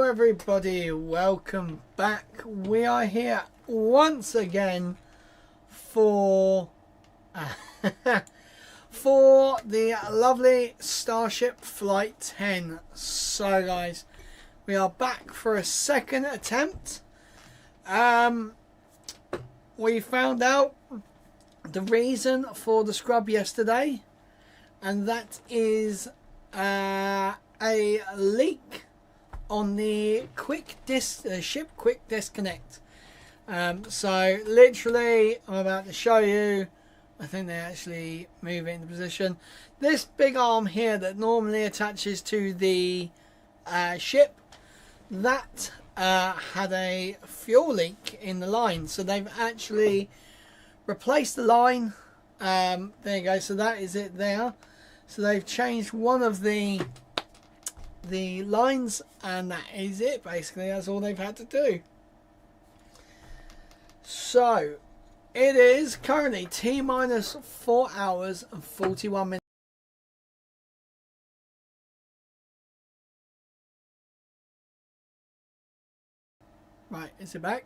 everybody, welcome back. We are here once again for for the lovely Starship Flight 10. So guys, we are back for a second attempt. We found out the reason for the scrub yesterday, and that is a leak on the ship quick disconnect. So literally, I'm about to show you. I think they actually move it into position. This big arm here that normally attaches to the ship, that had a fuel leak in the line, so they've actually replaced the line. There you go. So that is it there. So they've changed one of the lines, and that is it. Basically, that's all they've had to do. So it is currently T-minus 4 hours and 41 minutes. Right, is it back?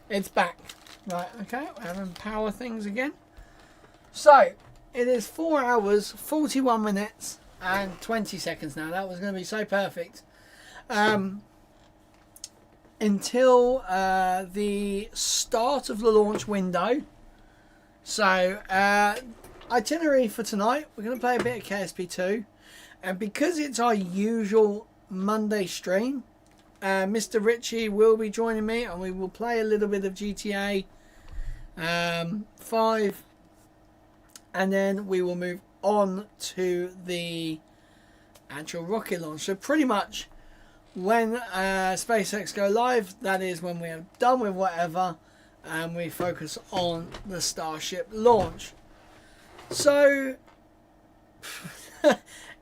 It's back. Right, okay, we're having power things again. So it is 4 hours 41 minutes and 20 seconds now. That was going to be so perfect. Until the start of the launch window. So itinerary for tonight, we're going to play a bit of KSP2, and because it's our usual Monday stream, Mr. Richie will be joining me, and we will play a little bit of GTA 5, and then we will move on to the actual rocket launch. So pretty much when SpaceX go live, that is when we are done with whatever, and we focus on the Starship launch. So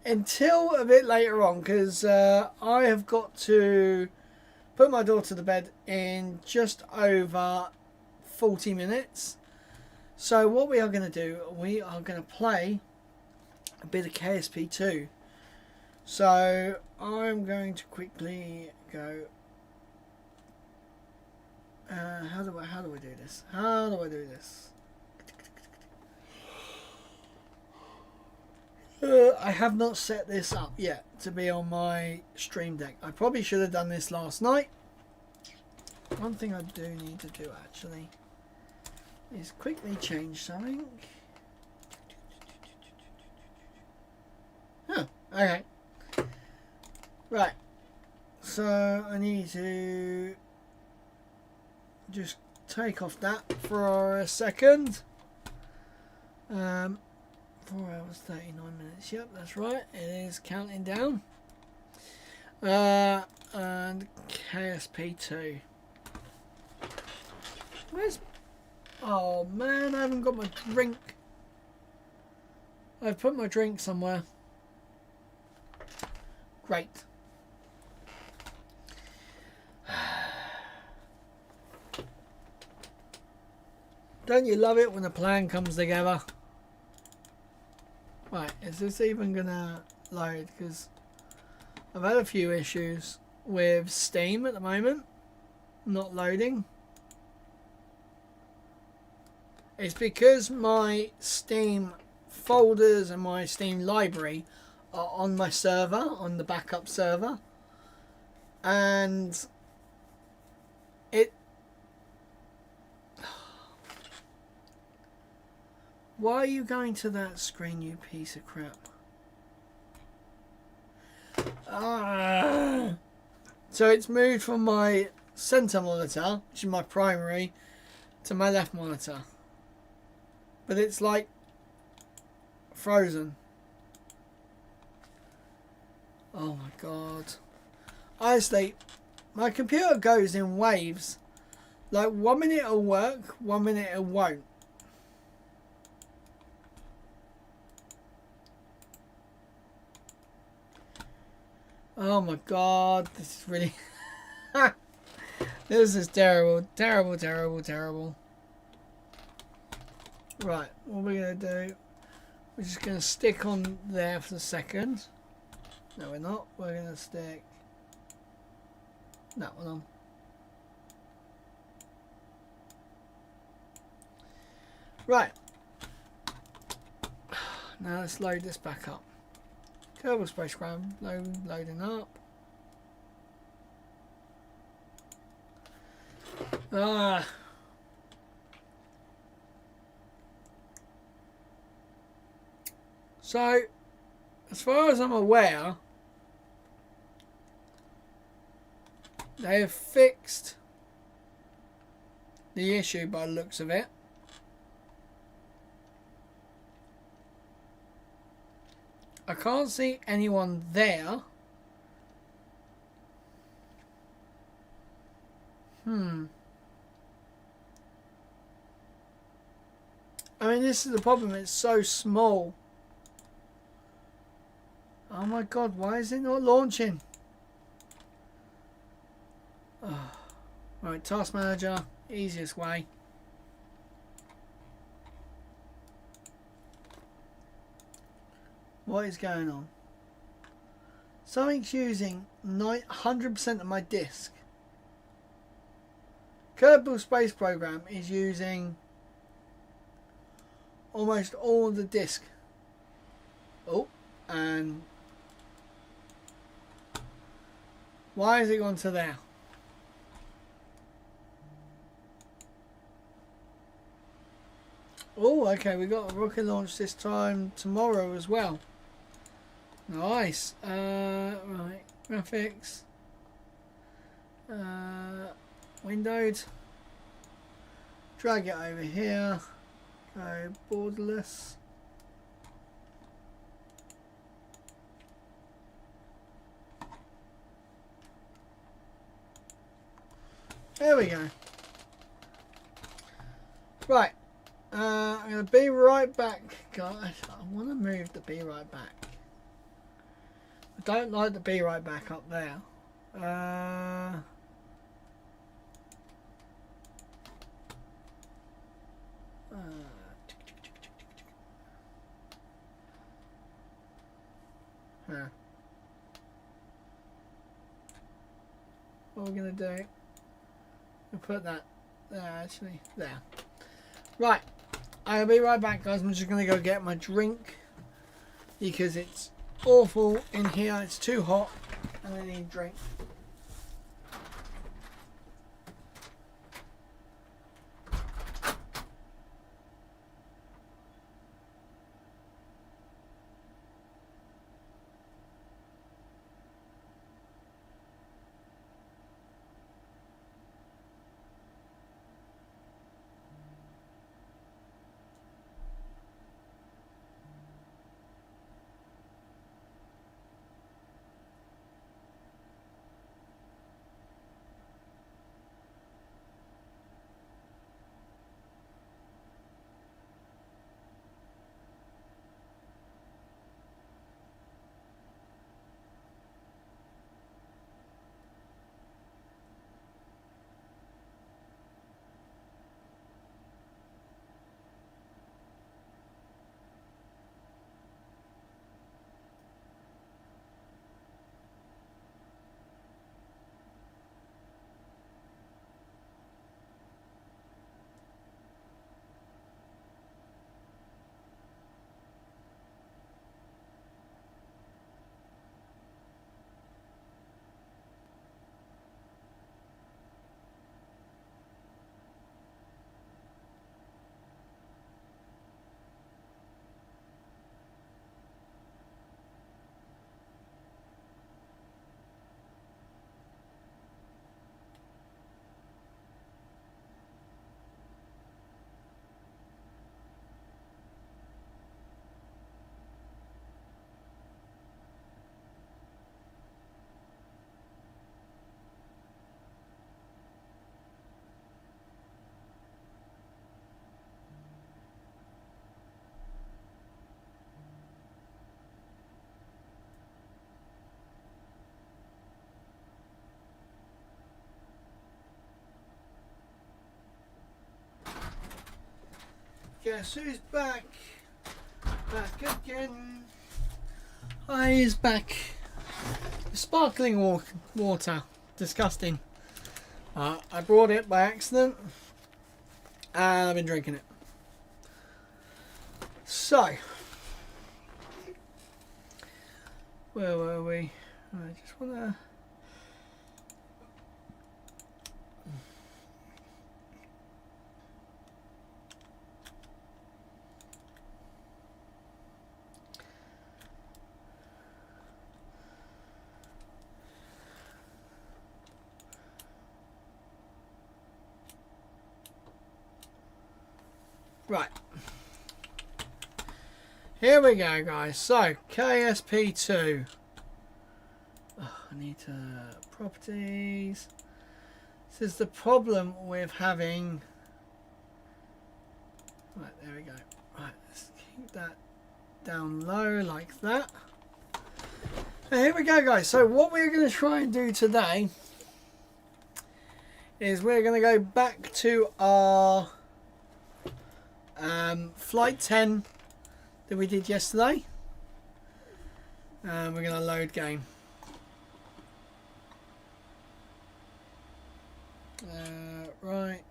until a bit later on, because I have got to put my daughter to bed in just over 40 minutes. So what we are going to do, we are going to play a bit of KSP2. So I'm going to quickly go. How do I do this? How do I do this? I have not set this up yet to be on my stream deck. I probably should have done this last night. One thing I do need to do actually is quickly change something. Huh, okay. Right. So I need to just take off that for a second. 4 hours 39 minutes. Yep, that's right. It is counting down. And KSP2. Where's? Oh man, I haven't got my drink. I've put my drink somewhere. Great. Don't you love it when a plan comes together? Right, is this even gonna load? Because I've had a few issues with Steam at the moment not loading. It's because my Steam folders and my Steam library are on my server, on the backup server, and it. Why are you going to that screen, you piece of crap? So it's moved from my center monitor, which is my primary, to my left monitor. But it's like frozen. Oh my god. Honestly, my computer goes in waves. Like 1 minute it'll work, 1 minute it won't. Oh my god, this is really... This is terrible, terrible, terrible, terrible. Right, what we're going to do, we're just going to stick on there for a second. No, we're not. We're going to stick that one on. Right. Now let's load this back up. Kerbal spacecraft loading up. So, as far as I'm aware, they have fixed the issue by the looks of it. I can't see anyone there. I mean, this is the problem. It's so small. Oh my god, why is it not launching? Oh. Right, task manager, easiest way. What is going on? Something's using 100% of my disk. Kerbal Space Program is using almost all of the disk. Oh, and why has it gone to there? Oh, okay, we got a rocket launch this time tomorrow as well. Nice. Right, graphics. Windowed. Drag it over here. Go borderless. There we go. Right. I'm going to be right back. God, I want to move the be right back. I don't like the be right back up there. What we're going to do, we'll put that there, actually, there. Right, I'll be right back, guys. I'm just going to go get my drink because it's awful in here. It's too hot and I need a drink. Guess who's back? Back again. Hi, he's back. Sparkling water disgusting. I brought it by accident and I've been drinking it. So, where were we? I just want to... Right. Here we go, guys. So, KSP2. Oh, I need to... properties. This is the problem with having... Right, there we go. Right, let's keep that down low like that. And here we go, guys. So what we're going to try and do today is we're going to go back to our flight 10 that we did yesterday. And we're going to load game. Right.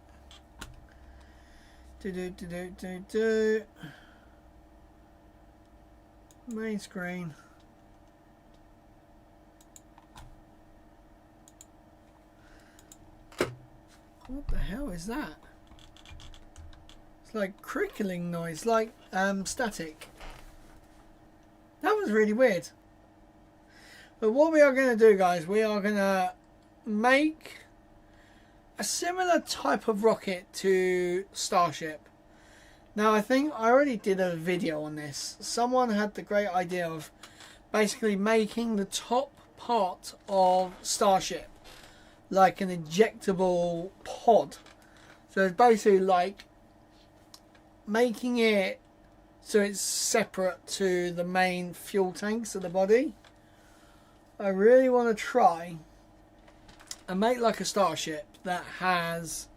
Main screen. What the hell is that? It's like crickling noise, like static. That was really weird. But what we are going to do, guys, we are going to make a similar type of rocket to Starship. Now, I think I already did a video on this. Someone had the great idea of basically making the top part of Starship like an ejectable pod. So it's basically like making it so it's separate to the main fuel tanks of the body. I really want to try and make like a Starship that has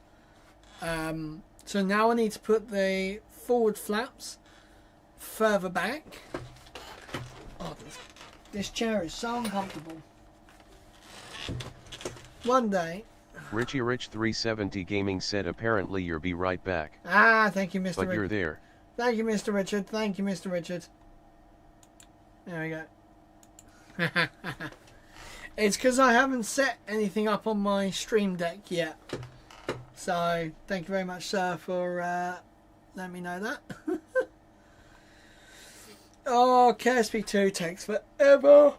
so now I need to put the forward flaps further back. Oh, this chair is so uncomfortable. One day. Richie Rich 370 Gaming said apparently you'll be right back. Ah, thank you, Mr. But you're there. Thank you, Mr. Richard. Thank you, Mr. Richard. There we go. It's because I haven't set anything up on my stream deck yet. So, thank you very much, sir, for letting me know that. Oh, KSP2 takes forever.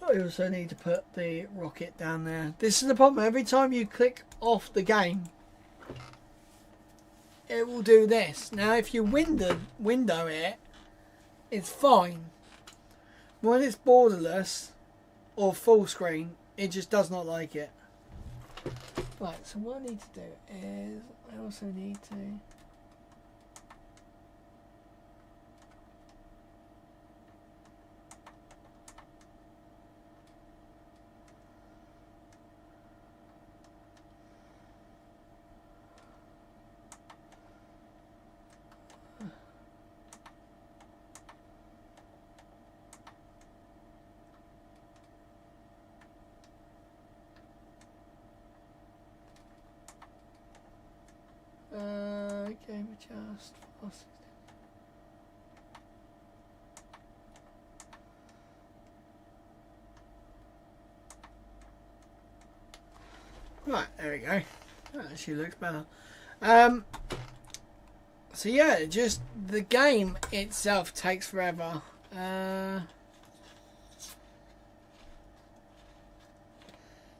I also need to put the rocket down there. This is the problem. Every time you click off the game, it will do this. Now, if you window it, it's fine. When it's borderless or full screen, it just does not like it. Right, so what I need to do is I also need to okay, we just right, there we go. That actually looks better. So yeah, just the game itself takes forever.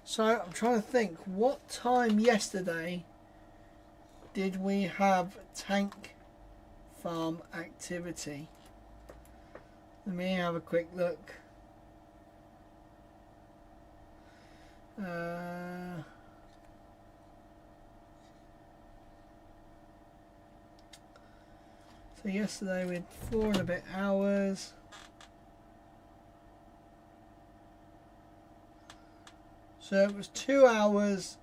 So I'm trying to think, what time yesterday did we have tank farm activity? Let me have a quick look. So yesterday we had 4 and a bit hours. So it was 2 hours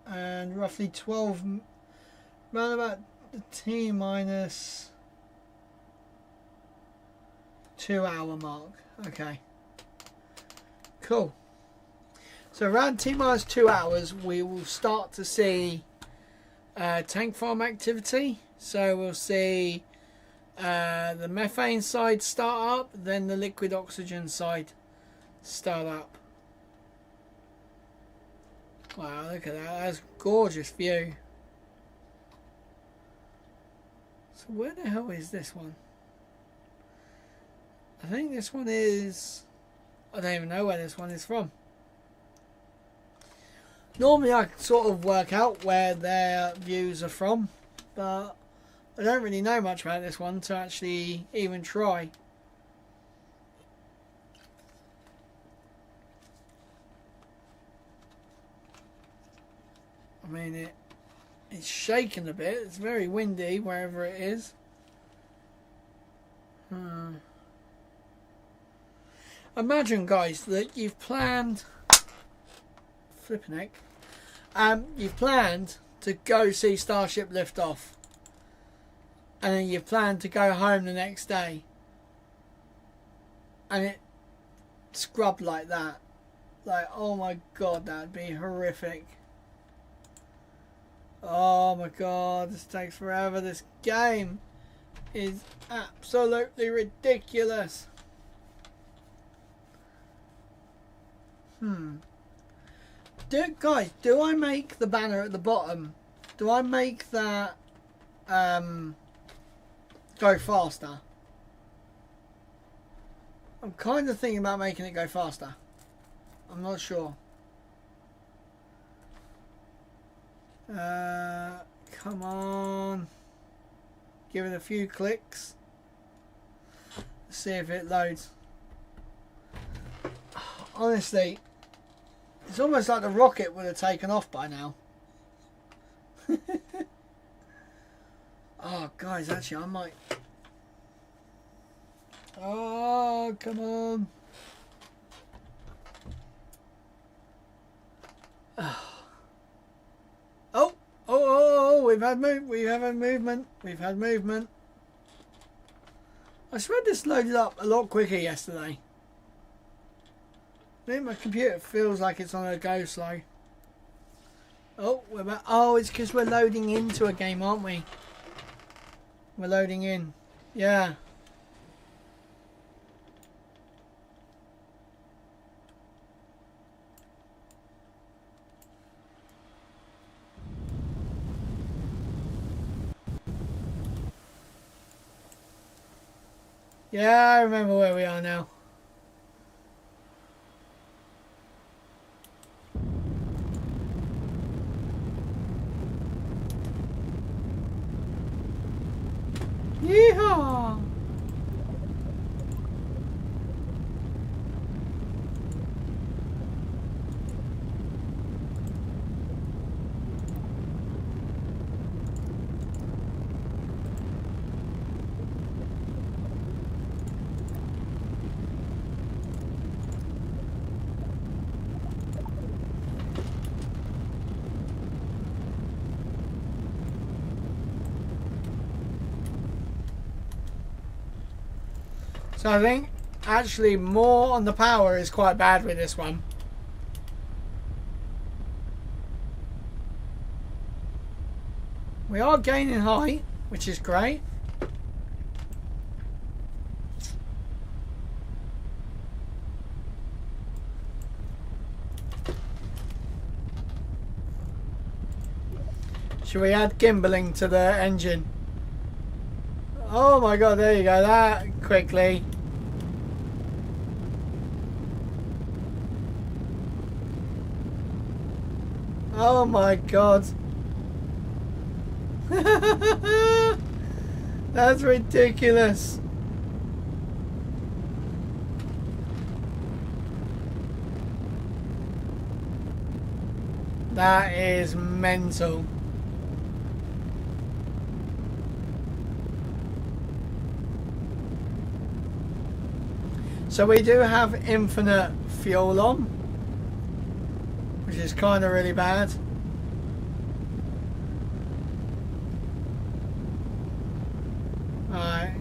and roughly 12, around about the T minus 2 hour mark. Okay. Cool. So around T-minus 2 hours, we will start to see tank farm activity. So we'll see the methane side start up, then the liquid oxygen side start up. Wow, look at that. That's a gorgeous view. So where the hell is this one? I think this one is... I don't even know where this one is from. Normally I can sort of work out where their views are from, but I don't really know much about this one to actually even try. I mean, it's shaking a bit. It's very windy wherever it is. Imagine, guys, that you've planned... Flipping heck. You've planned to go see Starship lift off. And then you plan to go home the next day. And it scrubbed like that. Like, oh my god, that'd be horrific. Oh my god, this takes forever. This game is absolutely ridiculous. Guys, do I make the banner at the bottom? Do I make that go faster? I'm kind of thinking about making it go faster. I'm not sure. Come on. Give it a few clicks. Let's see if it loads. Honestly, it's almost like the rocket would have taken off by now. Oh, guys, actually, I might... Oh, come on. Oh, we've had movement. We've had movement. I swear this loaded up a lot quicker yesterday. I think my computer feels like it's on a go slow. Oh, we're back. Oh, it's because we're loading into a game, aren't we? We're loading in. Yeah. Yeah, I remember where we are now. Yeehaw! So I think actually more on the power is quite bad with this one. We are gaining height, which is great. Should we add gimbaling to the engine? Oh my god, there you go, that quickly. Oh my god. That's ridiculous. That is mental. So we do have infinite fuel on, which is kind of really bad. Alright.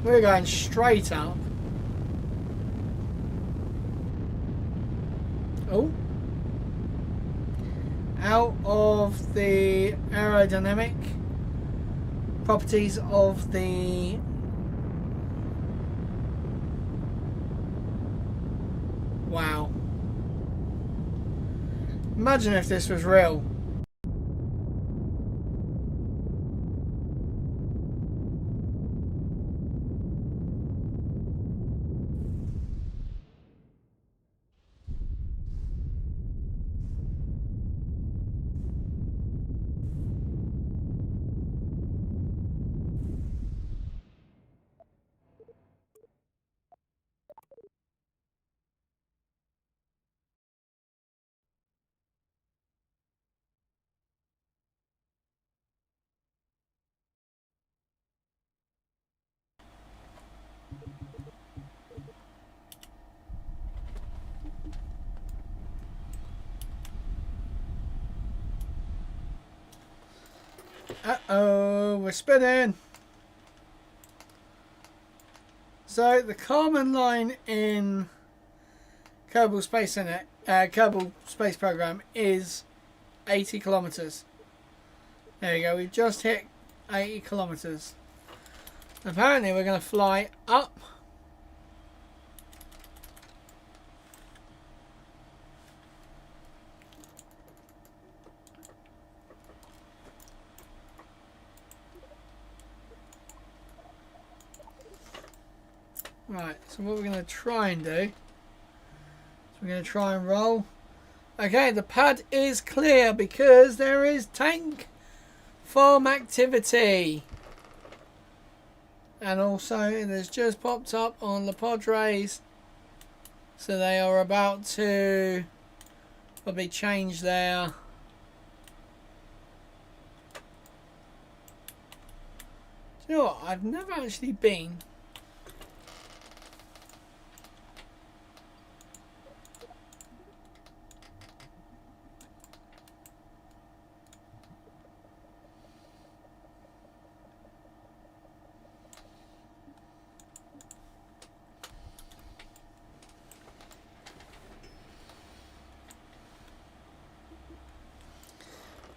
We're going straight up. Oh. Out of the aerodynamic properties of the wow. Imagine if this was real. Uh-oh, we're spinning. So the common line in Kerbal Space Program is 80 kilometers. There you go. We've just hit 80 kilometers. Apparently, we're going to fly up. Right, so what we're going to try and do is we're going to try and roll. Okay, the pad is clear because there is tank farm activity. And also it has just popped up on the Padres. So they are about to probably change their... Do you know what? I've never actually been...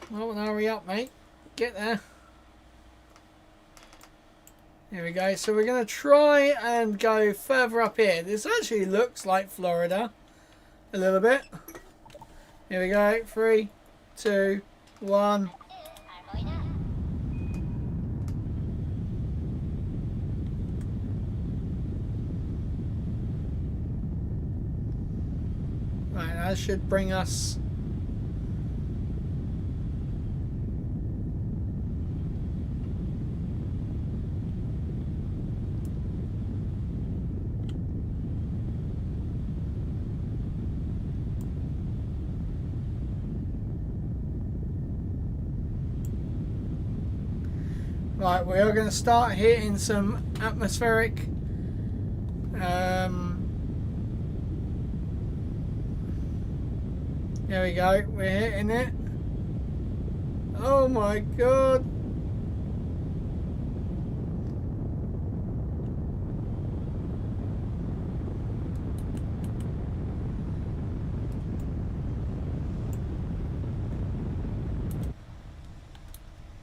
Well, hurry up, mate. Get there. Here we go. So we're going to try and go further up here. This actually looks like Florida. A little bit. Here we go. 3, 2, 1. Right, that should bring us... Right, we are going to start hitting some atmospheric there we go, we're hitting it. Oh my god.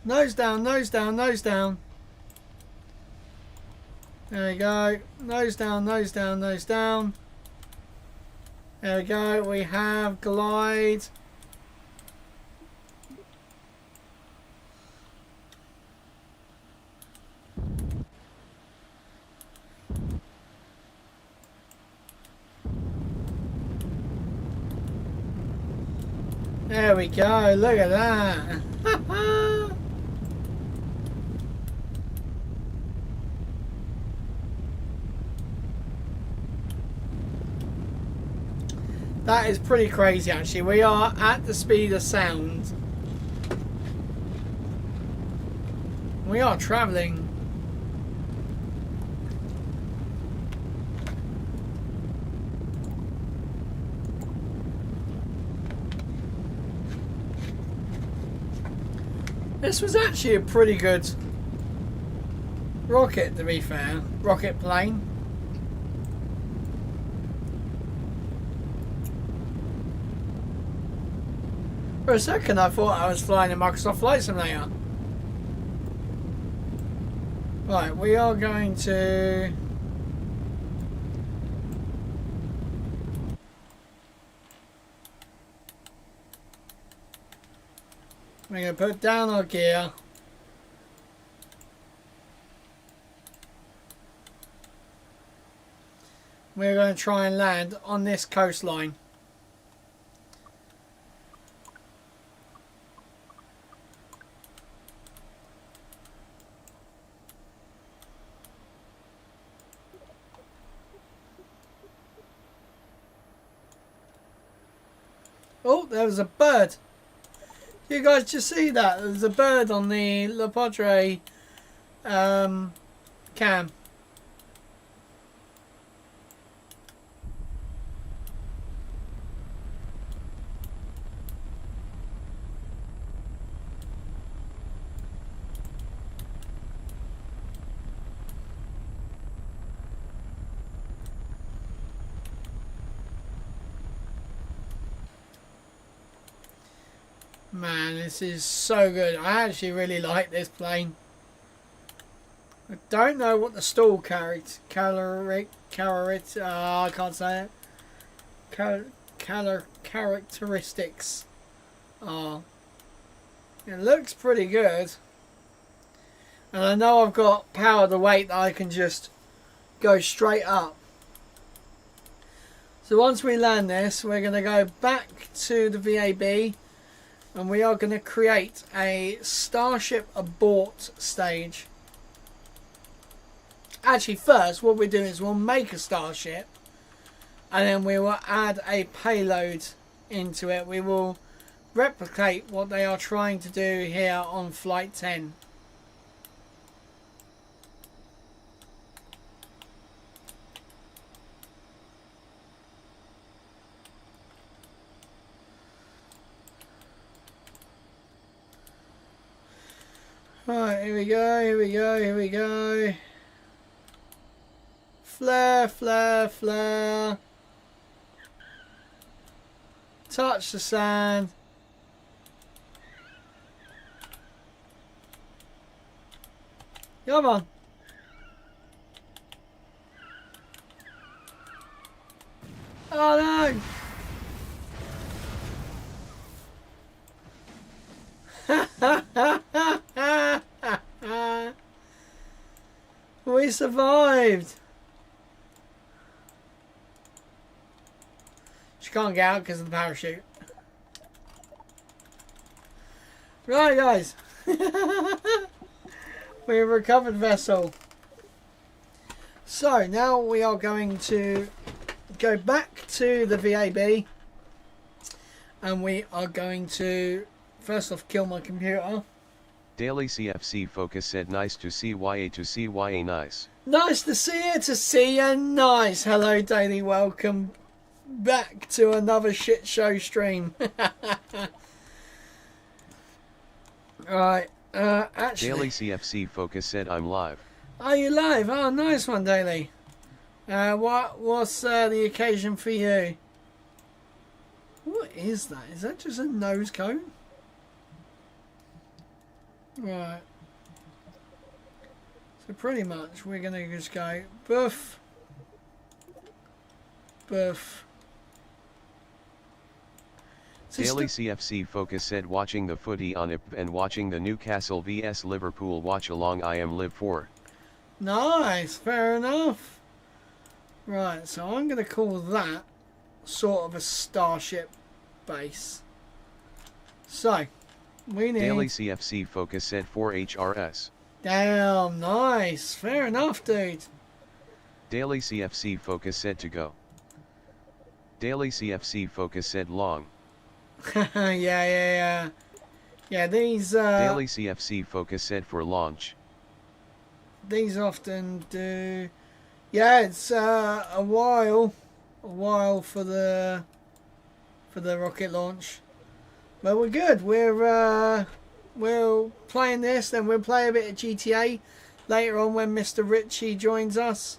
Nose down, nose down, nose down. There we go. Nose down, nose down, nose down. There we go. We have glide. There we go. Look at that. That is pretty crazy, actually. We are at the speed of sound. We are travelling. This was actually a pretty good rocket, to be fair. Rocket plane. For a second I thought I was flying a Microsoft Flight Simulator. Right, we are going to... We're going to put down our gear. We're going to try and land on this coastline. Oh, there was a bird. You guys just see that? There's a bird on the Le Padre cam. Man, this is so good. I actually really like this plane. I don't know what the stall I can't say it. Characteristics are. It looks pretty good. And I know I've got power to weight that I can just go straight up. So once we land this, we're going to go back to the VAB. And we are going to create a Starship abort stage. Actually, first, what we're doing is we'll make a Starship. And then we will add a payload into it. We will replicate what they are trying to do here on Flight 10. Right, here we go, here we go, here we go. Flare, flare, flare. Touch the sand. Come on. Oh no! We survived. She can't get out because of the parachute. Right, guys. We've recovered vessel. So now we are going to go back to the VAB, and we are going to first off kill my computer. Daily CFC Focus said nice to see YA nice. Nice to see you, nice. Hello Daily, welcome back to another shit show stream. Right, actually... Daily CFC Focus said I'm live. Are you live? Oh, nice one, Daily. What's the occasion for you? What is that? Is that just a nose cone? Right. So pretty much we're going to just go boof, boof. Daily CFC Focus said watching the footy on IP and watching the Newcastle vs Liverpool watch along I am live for. Nice, fair enough. Right, so I'm going to call that sort of a Starship base. So, we need... Daily CFC Focus said 4HRS. Damn, nice. Fair enough, dude. Daily CFC Focus said to go. Daily CFC Focus said long. Yeah, these... Daily CFC Focus said for launch. These often do... Yeah, it's a while for the rocket launch. But we're good. We're playing this, then we'll play a bit of GTA later on when Mr. Ritchie joins us.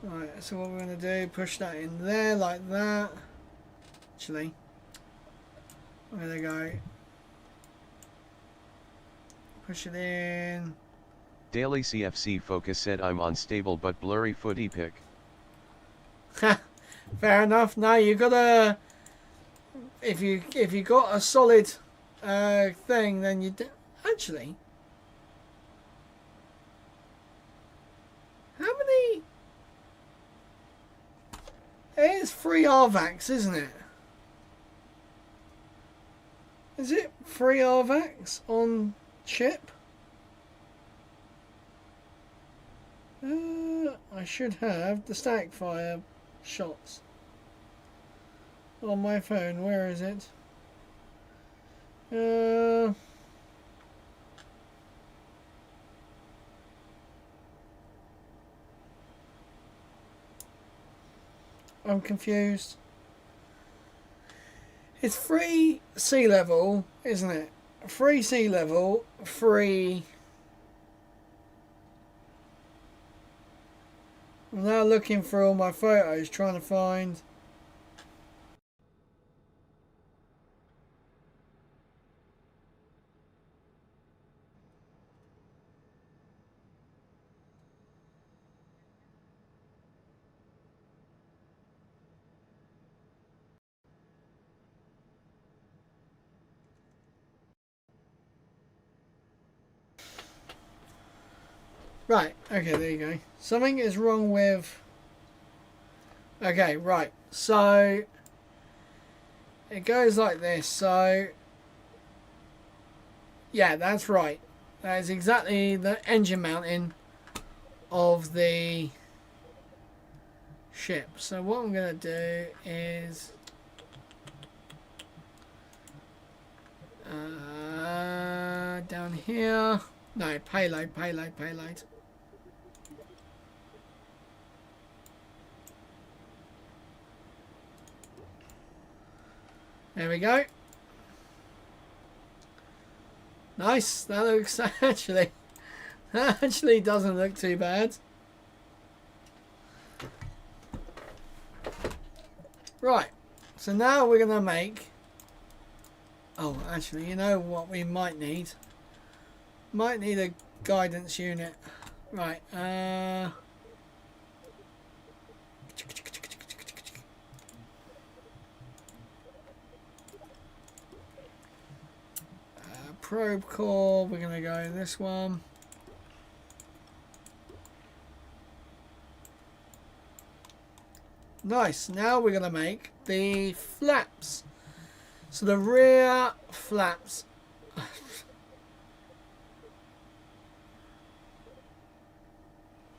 Right, so what we're going to do, push that in there like that. Actually, I'm going to go push it in. Daily CFC Focus said I'm on stable but blurry footy pic. Fair enough. No, you gotta. If you got a solid thing, then you actually. How many? It is 3 RVACs, isn't it? Is it 3 RVACs on chip? I should have the static fire shots on my phone. Where is it? I'm confused. It's 3 sea level, isn't it? 3 sea level, 3. I'm now looking for all my photos, trying to find. Right, okay, there you go. Something is wrong with... Okay, right, so... It goes like this, so... Yeah, that's right. That is exactly the engine mounting of the ship. So what I'm going to do is... down here... No, payload. There we go. Nice. That looks actually... That actually doesn't look too bad. Right. So now we're going to make... Oh, actually, you know what we might need? Might need a guidance unit. Right. Probe core, we're going to go this one. Nice, now we're going to make the flaps. So the rear flaps.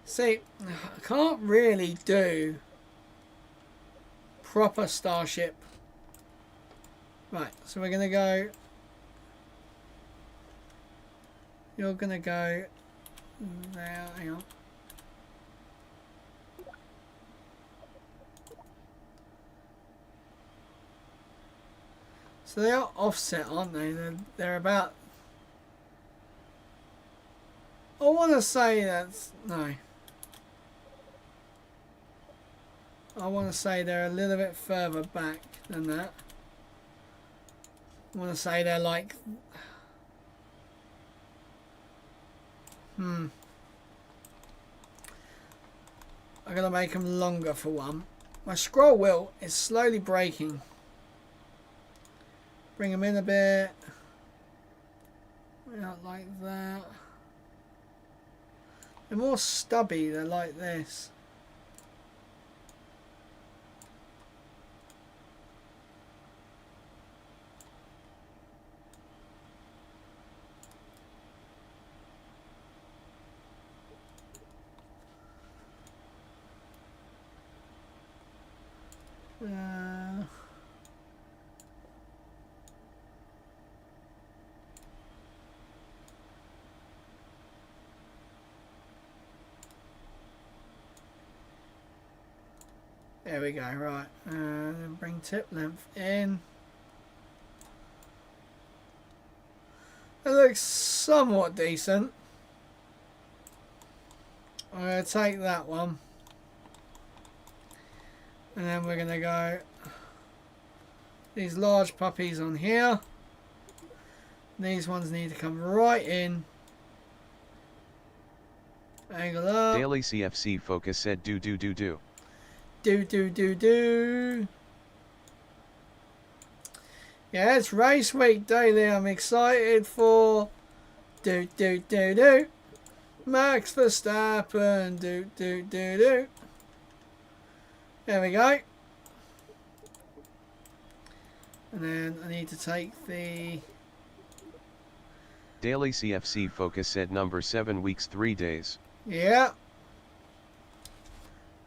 See, I can't really do proper Starship. Right, so we're going to go... You're going to go there, hang on. So they are offset, aren't they? They're about... I want to say that's... No. I want to say they're a little bit further back than that. I want to say they're like... I'm going to make them longer for one. My scroll wheel is slowly breaking. Bring them in a bit. Out like that. They're more stubby, they're like this. There we go, right. Then bring tip length in. It looks somewhat decent. I'm going to take that one. And then we're going to go these large puppies on here. These ones need to come right in. Angle up. Daily CFC Focus said do. Do. Yeah, it's race week, Daily. I'm excited for do. Max Verstappen. Do. There we go. And then I need to take the... Daily CFC Focus said number 7 weeks 3 days. Yeah.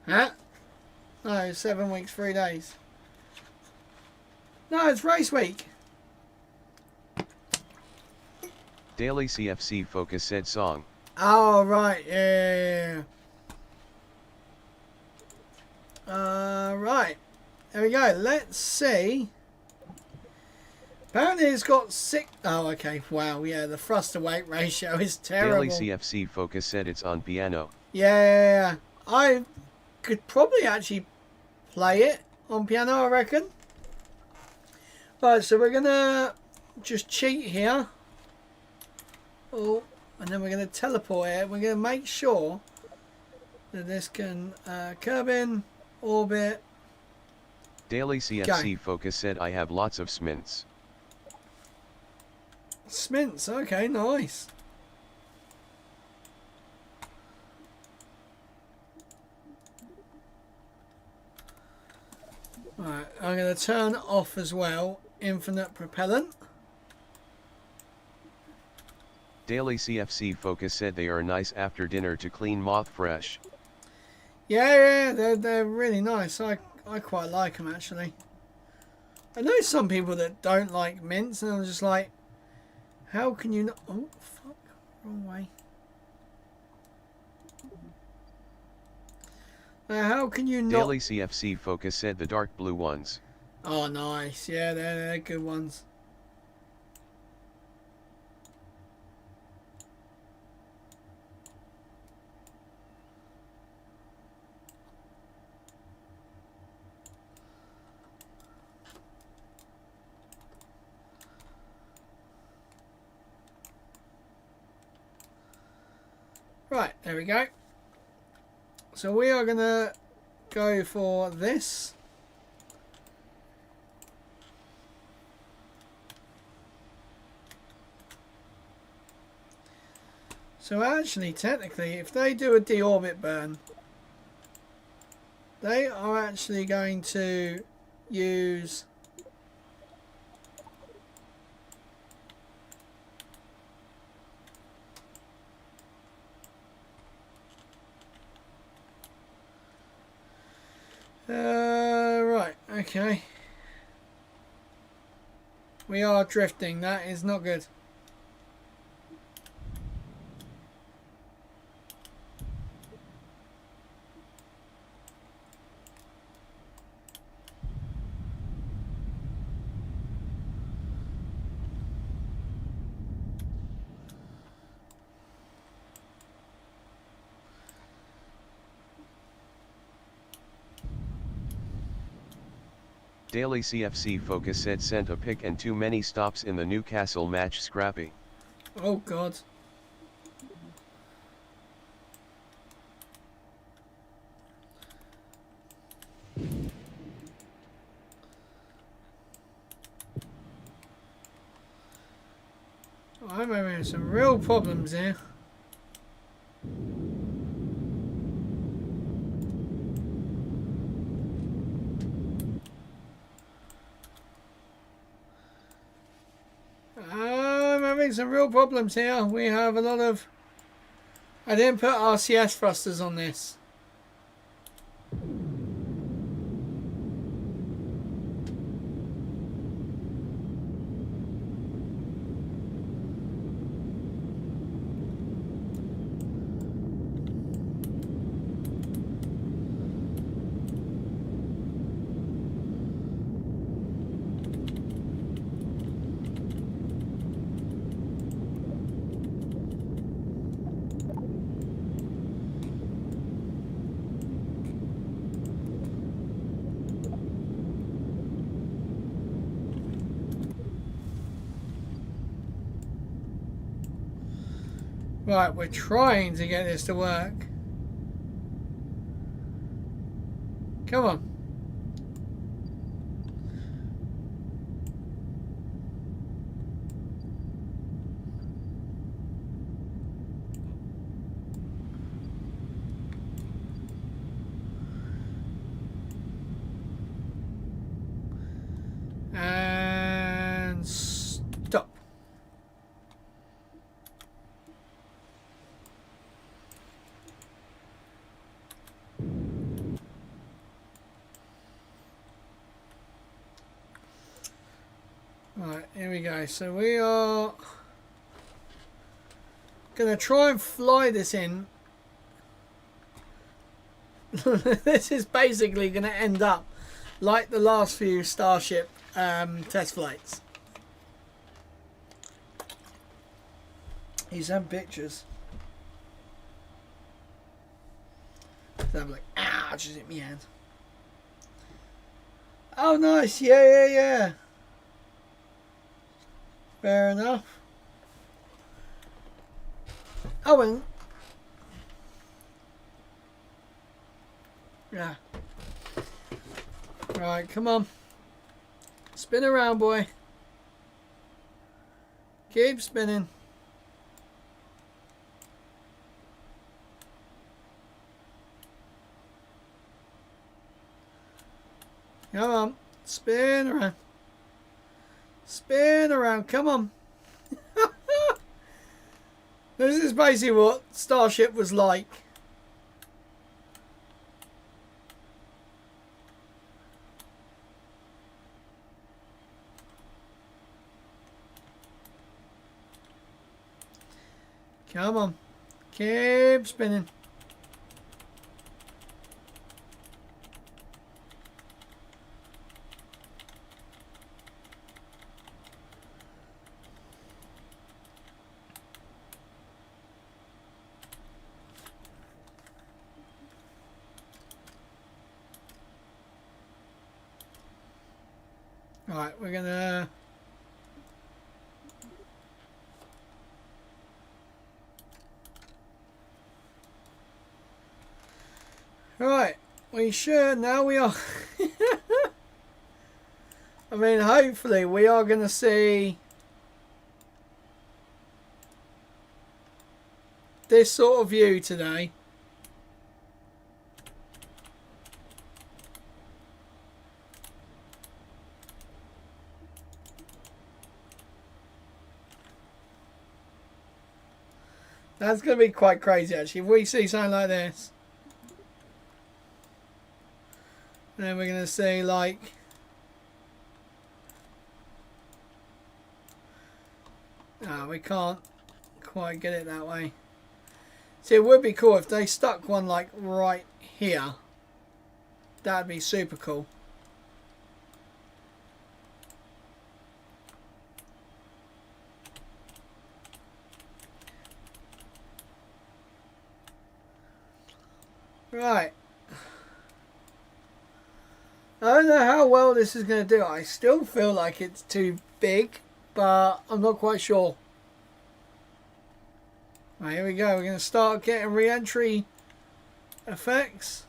Huh? No, 7 weeks 3 days. No, it's race week. Daily CFC Focus said song. Oh, right, yeah. Right. There we go. Let's see. Apparently it's got 6... Oh, okay. Wow, yeah, the thrust to weight ratio is terrible. Daily CFC Focus said it's on piano. Yeah. I could probably actually play it on piano, I reckon. Right, so we're going to just cheat here. Oh, and then we're going to teleport it. We're going to make sure that this can curb in, orbit. Daily CFC Focus said I have lots of smints. Smints, okay, nice. Right, I'm going to turn off as well infinite propellant. Daily CFC Focus said they are nice after dinner to clean moth fresh. Yeah, they're really nice. I quite like them actually. I know some people that don't like mints, and I'm just like, how can you not? Oh fuck, wrong way. How can you not? Daily CFC Focus said the dark blue ones. Oh, nice. Yeah, they're good ones. Right, there we go. So we are going to go for this. So actually, technically, if they do a deorbit burn, they are actually going to use... right, okay. We are drifting, that is not good. Daily CFC Focus said sent a pic and too many stops in the Newcastle match scrappy. Oh god. I'm having some real problems here. I'm having some real problems here. We have a lot of... I didn't put RCS thrusters on this. Right, we're trying to get this to work. Come on. And stop. Right, here we go. So we are gonna try and fly this in. This is basically gonna end up like the last few Starship test flights. He's had pictures. So I'm like, ah, just hit me hand. Oh, nice. Yeah. Fair enough. Oh, and yeah. Right, come on. Spin around, boy. Keep spinning. Come on. Spin around. Spin around. Come on. This is basically what Starship was like. Come on. Keep spinning. Alright, we're gonna... Right, we should, now we are... I mean, hopefully we are going to see this sort of view today. That's going to be quite crazy, actually, if we see something like this. And then we're going to see, like... No, we can't quite get it that way. See, it would be cool if they stuck one, like, right here. That'd be super cool. Right. I don't know how well this is going to do. I still feel like it's too big, but I'm not quite sure. Right, here we go. We're going to start getting re-entry effects.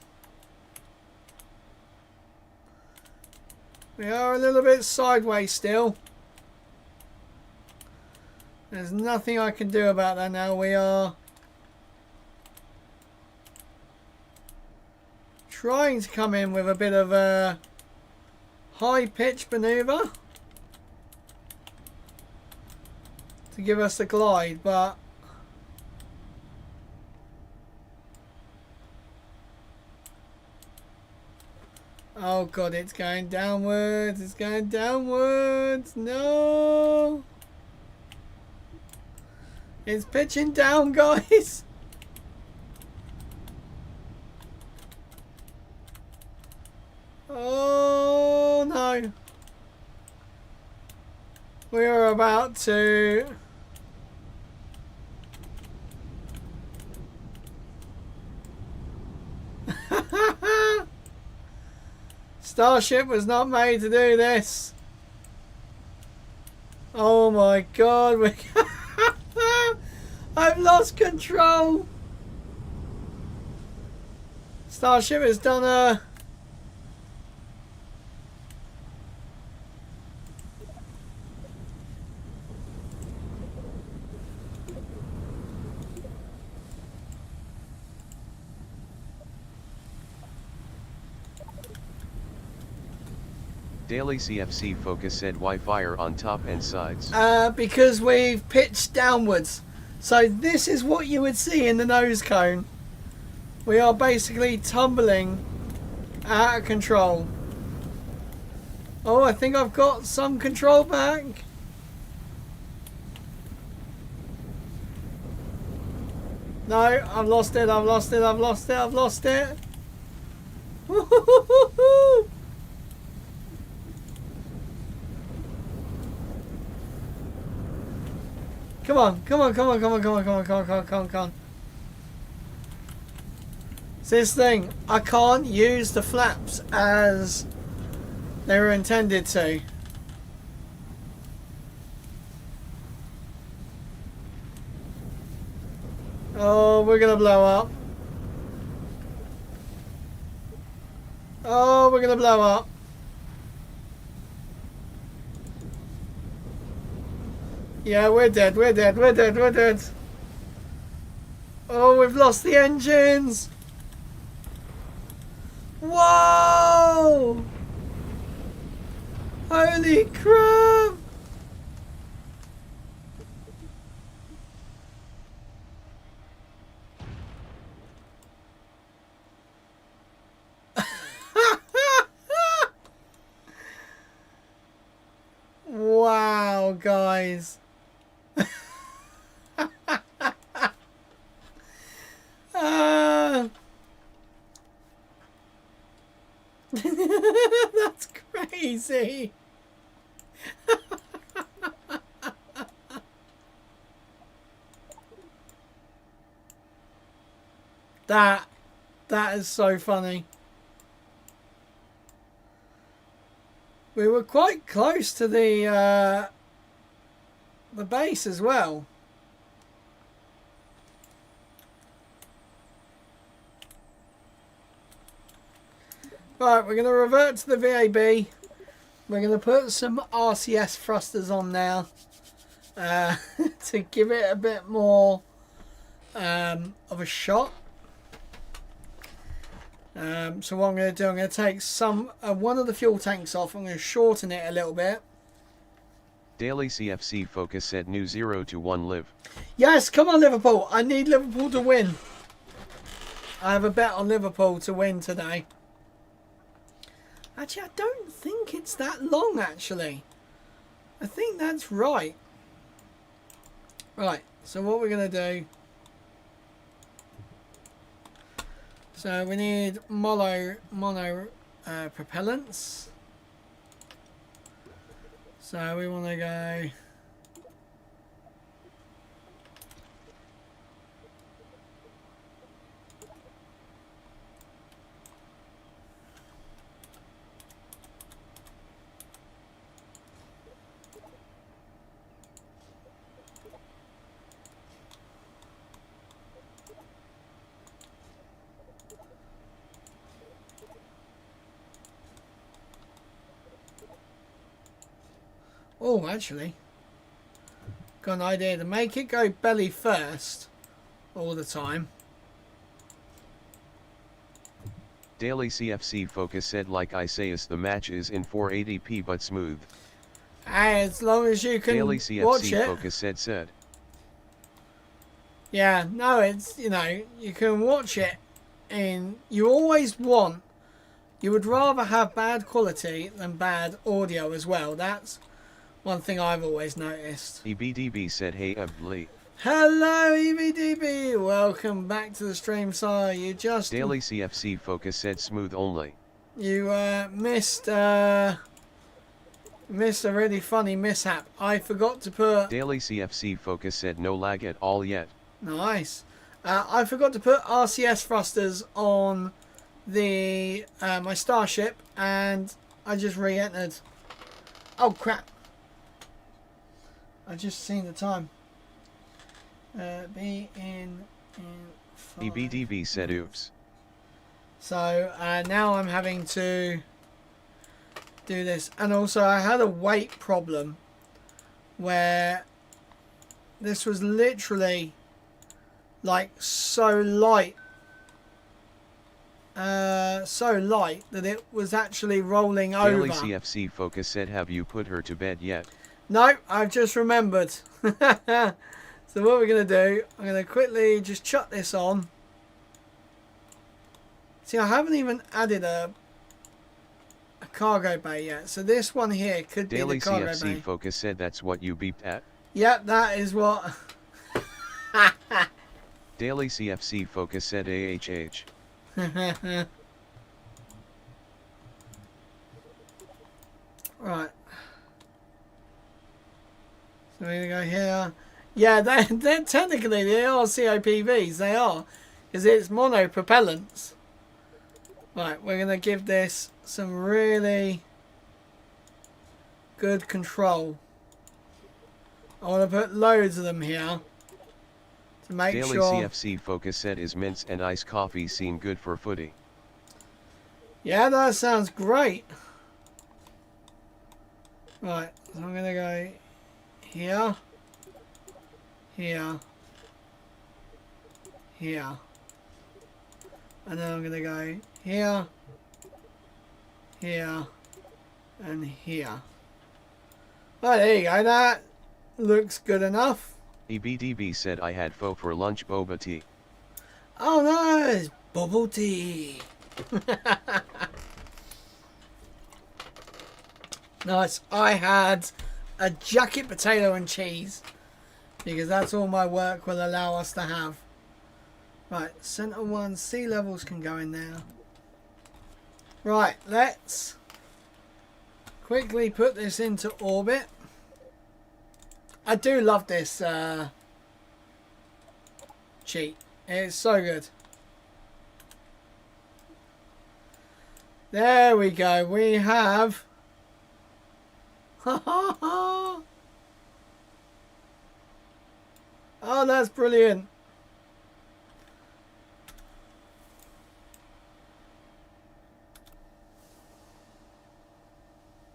We are a little bit sideways still. There's nothing I can do about that now. We are trying to come in with a bit of a high-pitch maneuver to give us the glide, but oh god, it's going downwards, it's going downwards, no! It's pitching down, guys! Oh no! We are about to... Starship was not made to do this. Oh my god. I've lost control. Starship has done a... Daily CFC Focus said why fire on top and sides. Because we've pitched downwards. So this is what you would see in the nose cone. We are basically tumbling out of control. Oh, I think I've got some control back. No, I've lost it, I've lost it, I've lost it, I've lost it. Woo-hoo-hoo-hoo-hoo. Come on, come on, come on, come on, come on, come on, come on, come on, come on, come on. It's this thing. I can't use the flaps as they were intended to. Oh, we're gonna blow up. Oh, we're gonna blow up. Yeah, we're dead, we're dead, we're dead, we're dead. Oh, we've lost the engines. Whoa! Holy crap! Wow, guys. That's crazy. That is so funny. We were quite close to the base as well. Right, we're going to revert to the VAB. We're going to put some RCS thrusters on now to give it a bit more of a shot. So what I'm going to do, I'm going to take one of the fuel tanks off. I'm going to shorten it a little bit. Daily CFC Focus said new 0-1 live. Yes, come on Liverpool. I need Liverpool to win. I have a bet on Liverpool to win today. Actually, I don't think it's that long, actually. I think that's right. Right, so what we're going to do... So we need mono propellants. So we want to go... Oh, actually, got an idea to make it go belly first all the time. Daily CFC Focus said like I say is the match is in 480p but smooth. As long as you can Daily CFC watch it. Focus said. Yeah, no, it's, you know, you can watch it and you always want, you would rather have bad quality than bad audio as well. That's one thing I've always noticed. EBDB said hey Lee. Hello EBDB, welcome back to the stream. Sorry, you just... Daily CFC Focus said smooth only. You missed a really funny mishap. I forgot to put... Daily CFC Focus said no lag at all yet. Nice. I forgot to put RCS thrusters on the my Starship and I just re-entered. Oh crap. I just seen the time. Be in 5 EBDB said oops. So now I'm having to do this. And also I had a weight problem where this was literally like so light that it was actually rolling over. Daily CFC Focus said, have you put her to bed yet? No, I've just remembered. So what we're going to do, I'm going to quickly just chuck this on. See, I haven't even added a cargo bay yet. So this one here could Daily be the cargo CFC bay. Focus said, that's what you beeped at? Yep, that is what... Daily CFC Focus said AHH. Right. So we're going to go here. Yeah, they're technically, they are COPVs. They are. Because it's monopropellants. Right, we're going to give this some really good control. I want to put loads of them here. To make Daily sure... CFC Focus said, is mints and iced coffee seem good for footy? Yeah, that sounds great. Right, so I'm going to go here, here, here. And then I'm going to go here, here, and here. Right, there you go. That looks good enough. EBDB said, I had pho for lunch, boba tea. Oh no, it's bubble tea. Nice. I had a jacket potato and cheese because that's all my work will allow us to have. Right, center one, sea levels can go in there. Right, let's quickly put this into orbit. I do love this cheat. It's so good. There we go. We have... Oh, that's brilliant.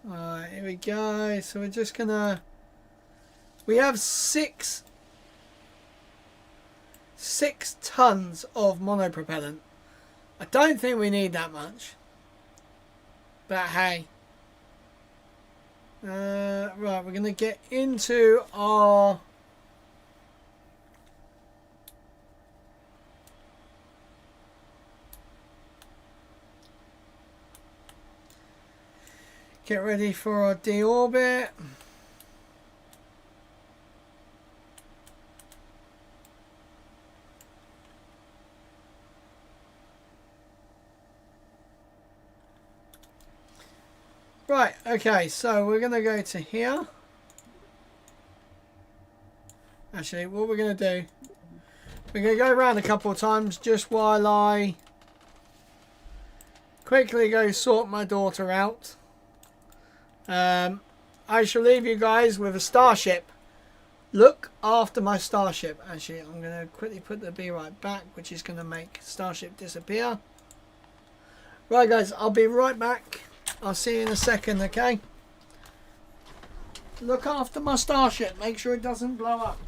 Alright, here we go. So we're just gonna... We have six tons of monopropellant. I don't think we need that much. But hey. Right, we're going to get into our... Get ready for our deorbit. Right, okay, so we're going to go to here. Actually, what we're going to do, we're going to go around a couple of times just while I quickly go sort my daughter out. I shall leave you guys with a Starship. Look after my Starship. Actually, I'm going to quickly put the be right back, which is going to make Starship disappear. Right, guys, I'll be right back. I'll see you in a second, okay? Look after my Starship. Make sure it doesn't blow up.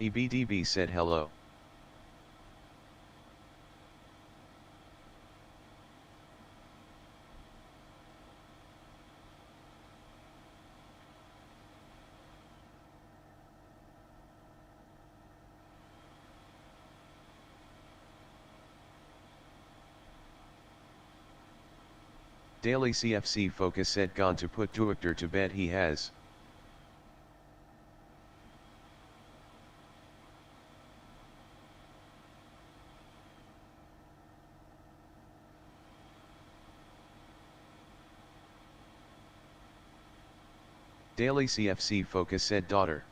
EBDB said hello. Daily CFC Focus said gone to put Duictor to bed he has. Daily CFC Focus said daughter.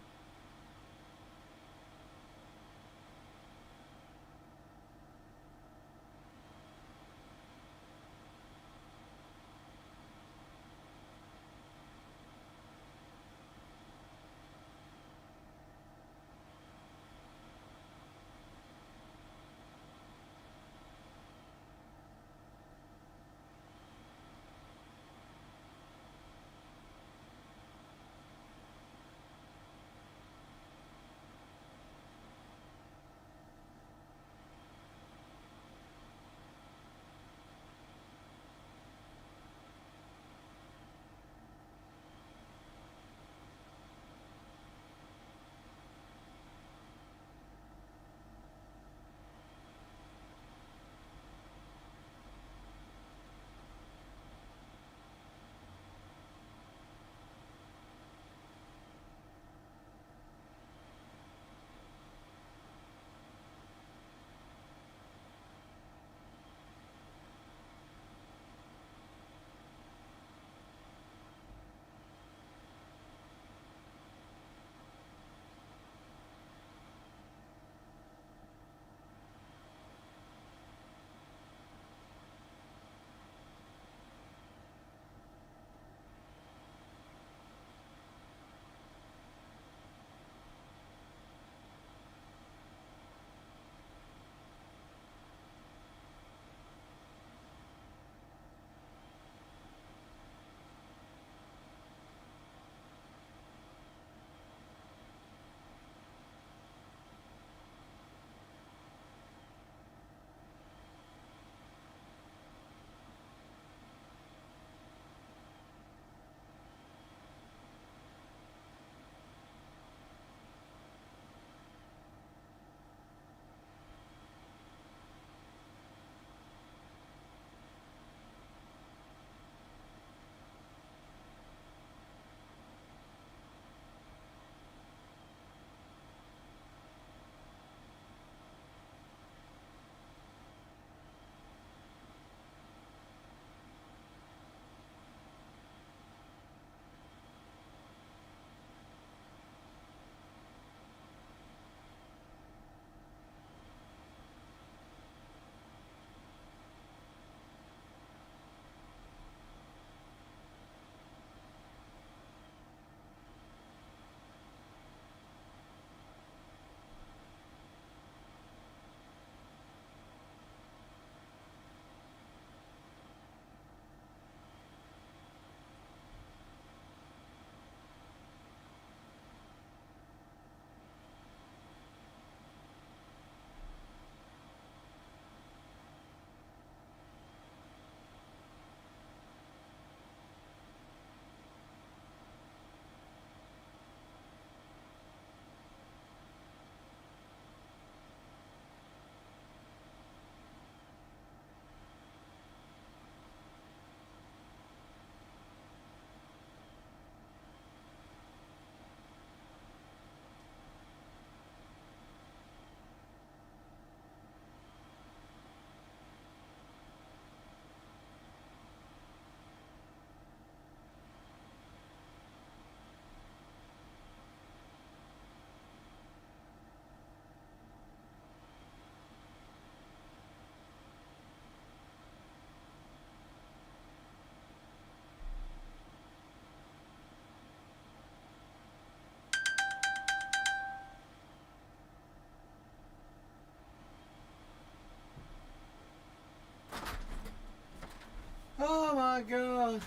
Oh my god.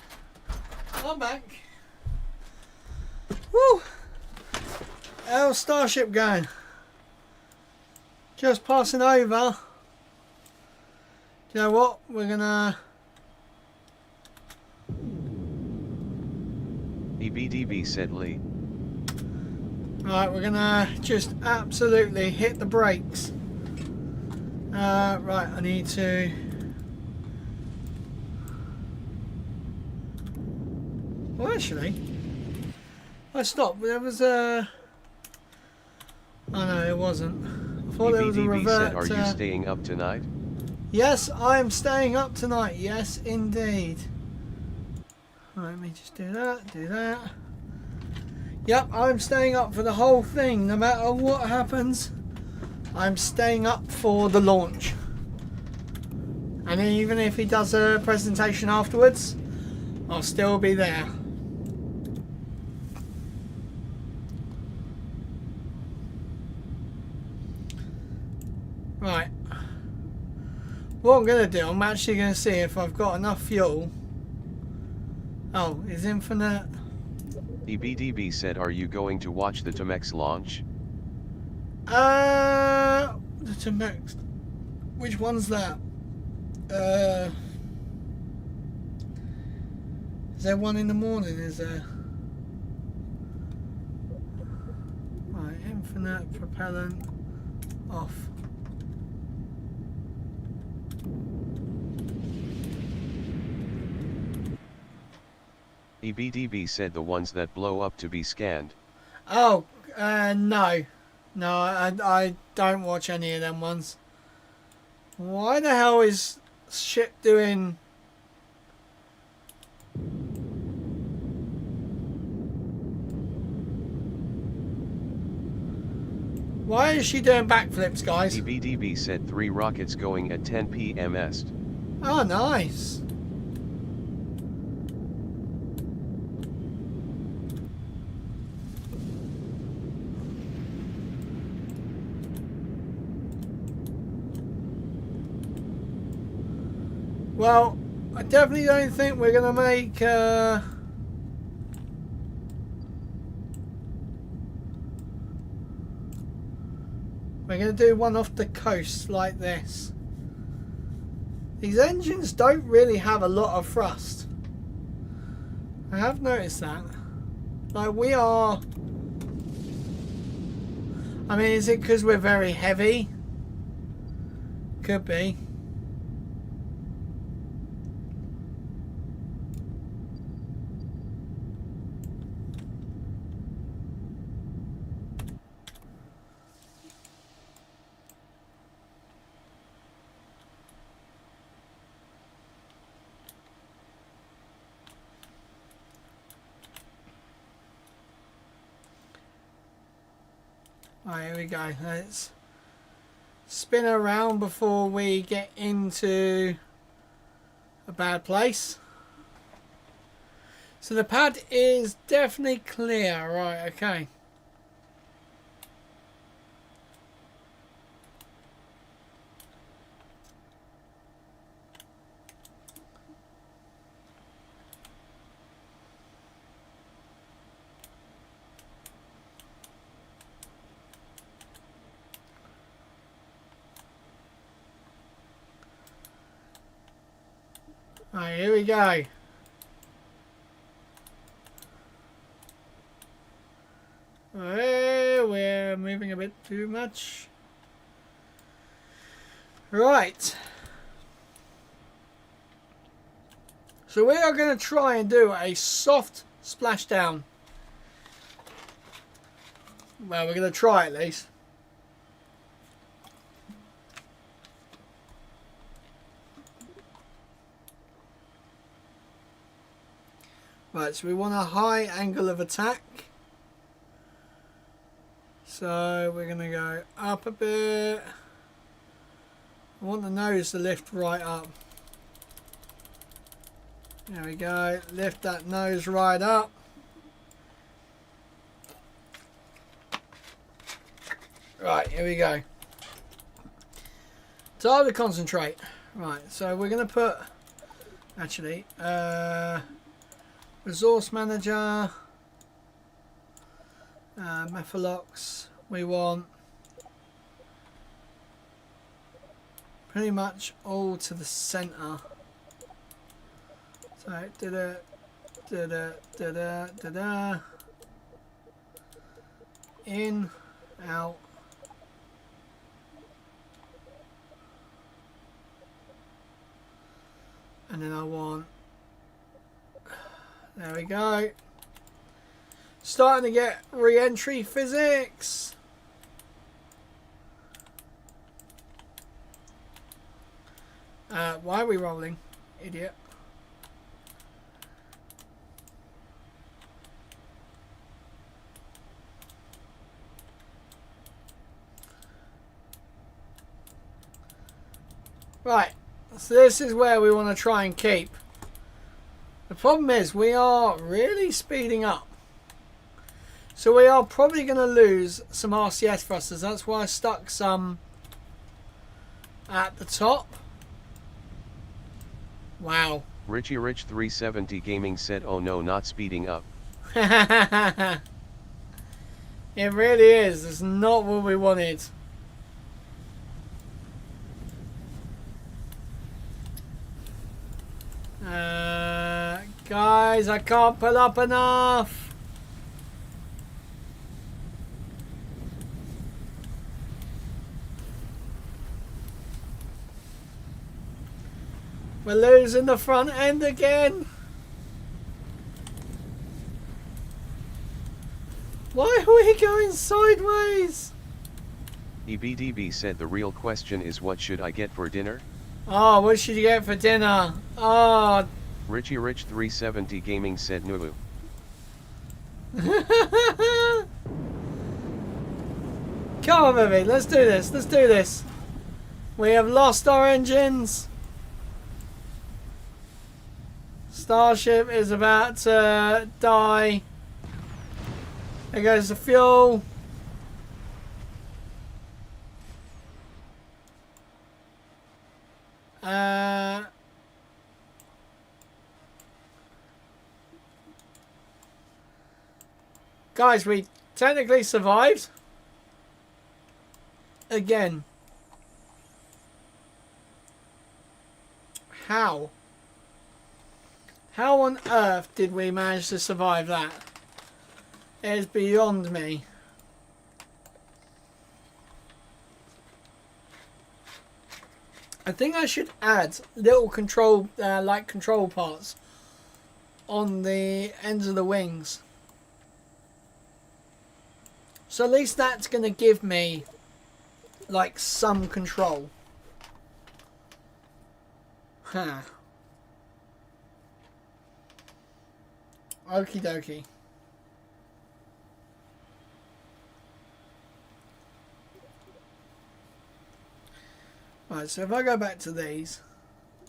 I'm back. Woo! How's Starship going? Just passing over. You know what? We're gonna. EBDB said Lee. Right, we're gonna just absolutely hit the brakes. Right, I need to. Well, actually, I stopped. There was a. Oh no, it wasn't. I thought there was a EBDB revert. said, are you staying up tonight? Yes, I am staying up tonight. Yes, indeed. Right, let me just do that. Do that. Yep, I'm staying up for the whole thing. No matter what happens, I'm staying up for the launch. And even if he does a presentation afterwards, I'll still be there. Right. What I'm going to do, I'm actually going to see if I've got enough fuel. Oh, is Infinite... EBDB said, are you going to watch the Timex launch? The Timex... Which one's that? Is there one in the morning? Is there? Right, Infinite propellant off. EBDB said the ones that blow up to be scanned. Oh, no. No, I don't watch any of them ones. Why the hell is ship doing... Why is she doing backflips, guys? EBDB said 3 rockets going at 10 p.m. Est. Oh, nice. Well, I definitely don't think we're going to make... We're going to do one off the coast like this. These engines don't really have a lot of thrust. I have noticed that. Like, we are... I mean, is it because we're very heavy? Could be. Right, here we go. Let's spin around before we get into a bad place. So the pad is definitely clear. Right, okay. Alright, here we go. We're moving a bit too much. Right. So we are going to try and do a soft splashdown. Well, we're going to try at least. Right, so we want a high angle of attack. So we're going to go up a bit. I want the nose to lift right up. There we go. Lift that nose right up. Right, here we go. Time to concentrate. Right, so we're going to put... Actually, Resource Manager, Methalox, we want pretty much all to the center. So da-da, in, out. And then I want, there we go. Starting to get re-entry physics. Why are we rolling? Idiot. Right. So this is where we want to try and keep. The problem is we are really speeding up. So we are probably going to lose some RCS thrusters. That's why I stuck some at the top. Wow. Richie Rich 370 Gaming said, oh no, not speeding up. It really is. It's not what we wanted. Guys, I can't pull up enough. We're losing the front end again. Why are we going sideways? EBDB said the real question is what should I get for dinner? Oh, what should you get for dinner? Oh. Richie Rich 370 Gaming said Nubu. Come on, baby. Let's do this. Let's do this. We have lost our engines. Starship is about to die. There goes the fuel. Guys, we technically survived. Again. How? How on earth did we manage to survive that? It is beyond me. I think I should add little control, like control parts on the ends of the wings. So at least that's going to give me like some control. Huh. Okie dokie. Right, so if I go back to these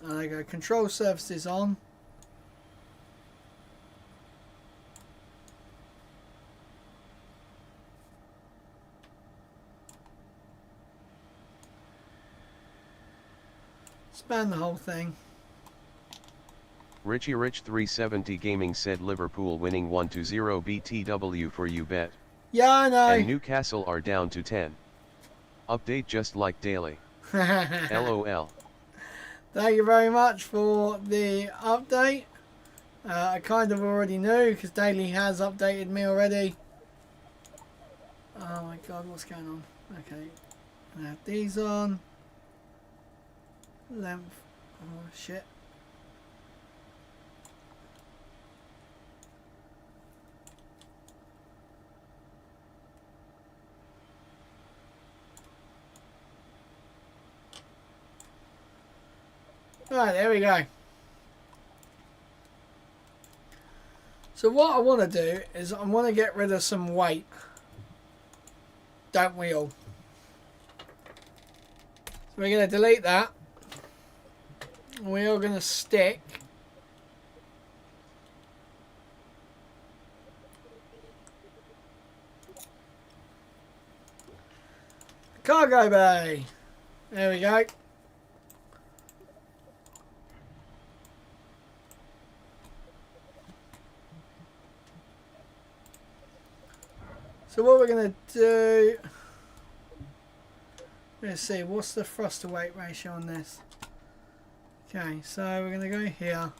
and I go control surfaces on, span the whole thing. Richie Rich 370 Gaming said Liverpool winning 1-0 BTW for you bet. Yeah, I know. And Newcastle are down to 10. Update just like daily. LOL. Thank you very much for the update. I kind of already knew because Daily has updated me already. Oh my god, what's going on? Okay. I have these on. Length. Oh shit. Right, there we go. So what I want to do is I want to get rid of some weight. Don't we all? So we're going to delete that. We are going to stick cargo bay. There we go. So what we're going to do, Let's see, what's the thrust to weight ratio on this? Okay, so we're going to go here.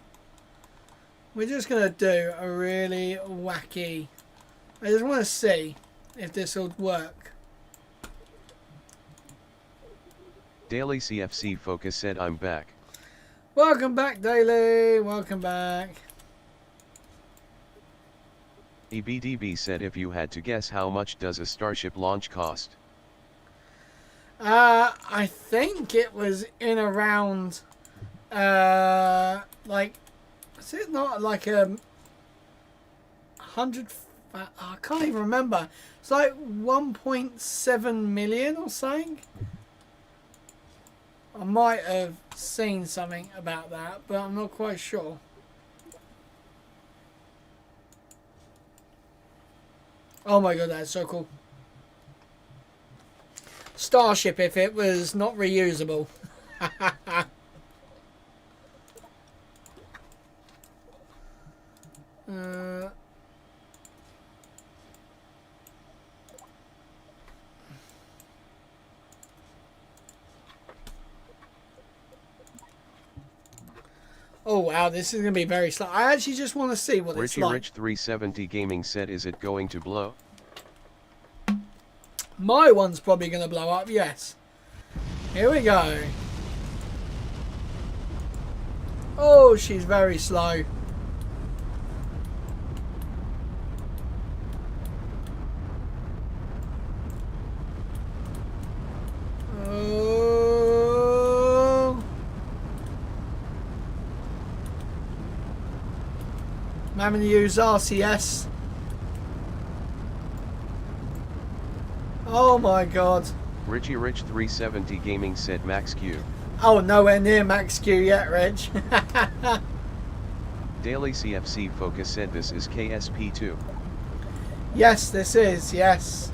We're just going to do a really wacky... I just want to see if this will work. Daily CFC Focus said I'm back. Welcome back, Daily. Welcome back. EBDB said if you had to guess how much does a Starship launch cost? I think it was in around, like, is it not like a 100? I can't even remember. It's like 1.7 million or something. I might have seen something about that, but I'm not quite sure. Oh my god, that's so cool. Starship if it was not reusable. Oh wow, this is going to be very slow. I actually just want to see what it's like. Rich 370 Gaming said is it going to blow? My one's probably going to blow up, yes. Here we go. Oh, she's very slow. Oh. I'm having to use RCS. Oh my god. Rich 370 Gaming said Max Q. Oh, nowhere near Max Q yet, Rich. Daily CFC Focus said this is KSP2. Yes, this is, yes.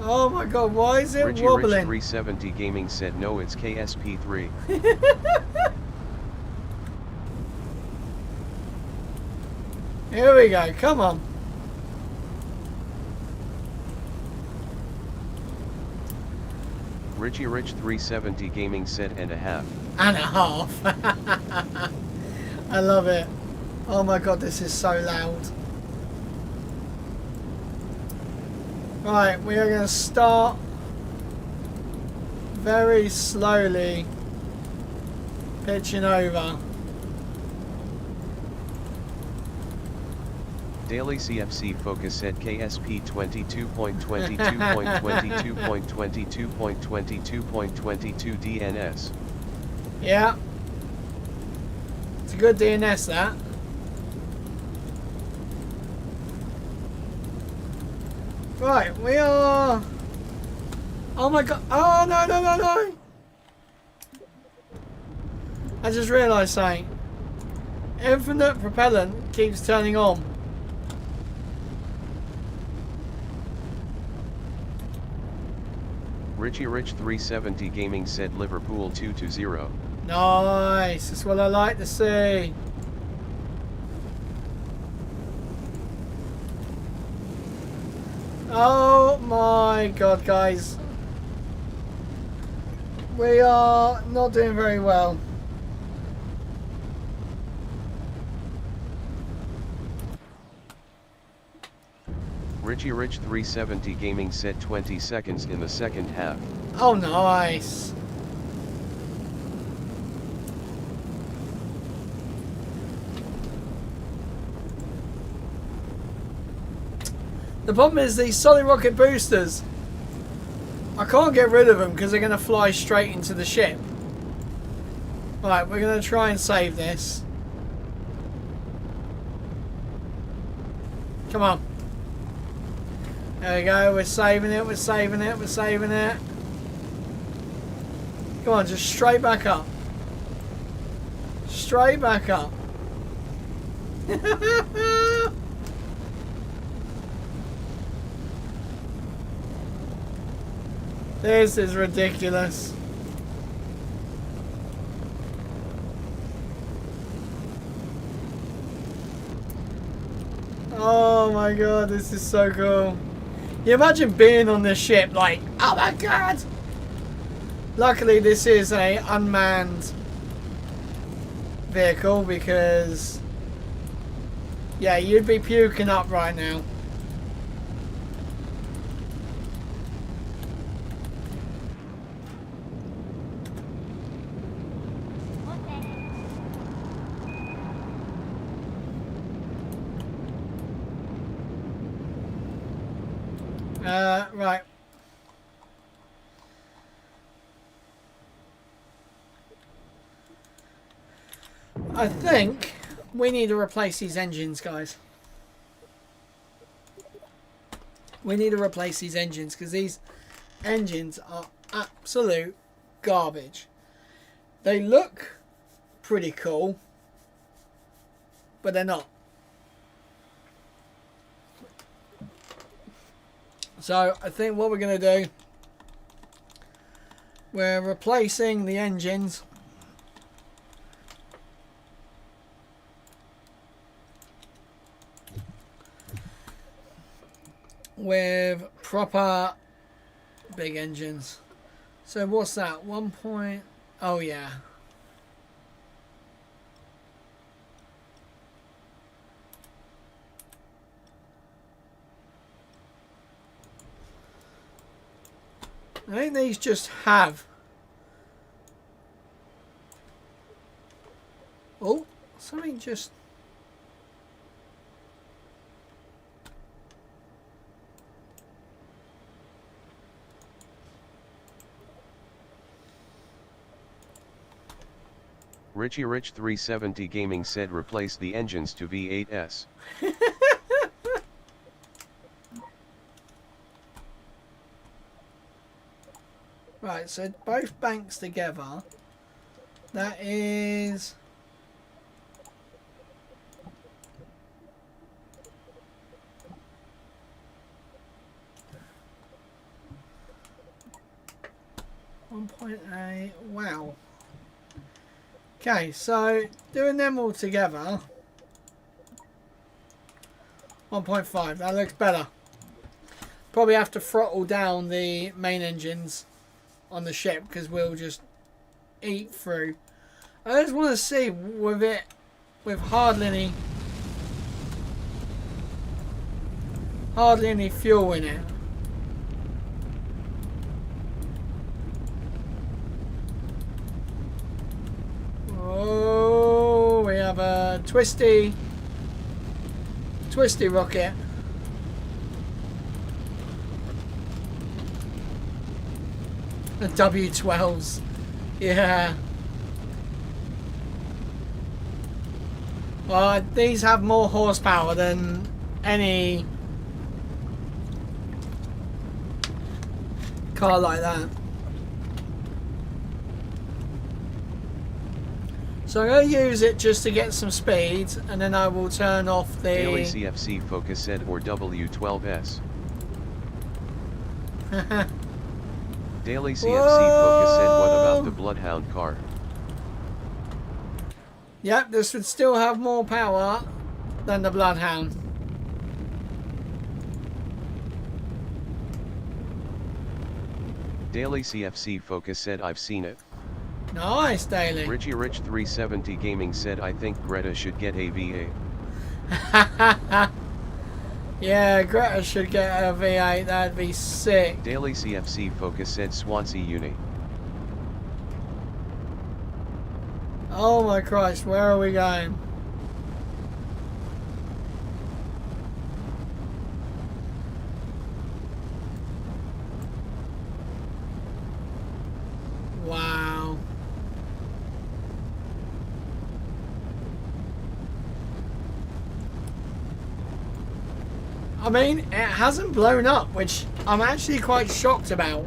Oh my god, why is it wobbling? Rich 370 Gaming said no, it's KSP3. Here we go, come on. Rich 370 Gaming said and a half. And a half. I love it. Oh my god, this is so loud. Right, we are going to start very slowly pitching over. Daily CFC Focus said KSP 22.22.22.22.22.22 DNS. Yeah. It's a good DNS, that. Right, we are... Oh my god. Oh, no, no, no, no. I just realised something. Infinite propellant keeps turning on. Rich 370 Gaming said Liverpool 2-0. Nice, that's what I like to see. Oh my god, guys. We are not doing very well. Rich 370 Gaming said 20 seconds in the second half. Oh, nice. The problem is these solid rocket boosters. I can't get rid of them because they're going to fly straight into the ship. Right, we're going to try and save this. Come on. There we go, we're saving it, we're saving it, we're saving it. Come on, just straight back up. Straight back up. This is ridiculous. Oh my god, this is so cool. You imagine being on this ship like, oh my god! Luckily this is a unmanned vehicle because, yeah, you'd be puking up right now. Right. I think we need to replace these engines, guys. We need to replace these engines because these engines are absolute garbage. They look pretty cool, but they're not. So I think what we're going to do, we're replacing the engines with proper big engines. So what's that? 1 point... Oh yeah. I think these just have... Oh, something just... Richie Rich 370 Gaming said replace the engines to V8S. Right, so both banks together, that is... $1.8, wow. Okay, so doing them all together, 1.5, that looks better. Probably have to throttle down the main engines on the ship because we'll just eat through. I just want to see with it, with hardly any fuel in it. Oh, we have a twisty rocket. The W12s. Yeah. Well, these have more horsepower than any car like that. So I'm going to use it just to get some speed, and then I will turn off the... Daily CFC Focus said or W12S. Daily CFC Focus said what about the Bloodhound car? Yep, this would still have more power than the Bloodhound. Daily CFC Focus said I've seen it. Nice, Daily. Richie Rich 370 Gaming said I think Greta should get a V8. Yeah, Greta should get a V8, that'd be sick. Daily CFC Focus said Swansea Uni. Oh my Christ, where are we going? Wow. I mean, it hasn't blown up, which I'm actually quite shocked about.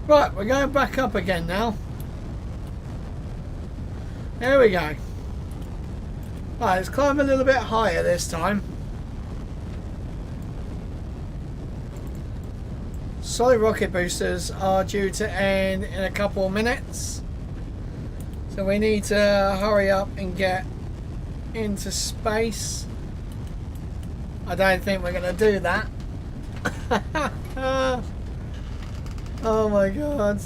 Right, we're going back up again now. There we go. Right, let's climb a little bit higher this time. Solid rocket boosters are due to end in a couple of minutes. So we need to hurry up and get into space. I don't think we're going to do that. Oh my god.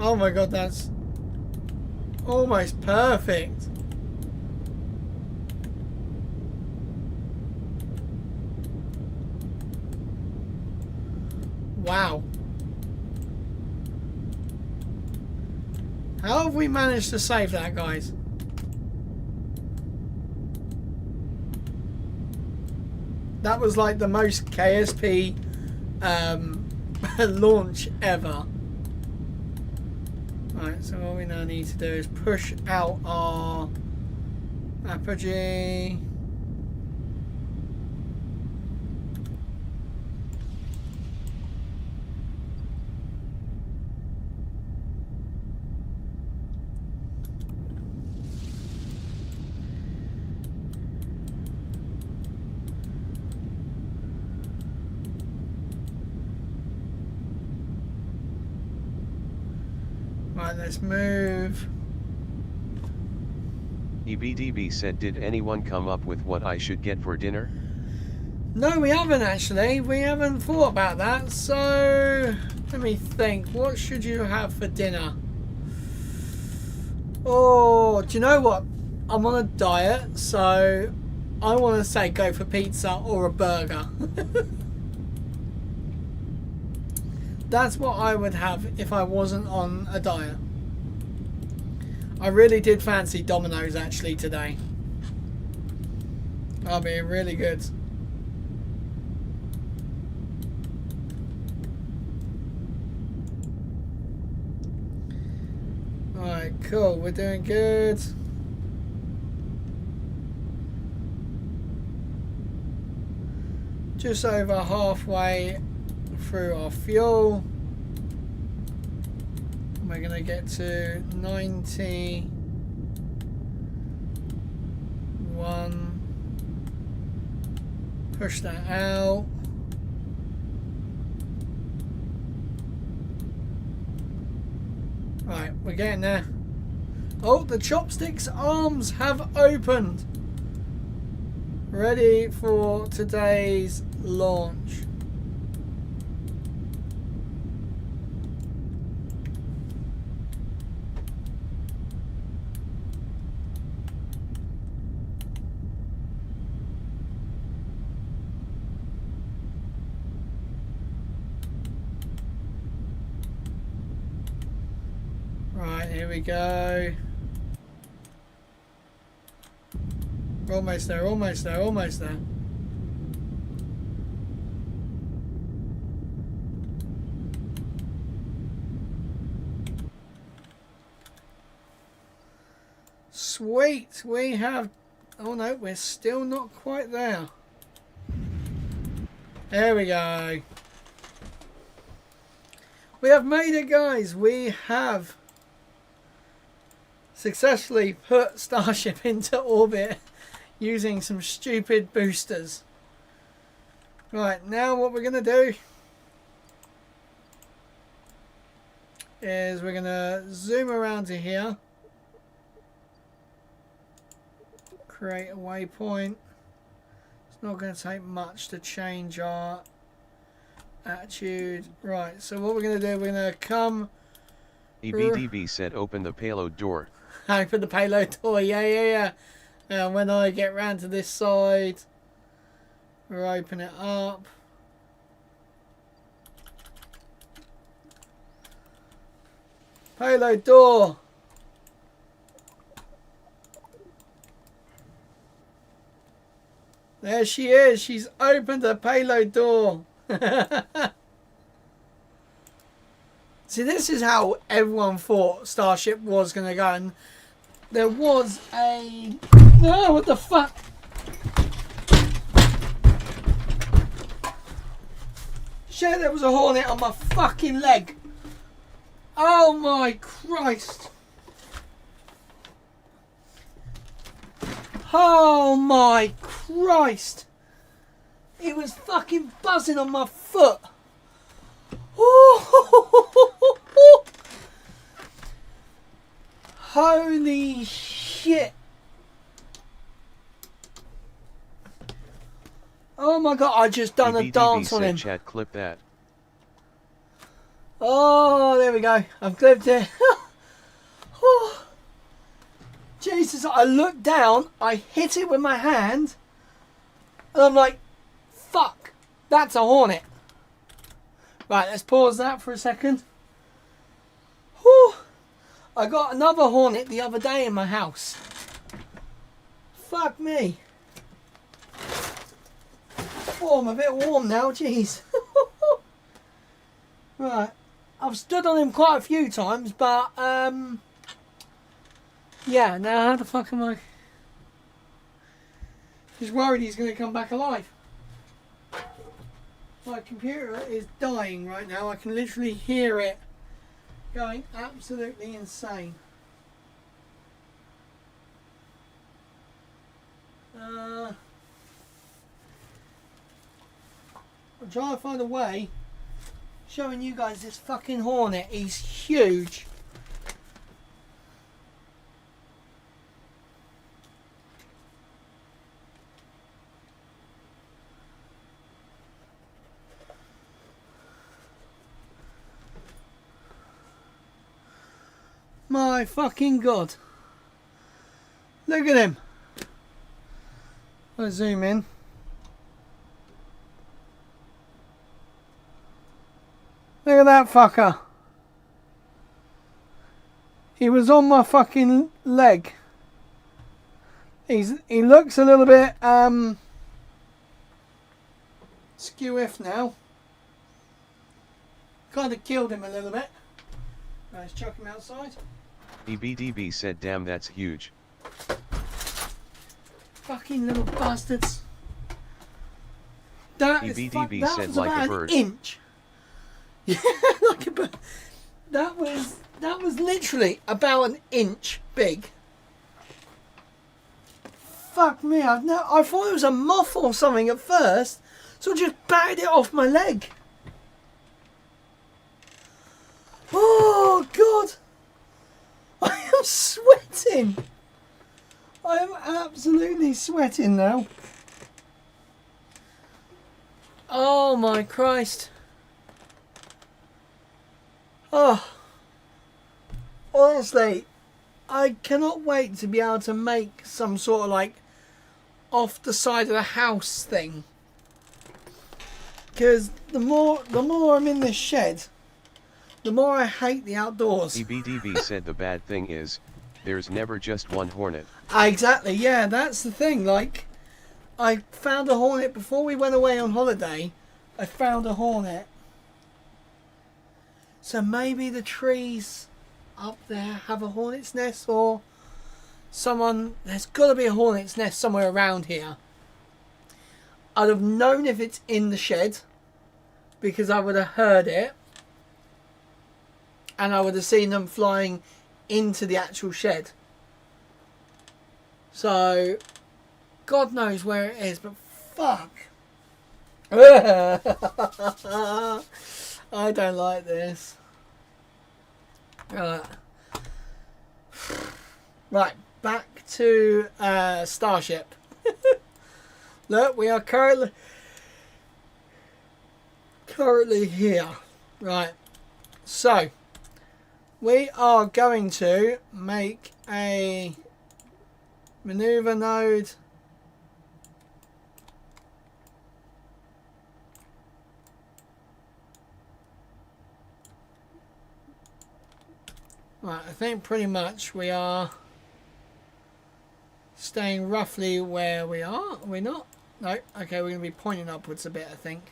Oh my god, that's almost perfect. Wow. How have we managed to save that, guys? That was like the most KSP launch ever. Right, so what we now need to do is push out our apogee. Right, let's move. EBDB said, did anyone come up with what I should get for dinner? No, we haven't actually. We haven't thought about that. So, let me think. What should you have for dinner? Oh, do you know what? I'm on a diet, so I want to say go for pizza or a burger. That's what I would have if I wasn't on a diet. I really did fancy Domino's actually today. That'll be really good. Alright, cool. We're doing good. Just over halfway through our fuel. We're going to get to 91. Push that out. Right, we're getting there. Oh, the chopsticks arms have opened. Ready for today's launch. Right, here we go. We're almost there, almost there, almost there. Sweet, we have... Oh no, we're still not quite there. There we go. We have made it, guys. We have successfully put Starship into orbit using some stupid boosters. Right, now what we're going to do is we're going to zoom around to here. Create a waypoint. It's not going to take much to change our attitude. Right, so what we're going to do, we're going to come... EBDB said open the payload door. Open the payload door, yeah. And when I get round to this side, we'll open it up. Payload door. There she is. She's opened the payload door. See, this is how everyone thought Starship was going to go. And there was a... Oh, what the fuck? Shit, there was a hornet on my fucking leg. Oh my Christ. Oh my Christ. It was fucking buzzing on my foot. Holy shit. Oh my god, I just done a dance on him. Chat, clip that. Oh, there we go. I've clipped it. Oh, Jesus, I looked down, I hit it with my hand, and I'm like, fuck, that's a hornet. Right, let's pause that for a second. Whew. I got another hornet the other day in my house. Fuck me. Oh, I'm a bit warm now, jeez. Right, I've stood on him quite a few times, but yeah, now how the fuck am I? Just worried he's going to come back alive. My computer is dying right now. I can literally hear it going absolutely insane. I'm trying to find a way showing you guys this fucking hornet. He's huge. My fucking god. Look at him. I'll zoom in. Look at that fucker. He was on my fucking leg. He looks a little bit skew-iff now. Kind of killed him a little bit. Let's chuck him outside. EBDB said, damn, that's huge. Fucking little bastards. That EBDB that said, was like about a bird. an inch. Yeah, like a bird. That was literally about an inch big. Fuck me, I thought it was a moth or something at first, so I just batted it off my leg. Oh god, I am sweating. I am absolutely sweating now. Oh my Christ. Oh, honestly, I cannot wait to be able to make some sort of like off the side of the house thing. Because the more I'm in this shed, the more I hate the outdoors. EBDB said the bad thing is, there's never just one hornet. Exactly, yeah, that's the thing. Like, I found a hornet before we went away on holiday. I found a hornet. So maybe the trees up there have a hornet's nest, or there's got to be a hornet's nest somewhere around here. I'd have known if it's in the shed, because I would have heard it. And I would have seen them flying into the actual shed. So, God knows where it is, but fuck. I don't like this. Right, back to Starship. Look, we are currently here. Right, so we are going to make a maneuver node. Right, I think pretty much we are staying roughly where we are. Are we not? No. Okay, we're going to be pointing upwards a bit, I think.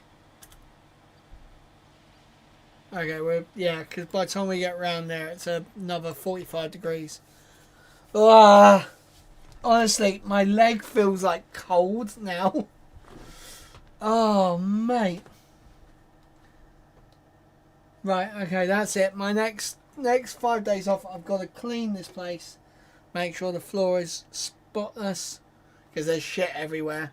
Okay, yeah, because by the time we get around there, it's another 45 degrees. Ah, honestly, my leg feels like cold now. Oh, mate. Right, okay, that's it. My next 5 days off, I've got to clean this place. Make sure the floor is spotless, because there's shit everywhere.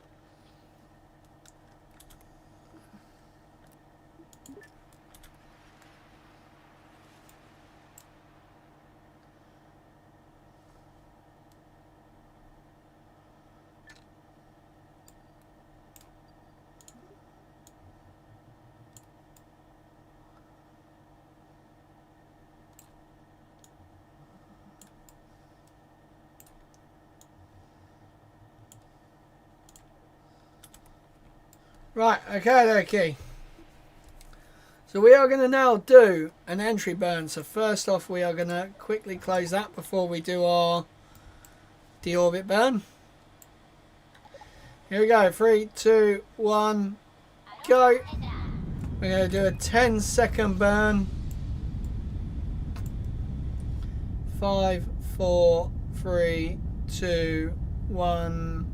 Right, okay. So we are going to now do an entry burn. So first off, we are going to quickly close that before we do our deorbit burn. Here we go. 3, 2, 1, go. We're going to do a 10-second burn. 5, 4, 3, 2, 1.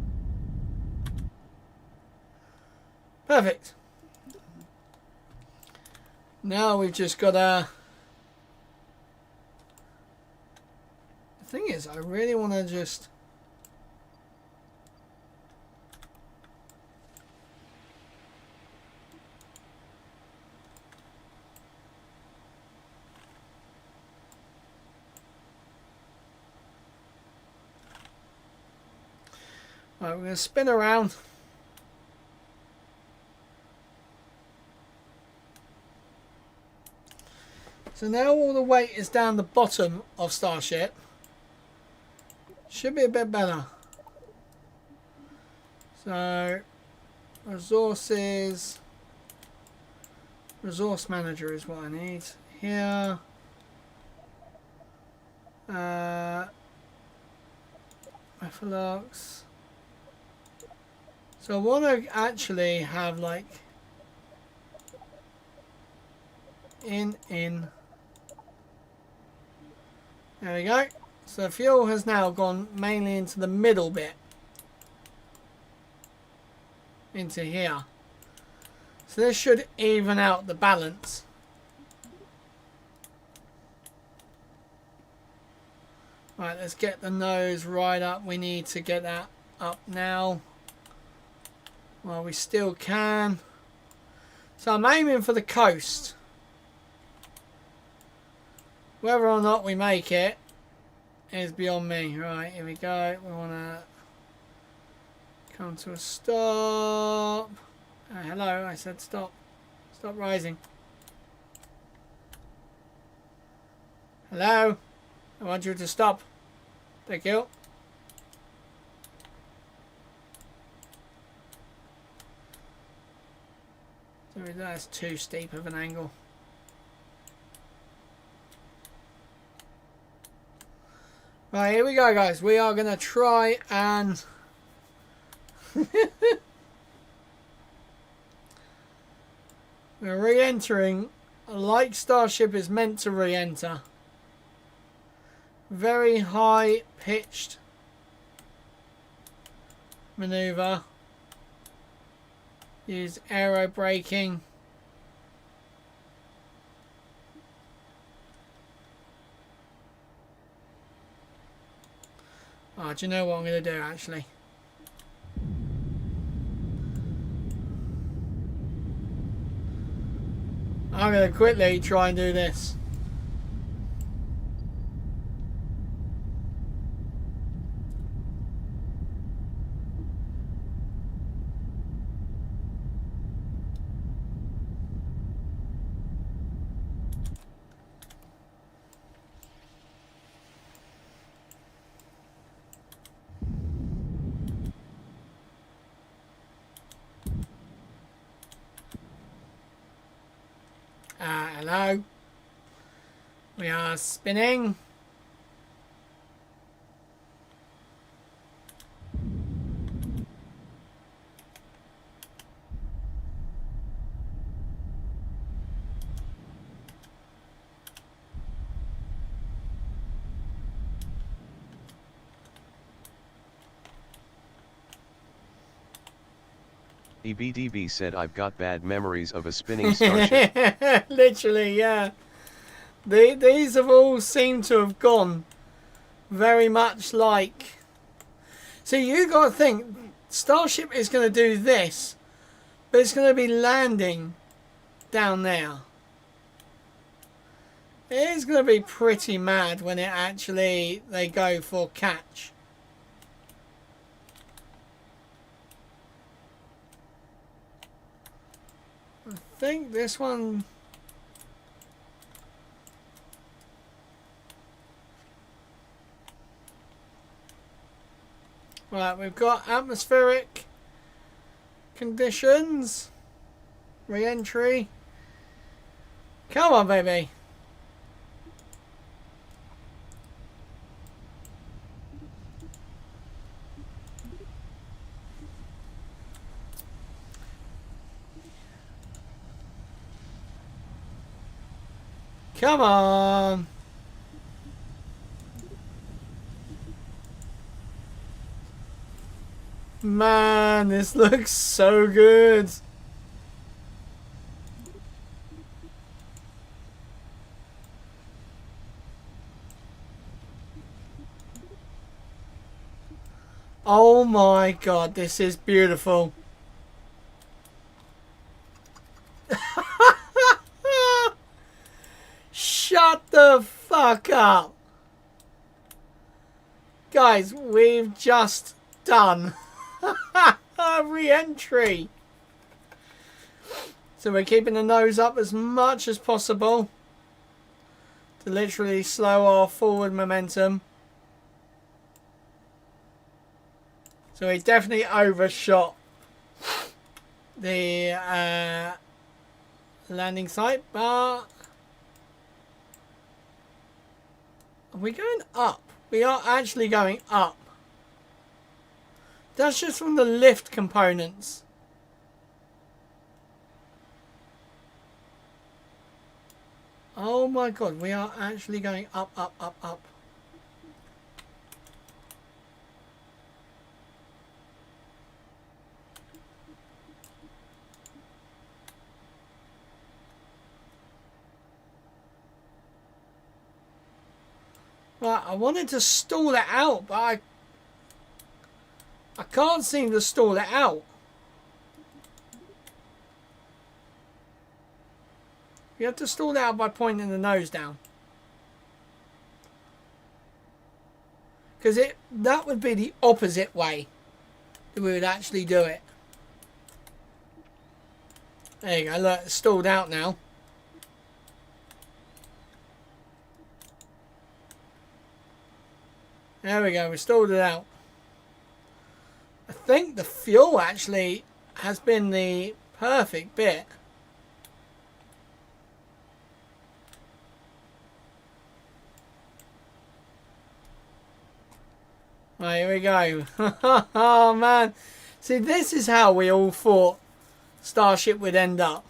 Perfect. Now we've just got a... The thing is, I really want to just... Right, we're going to spin around. So now all the weight is down the bottom of Starship. Should be a bit better. So, resources. Resource manager is what I need. Here. Methalux. So I want to actually have like in. There we go. So fuel has now gone mainly into the middle bit. Into here. So this should even out the balance. Right, let's get the nose right up. We need to get that up now. Well, we still can. So I'm aiming for the coast. Whether or not we make it is beyond me. Right, here we go. We want to come to a stop. Hello, I said stop. Stop rising. Hello? I want you to stop. Thank you. So that's too steep of an angle. Right, here we go, guys. We are going to try and... We're re-entering like Starship is meant to re-enter. Very high-pitched maneuver. Use aero braking. Oh, do you know what I'm going to do, actually? I'm going to quickly try and do this. Hello. We are spinning. EBDB said I've got bad memories of a spinning Starship. Literally, yeah. These have all seemed to have gone very much like... So you got to think, Starship is going to do this, but it's going to be landing down there. It is going to be pretty mad when it actually, they go for catch. I think this one... Right, we've got atmospheric conditions, re-entry. Come on, baby. Come on. Man, this looks so good. Oh my god, this is beautiful. Shut the fuck up. Guys, we've just done a re-entry. So we're keeping the nose up as much as possible to literally slow our forward momentum. So we definitely overshot the landing site, but are we going up? We are actually going up. That's just from the lift components. Oh my god, we are actually going up, up, up, up. Right, I wanted to stall it out, but I can't seem to stall it out. You have to stall it out by pointing the nose down. Because that would be the opposite way that we would actually do it. There you go, look, it's stalled out now. There we go, we stalled it out. I think the fuel actually has been the perfect bit. Right, here we go. Oh man. See, this is how we all thought Starship would end up.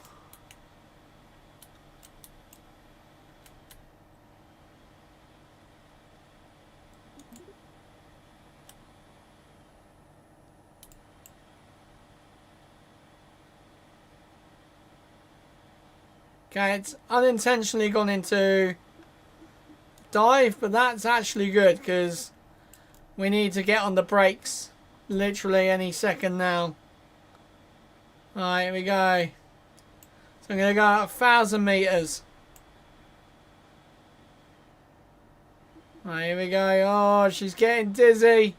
Okay, it's unintentionally gone into dive, but that's actually good because we need to get on the brakes literally any second now. Alright, here we go. So I'm going to go 1,000 meters. Alright, here we go. Oh, she's getting dizzy.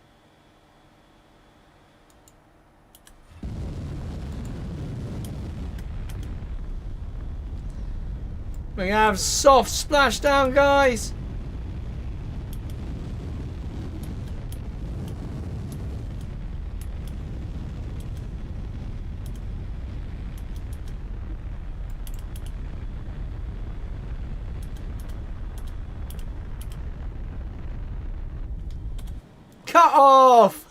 We're going to have soft splashdown, guys. Cut off!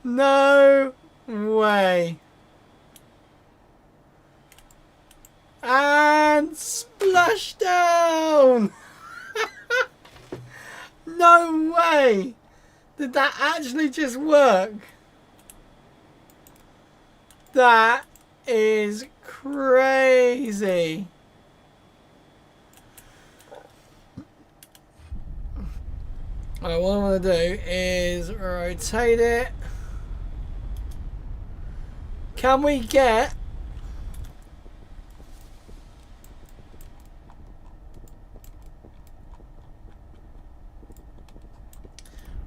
No way. And splashdown! No way! Did that actually just work? That is crazy. Alright, what I'm going to do is rotate it. Can we get...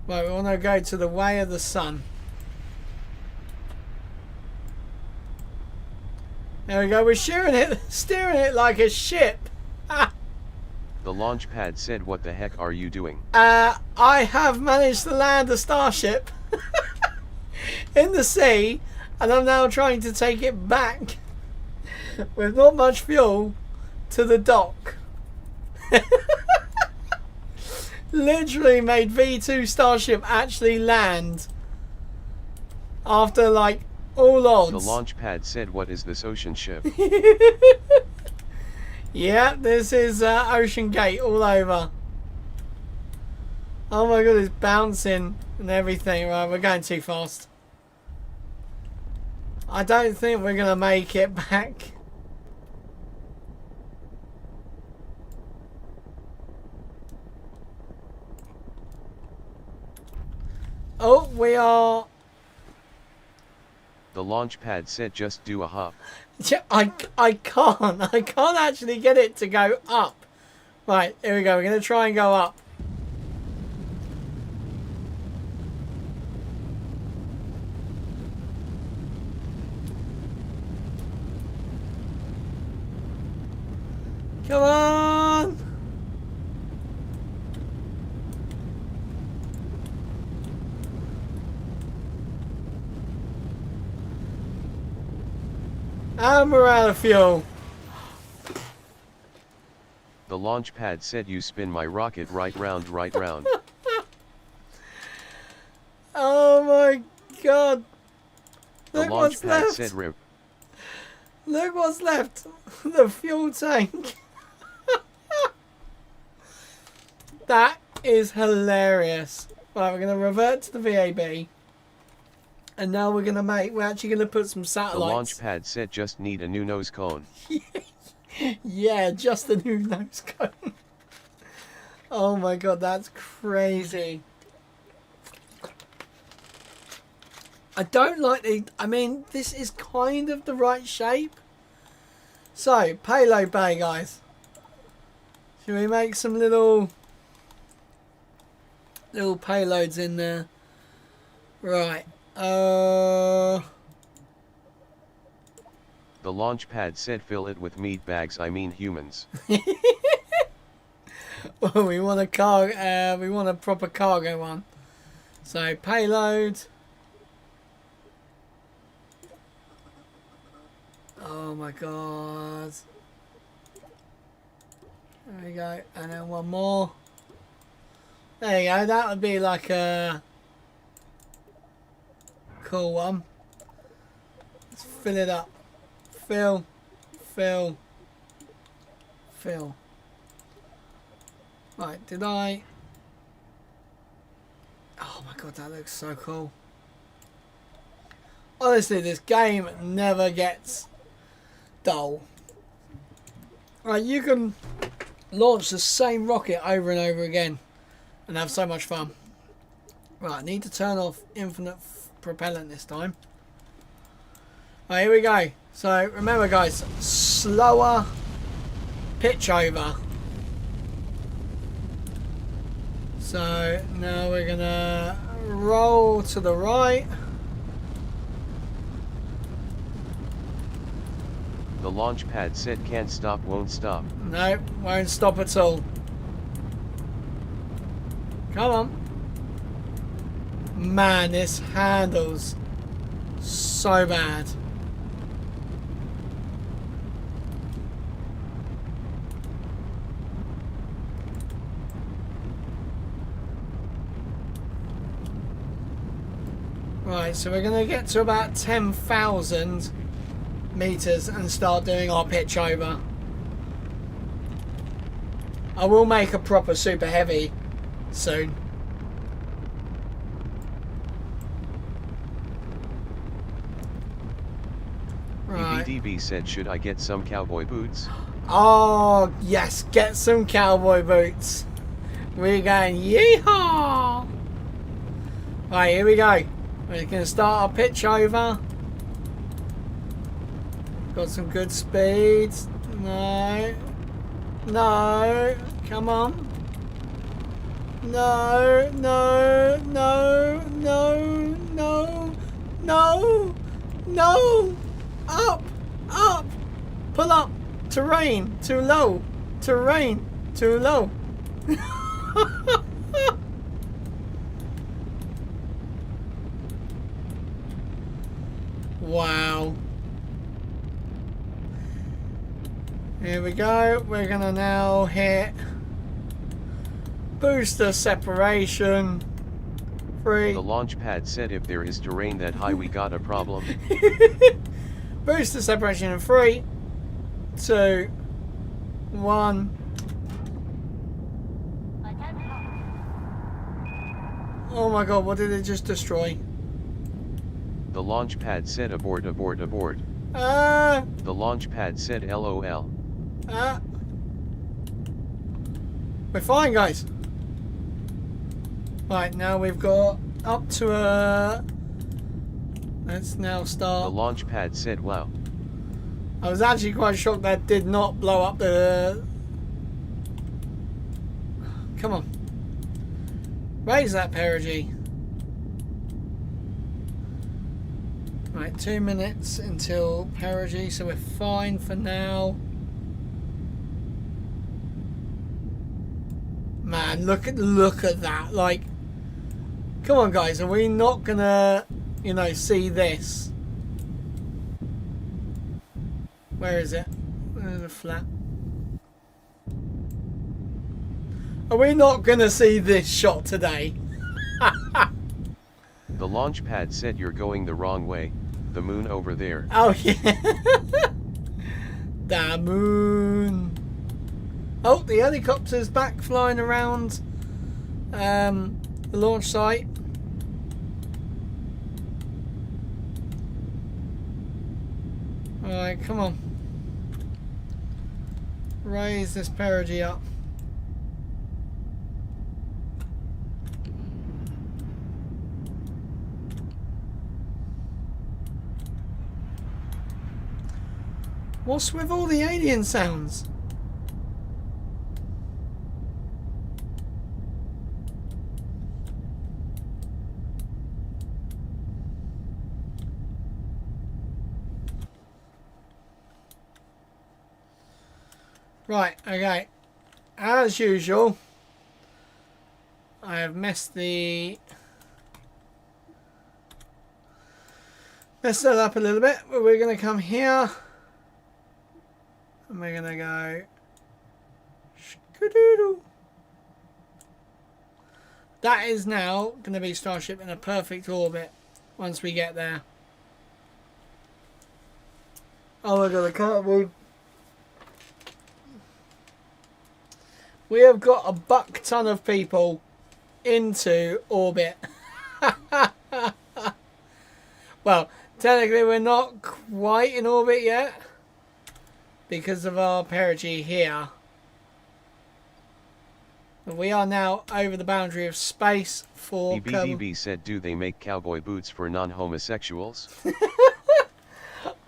Right, we want to go to the way of the sun. There we go, we're steering it like a ship. The launch pad said, what the heck are you doing? I have managed to land a Starship in the sea, and I'm now trying to take it back with not much fuel to the dock. Literally made V2 Starship actually land after like all odds. The launch pad said, what is this ocean ship? Yeah, this is Ocean Gate all over. Oh my god, it's bouncing and everything. Right, we're going too fast. I don't think we're going to make it back. Oh, we are... The launch pad said, just do a hop. I can't actually get it to go up. Right, here we go. We're going to try and go up. Come on. And we're out of fuel. The launch pad said, you spin my rocket right round, right round. Oh my god. The Look launch what's pad left. said, rip. Look what's left. The fuel tank. That is hilarious. Right, we're going to revert to the VAB. And now we're actually going to put some satellites. The launch pad said, just need a new nose cone. Yeah, just a new nose cone. Oh my god, that's crazy. I don't like the... I mean, this is kind of the right shape. So, payload bay, guys. Should we make some little payloads in there? Right. The launch pad said, fill it with meat bags, I mean humans. Well, we want a proper cargo one. So payload. Oh my god. There we go, and then one more. There you go. That would be like a cool one. Let's fill it up. Fill. Right, did I... Oh my god, that looks so cool. Honestly, this game never gets dull. Right, you can launch the same rocket over and over again and have so much fun. Right, I need to turn off infinite propellant this time. Right, here we go. So remember guys, slower pitch over. So now we're gonna roll to the right. The launch pad said, can't stop, won't stop. No, won't stop at all. Come on. Man, this handles so bad. Right, so we're going to get to about 10,000 meters and start doing our pitch over. I will make a proper super heavy soon. Right. EBDB said, should I get some cowboy boots? Oh, yes, get some cowboy boots. We're going yeehaw! Right, here we go. We're going to start our pitch over. Got some good speeds. No. No. Come on. No, no, no, no, no, no, no. Up, up. Pull up. Terrain, too low. Terrain, too low. Wow. Here we go. We're gonna now hit booster separation. 3. The launch pad said, if there is terrain that high, we got a problem. Booster separation in 3, 2, 1. Oh my god, what did it just destroy? The launch pad said, abort, abort, abort. The launch pad said, LOL. We're fine, guys. Right, now we've got up to a... Let's now start. The launch pad said, wow. I was actually quite shocked that did not blow up the... Come on. Raise that perigee. Right, 2 minutes until perigee, so we're fine for now. Man, look at that. Like, come on, guys, are we not gonna, you know, see this? Where is it? Where's the flap? Are we not gonna see this shot today? The launch pad said, you're going the wrong way. The moon over there. Oh yeah. The moon. Oh, the helicopter's back flying around the launch site. Alright, come on. Raise this perigee up. What's with all the alien sounds? Right, okay. As usual, I have messed it up a little bit, but we're going to come here. And we're gonna go skadoodle. That is now gonna be Starship in a perfect orbit once we get there. Oh my god, I can't move. We have got a buck ton of people into orbit. Well, technically we're not quite in orbit yet, because of our perigee here. We are now over the boundary of space for... EBDB said, do they make cowboy boots for non-homosexuals?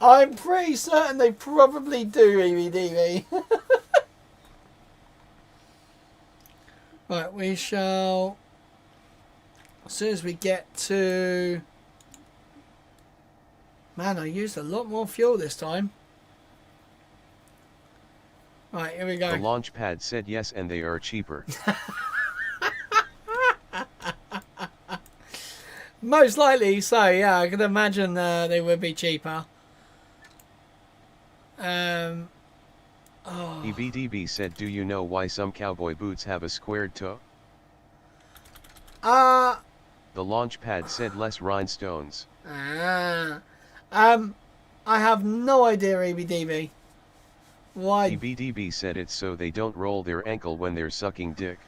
I'm pretty certain they probably do, EBDB. Right, we shall... As soon as we get to... Man, I used a lot more fuel this time. Right, here we go. The launch pad said yes, and they are cheaper. Most likely so, yeah. I can imagine they would be cheaper. Oh. EBDB said, do you know why some cowboy boots have a squared toe? The launch pad said, less rhinestones. I have no idea, EBDB. Why? EBDB said it's so they don't roll their ankle when they're sucking dick.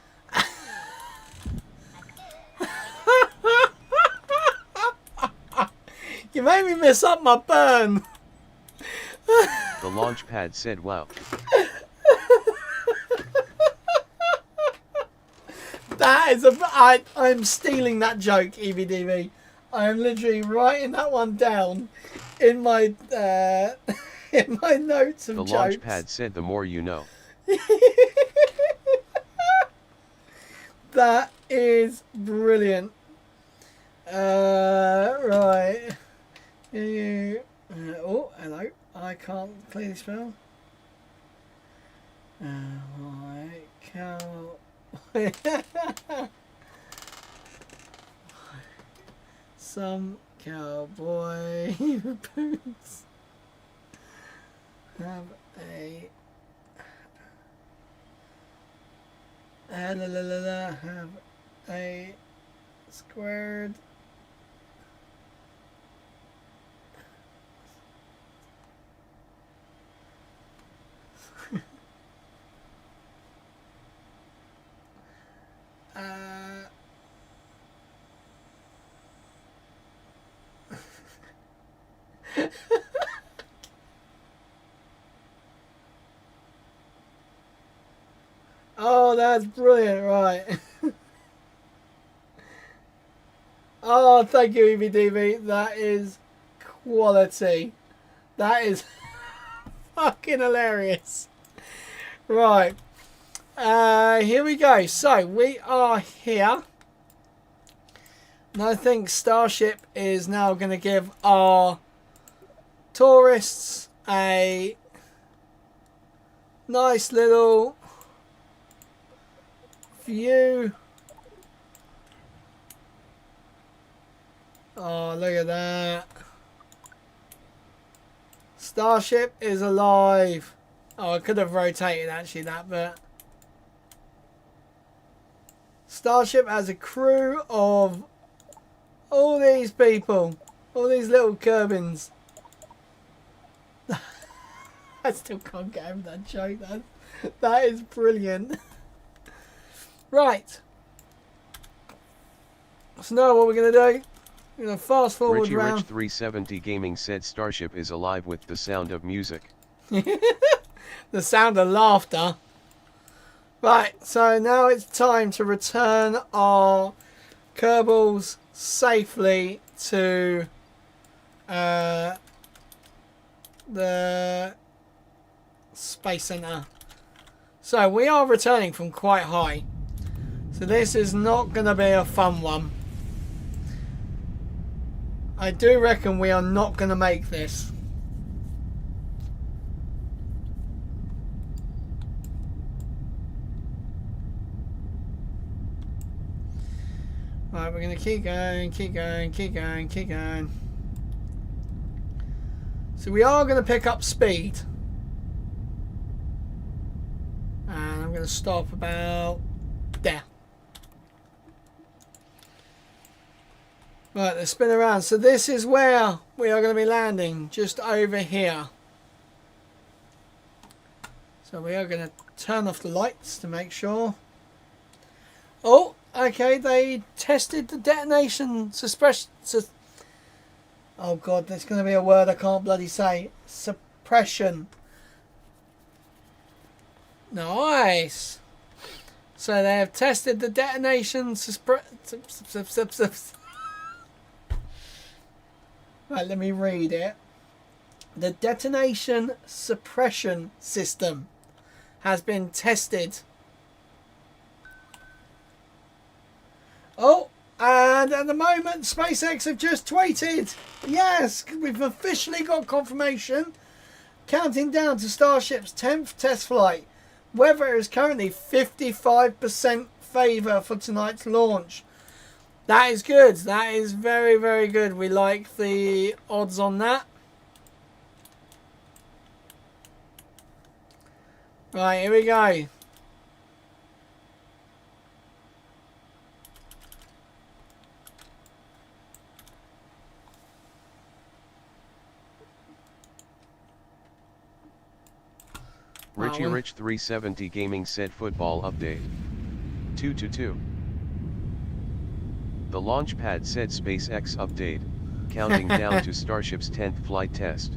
You made me mess up my burn. The launch pad said wow. That is I'm stealing that joke, EVDV. I am literally writing that one down in my in my notes of The jokes. launch pad said the more you know. That is brilliant. Right. Oh, hello. I can't clearly spell. Some cowboy boots have a have a squared Oh, that's brilliant, right. Oh, thank you, EVDV. That is quality. That is fucking hilarious. Right. Here we go. So, we are here. And I think Starship is now going to give our tourists a nice little view. Oh, look at that. Starship is alive. Oh, I could have rotated actually that, but Starship has a crew of all these people. All these little Kerbins. I still can't get over that joke. That is brilliant. Right. So now what we're going to do, we're going to fast forward Richie round. Rich 370 Gaming said Starship is alive with the sound of music. The sound of laughter. Right, so now it's time to return our Kerbals safely to the Space Center. So we are returning from quite high. So this is not going to be a fun one. I do reckon we are not going to make this. Right, we're going to keep going, keep going, keep going, keep going. So we are going to pick up speed. And I'm going to stop about there. Right, let's spin around. So this is where we are going to be landing, just over here. So we are going to turn off the lights to make sure. Oh, okay, they tested the detonation suppression. Oh god, there's going to be a word I can't bloody say. Suppression. Nice. So they have tested the detonation Right, let me read it. The detonation suppression system has been tested. Oh, and at the moment, SpaceX have just tweeted. Yes, we've officially got confirmation. Counting down to Starship's 10th test flight. Weather is currently 55% favour for tonight's launch. That is good. That is very, very good. We like the odds on that. Right, here we go. Richie Rich 370 Gaming said football update. 222. The launch pad said SpaceX update, counting down to Starship's 10th flight test.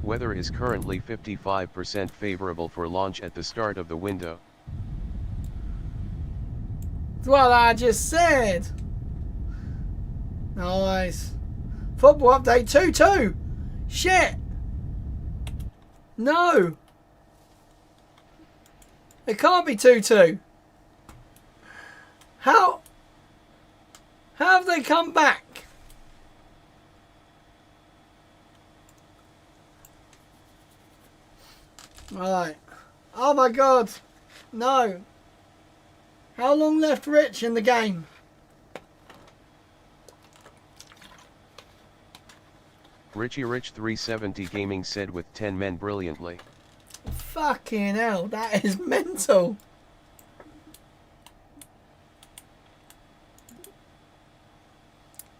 Weather is currently 55% favorable for launch at the start of the window. That's what I just said. Nice. Football update 2-2. Shit. No. It can't be 2-2. How have they come back? Right. Oh my god. No. How long left, Rich, in the game? Richie Rich 370 Gaming said with 10 men brilliantly. Fucking hell, that is mental.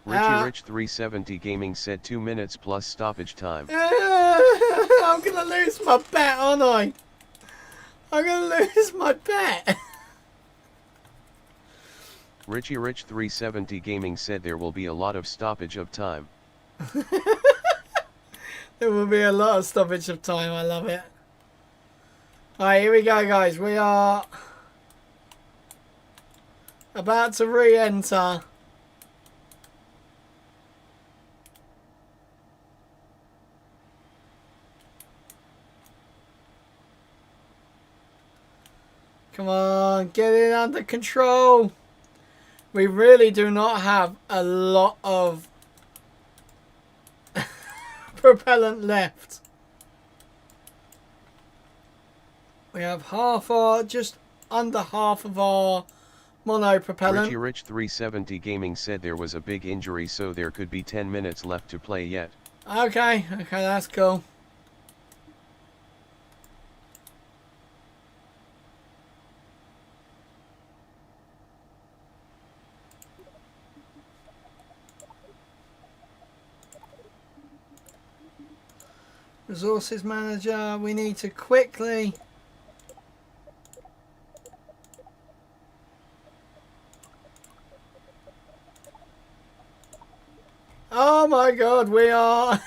Richie Rich 370 Gaming said 2 minutes plus stoppage time. I'm gonna lose my bet, aren't I? I'm gonna lose my bet. Richie Rich 370 Gaming said there will be a lot of stoppage of time. There will be a lot of stoppage of time. I love it. Alright, here we go, guys. We are about to re-enter. Come on, get it under control. We really do not have a lot of propellant left. We have just under half of our mono propellant. Richie Rich 370 Gaming said there was a big injury, so there could be 10 minutes left to play yet. Okay, that's cool. Resources manager, we need to quickly oh my god, we are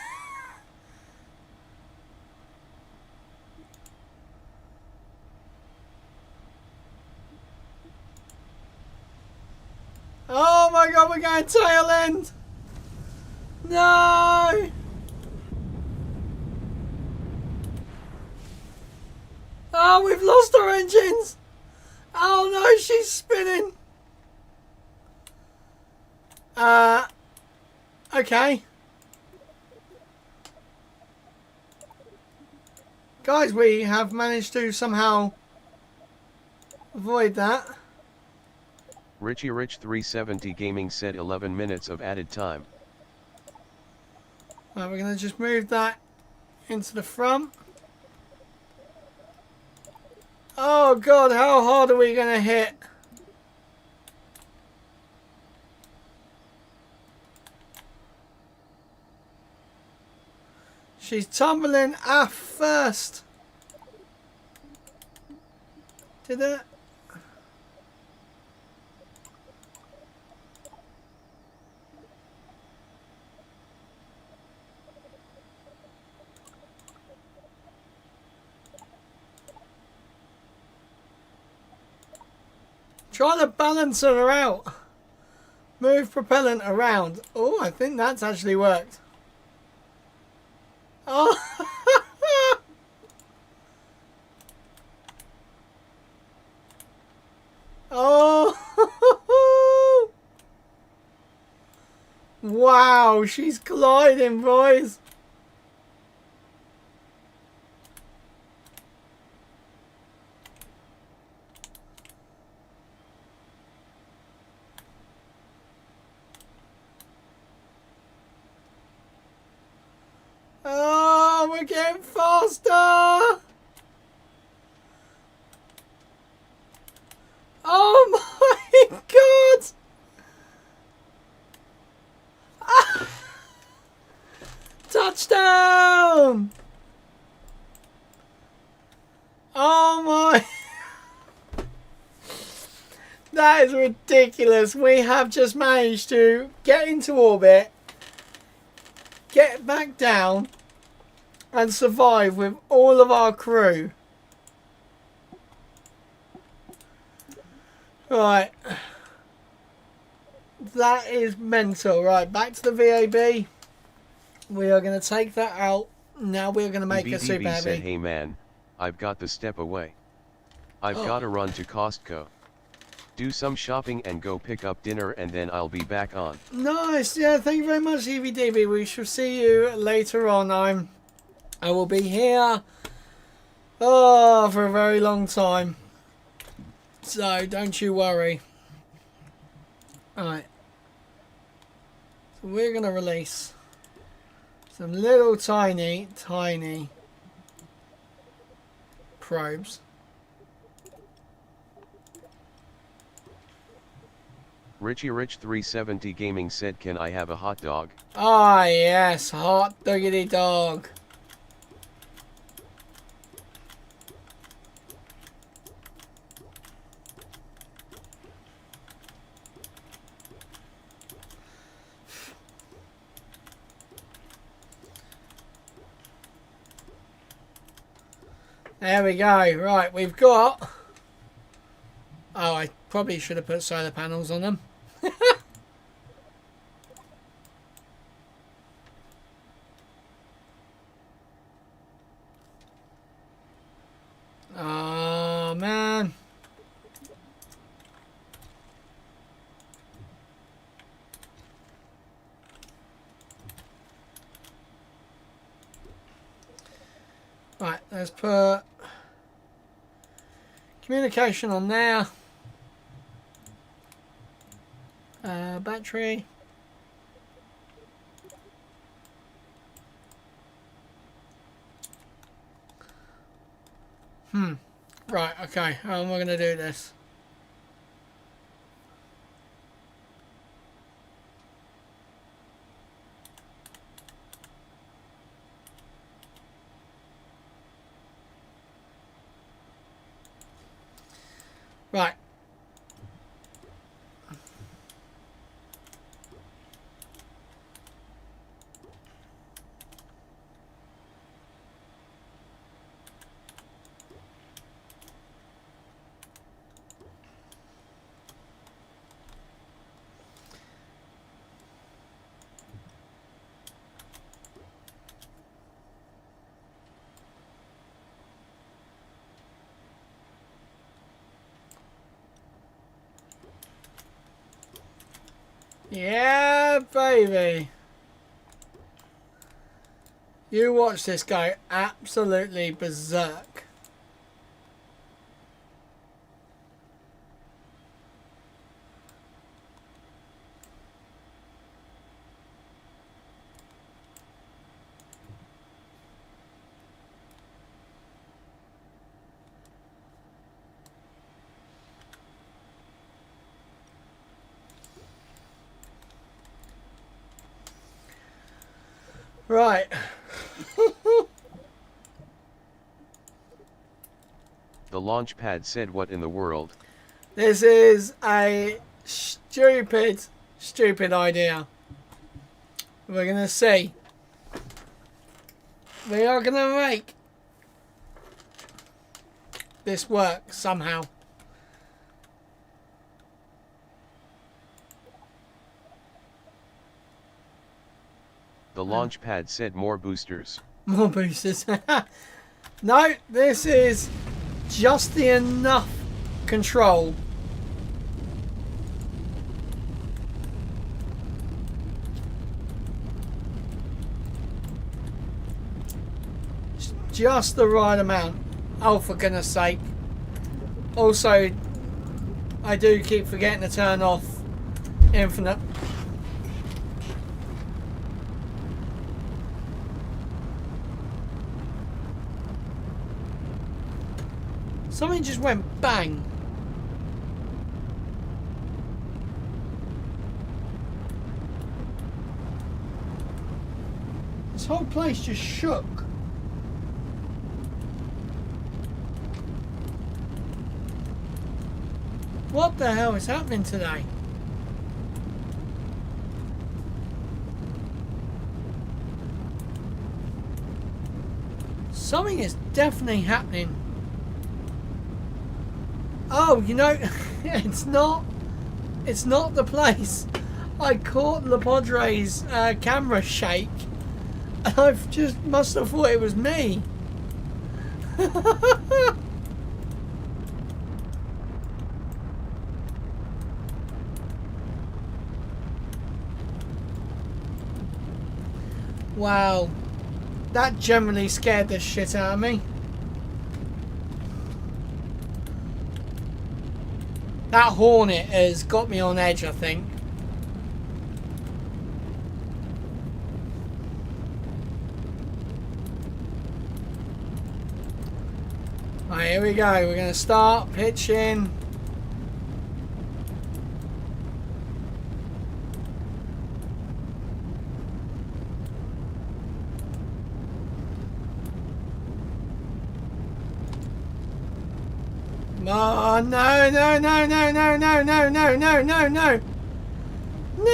oh my god, we're going tail end. No. Oh, we've lost our engines. Oh no, she's spinning. Okay. Guys, we have managed to somehow avoid that. Richie Rich 370 Gaming said 11 minutes of added time. Right, we're going to just move that into the front. Oh god, how hard are we going to hit? She's tumbling aft first. Did it? Try to balance her out. Move propellant around. Oh, I think that's actually worked. Oh. Oh. Wow, she's gliding, boys. Oh, we're getting faster. Oh my god. Ah. Touchdown. Oh my. That is ridiculous. We have just managed to get into orbit, get back down, and survive with all of our crew. Right. That is mental. Right, back to the VAB. We are going to take that out. Now we're going to make a super heavy. said, hey man, I've got the step away. I've got to run to Costco. Do some shopping and go pick up dinner and then I'll be back on. Nice. Yeah, thank you very much, EVDB. We shall see you later on. I will be here for a very long time. So don't you worry. Alright. So we're going to release some little tiny probes. Richie Rich 370 Gaming said, can I have a hot dog? Ah, yes, hot diggity dog. There we go. Right, we've got... Oh, I probably should have put solar panels on them. Oh, man. Right, let's put communication on there. Battery. Right, okay. How am I going to do this? Right. Yeah, baby. You watch this go absolutely berserk. Right. The launch pad said, what in the world? This is a stupid idea. We're going to see. We are going to make this work somehow. The launch pad said, more boosters. More boosters. No, this is just the enough control. Just the right amount. Oh, for goodness sake. Also, I do keep forgetting to turn off infinite. Something just went bang. This whole place just shook. What the hell is happening today? Something is definitely happening. Oh, you know, it's not the place. I caught Le Padre's camera shake, and I've just must have thought it was me. Wow, that generally scared the shit out of me. That Hornet has got me on edge, I think. Right, here we go. We're going to start pitching. Oh, no, no, no, no, no, no, no, no, no, no, no. No!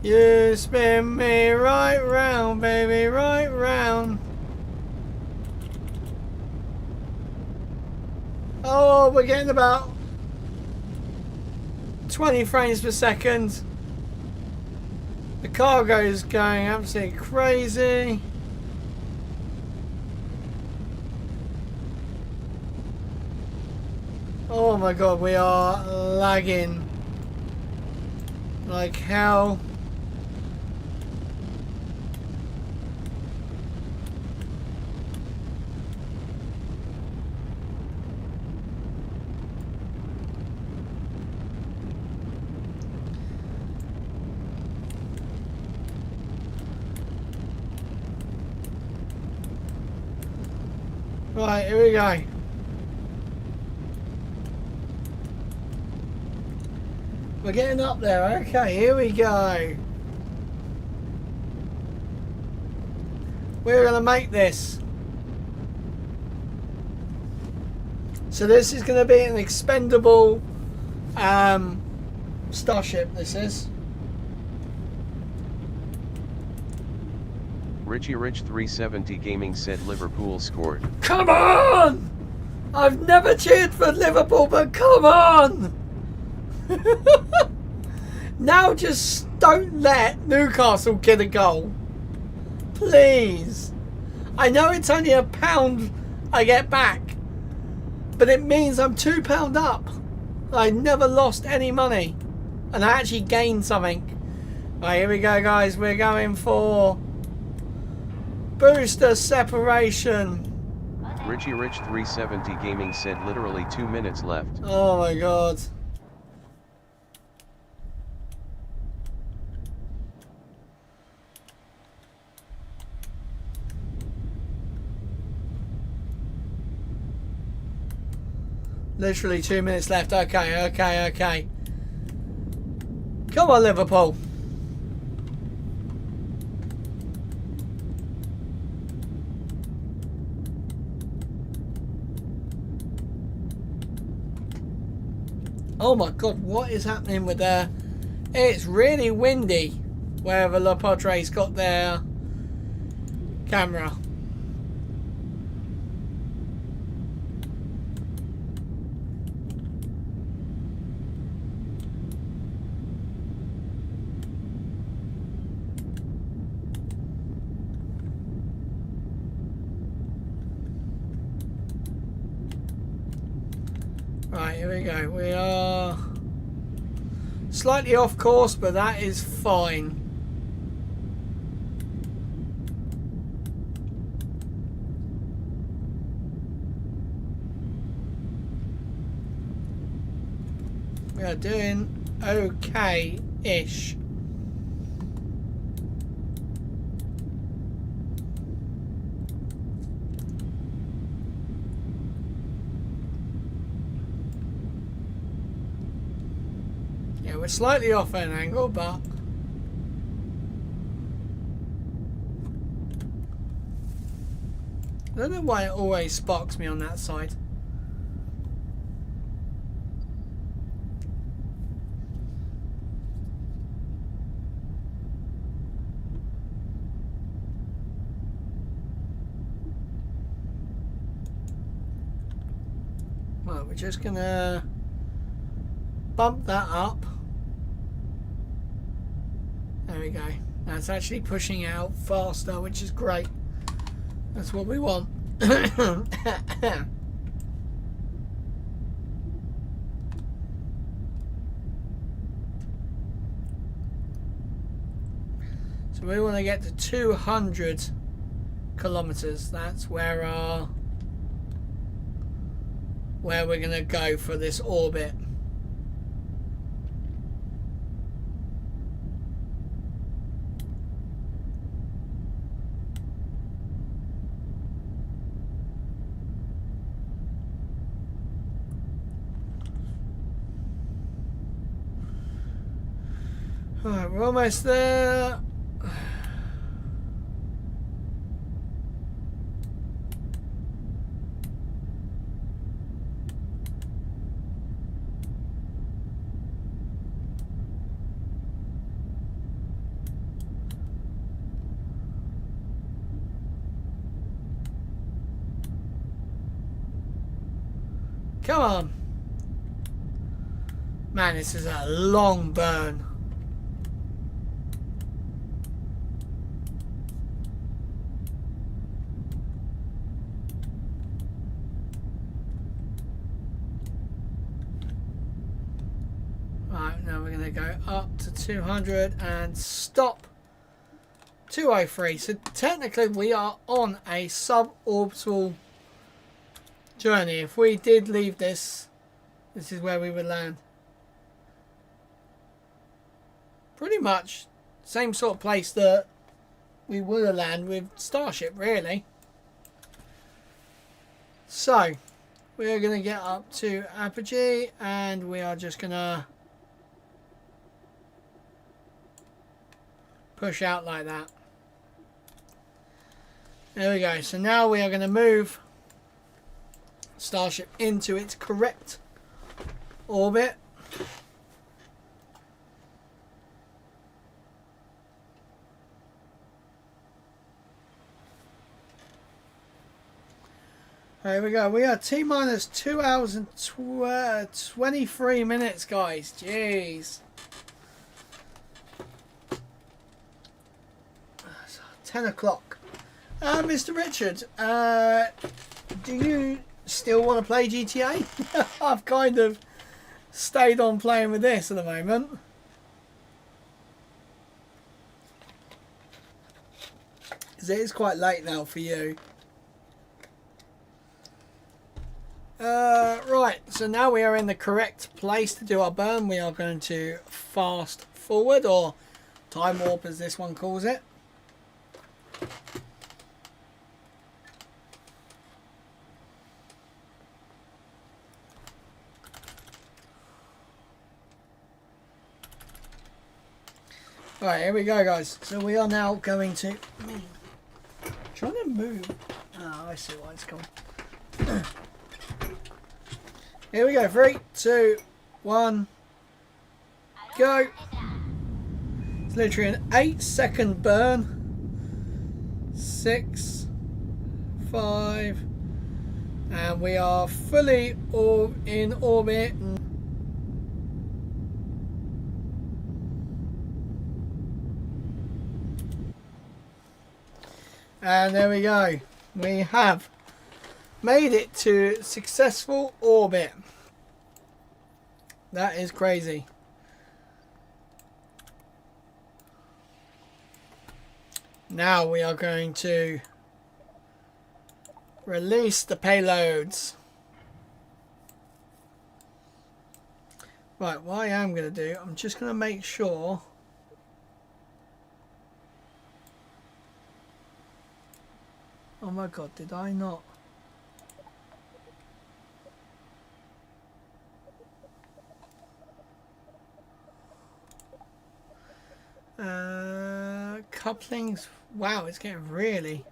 You spin me right round, baby, right round. Oh, we're getting about 20 frames per second. The cargo is going absolutely crazy. Oh my god, we are lagging like hell. Right, here we go. We're getting up there. Okay, here we go. We're going to make this. So this is going to be an expendable Starship, this is. Richie Rich 370 Gaming said Liverpool scored. Come on! I've never cheered for Liverpool, but come on! Now just don't let Newcastle get a goal. Please. I know it's only £1 I get back, but it means I'm £2 up. I never lost any money, and I actually gained something. Right, here we go, guys. We're going for booster separation. Richie Rich 370 Gaming said literally 2 minutes left. Oh my god. Literally 2 minutes left. Okay, okay, okay. Come on, Liverpool. Oh my god, what is happening with there? It's really windy wherever Le Padre's got their camera. Right, here we go. We are slightly off course, but that is fine. We are doing okay-ish. Yeah, we're slightly off an angle, but I don't know why it always sparks me on that side. Right, we're just gonna bump that up. There we go. That's actually pushing out faster, which is great. That's what we want. So we want to get to 200 kilometers. That's where we're going to go for this orbit. Alright, we're almost there. Come on. Man, this is a long burn. Right, now we're going to go up to 200 and stop 203. So technically we are on a suborbital journey. If we did leave this, this is where we would land. Pretty much same sort of place that we would have landed with Starship, really. So we're going to get up to apogee and we are just going to push out like that. There we go. So now we are going to move Starship into its correct orbit. There we go. We are T-minus 2 hours and 23 minutes, guys. Jeez. 10 o'clock. Mr. Richard, do you still want to play GTA? I've kind of stayed on playing with this at the moment. It is quite late now for you. Right, so now we are in the correct place to do our burn. We are going to fast forward, or time warp as this one calls it. Right, here we go, guys. So we are now going to... trying to move. Oh, I see why it's gone. Here we go. 3, 2, 1, go. It's literally an 8-second burn. 6, 5, and we are fully in orbit. And there we go. We have made it to successful orbit. That is crazy. Now we are going to release the payloads. Right, what I am going to do, I'm just going to make sure oh my god, did I not? Couplings. Wow, it's getting really.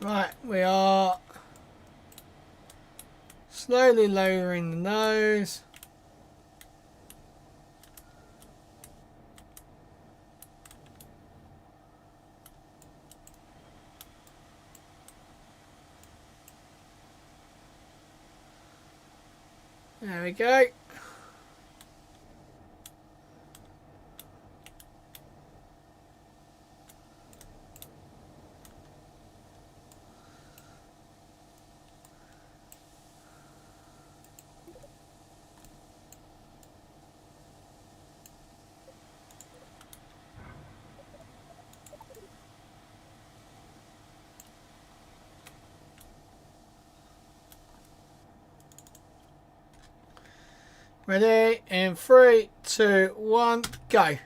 Right, we are slowly lowering the nose. There we go. Ready? In 3, 2, 1, go.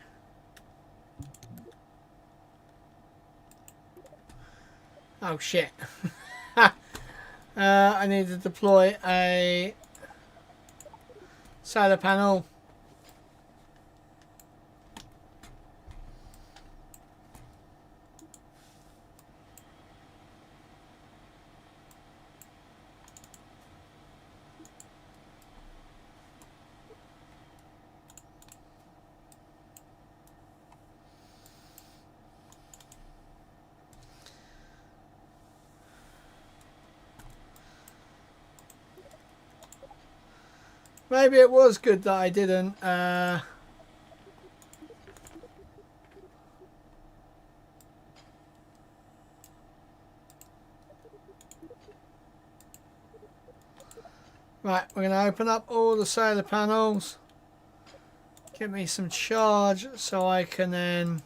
Oh shit. I need to deploy a solar panel. Maybe it was good that I didn't. Right, we're going to open up all the solar panels. Get me some charge so I can then...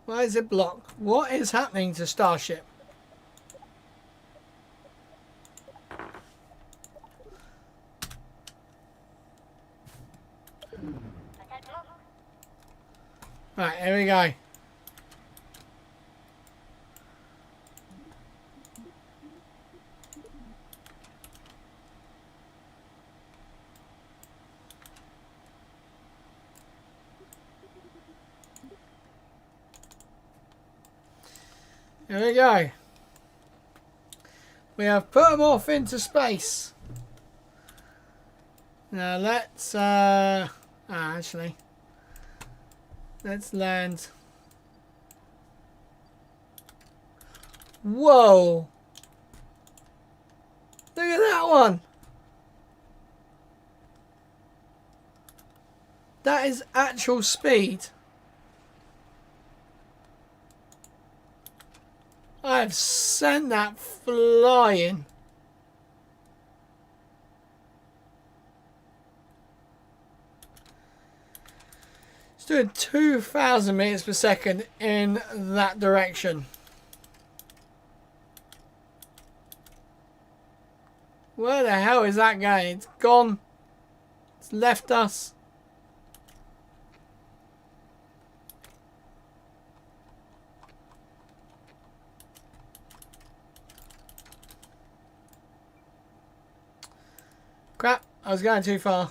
Why is it blocked? What is happening to Starship? Right, here we go. Here we go. We have put them off into space. Now let's actually let's land. Whoa! Look at that one. That is actual speed. I've sent that flying. It's doing 2,000 meters per second in that direction. Where the hell is that going? It's gone. It's left us. Crap, I was going too far.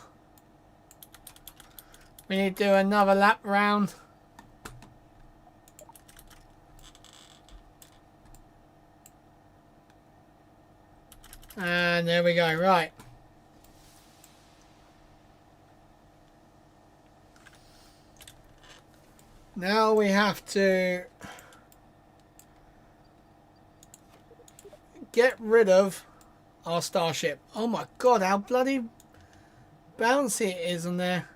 We need to do another lap round. And there we go, right. Now we have to get rid of our Starship. Oh my god, how bloody bouncy it is on there.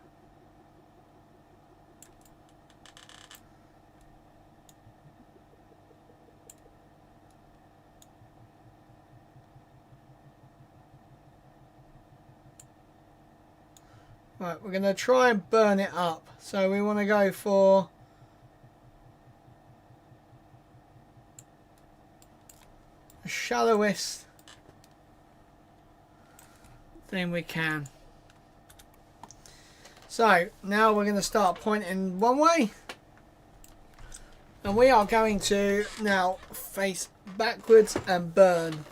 Right, we're going to try and burn it up. So we want to go for the shallowest thing we can. So now we're going to start pointing one way, and we are going to now face backwards and burn.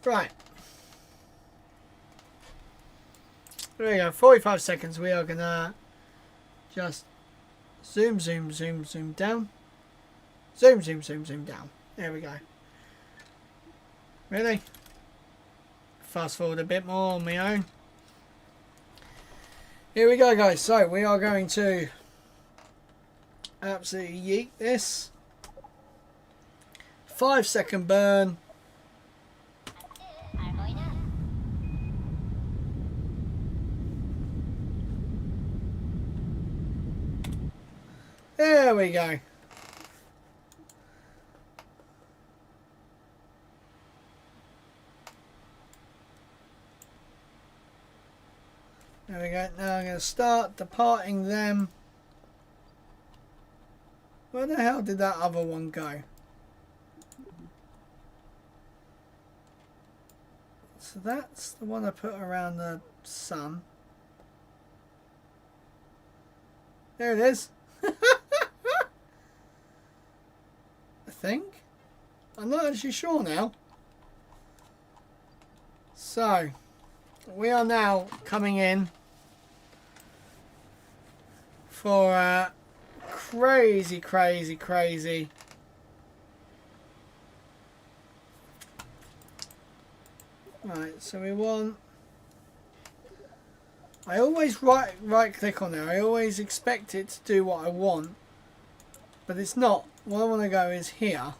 Right. There we go. 45 seconds. We are going to just zoom, zoom, zoom, zoom down. Zoom, zoom, zoom, zoom down. There we go. Really? Fast forward a bit more on my own. Here we go, guys. So we are going to absolutely yeet this. 5-second burn. There we go. There we go. Now I'm going to start departing them. Where the hell did that other one go? So that's the one I put around the sun. There it is. I think. I'm not actually sure now. So, we are now coming in for a crazy, crazy, crazy right, so we want, I always right click on there. I always expect it to do what I want, but it's not. What I want to go is here,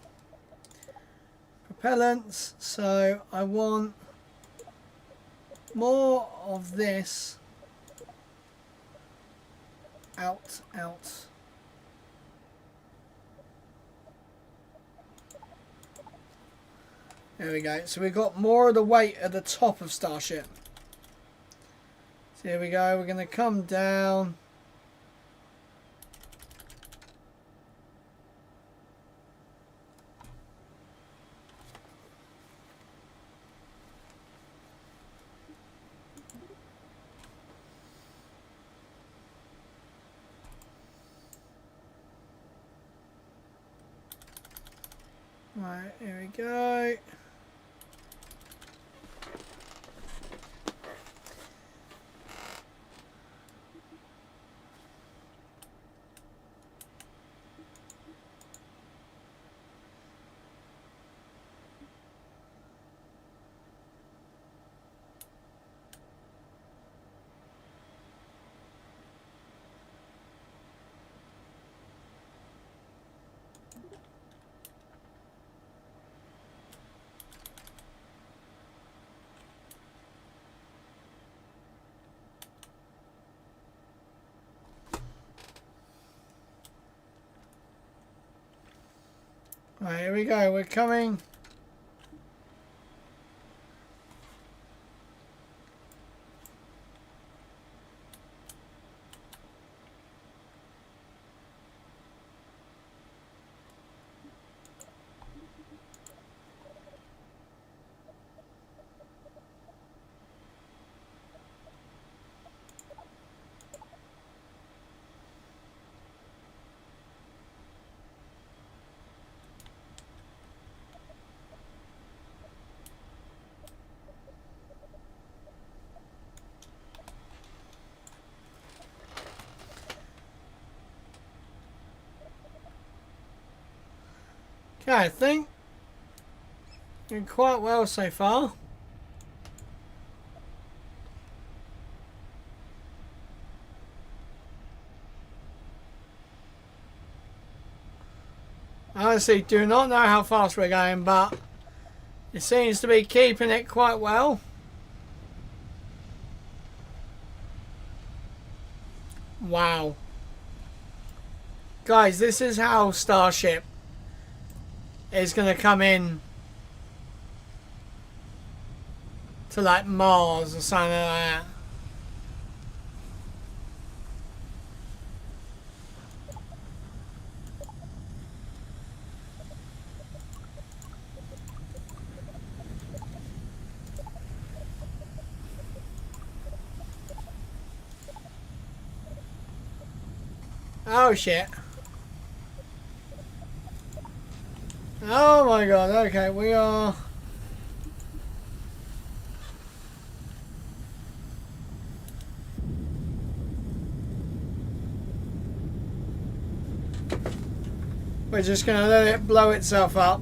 propellants. So I want more of this out. There we go. So we've got more of the weight at the top of Starship. So here we go. We're going to come down. Right, here we go. Right, here we go. We're coming. Okay, I think doing quite well so far. I honestly do not know how fast we're going, but it seems to be keeping it quite well. Wow. Guys, this is how Starship is going to come in to like Mars or something like that. Oh shit. Oh my god, okay, we are... We're just gonna let it blow itself up.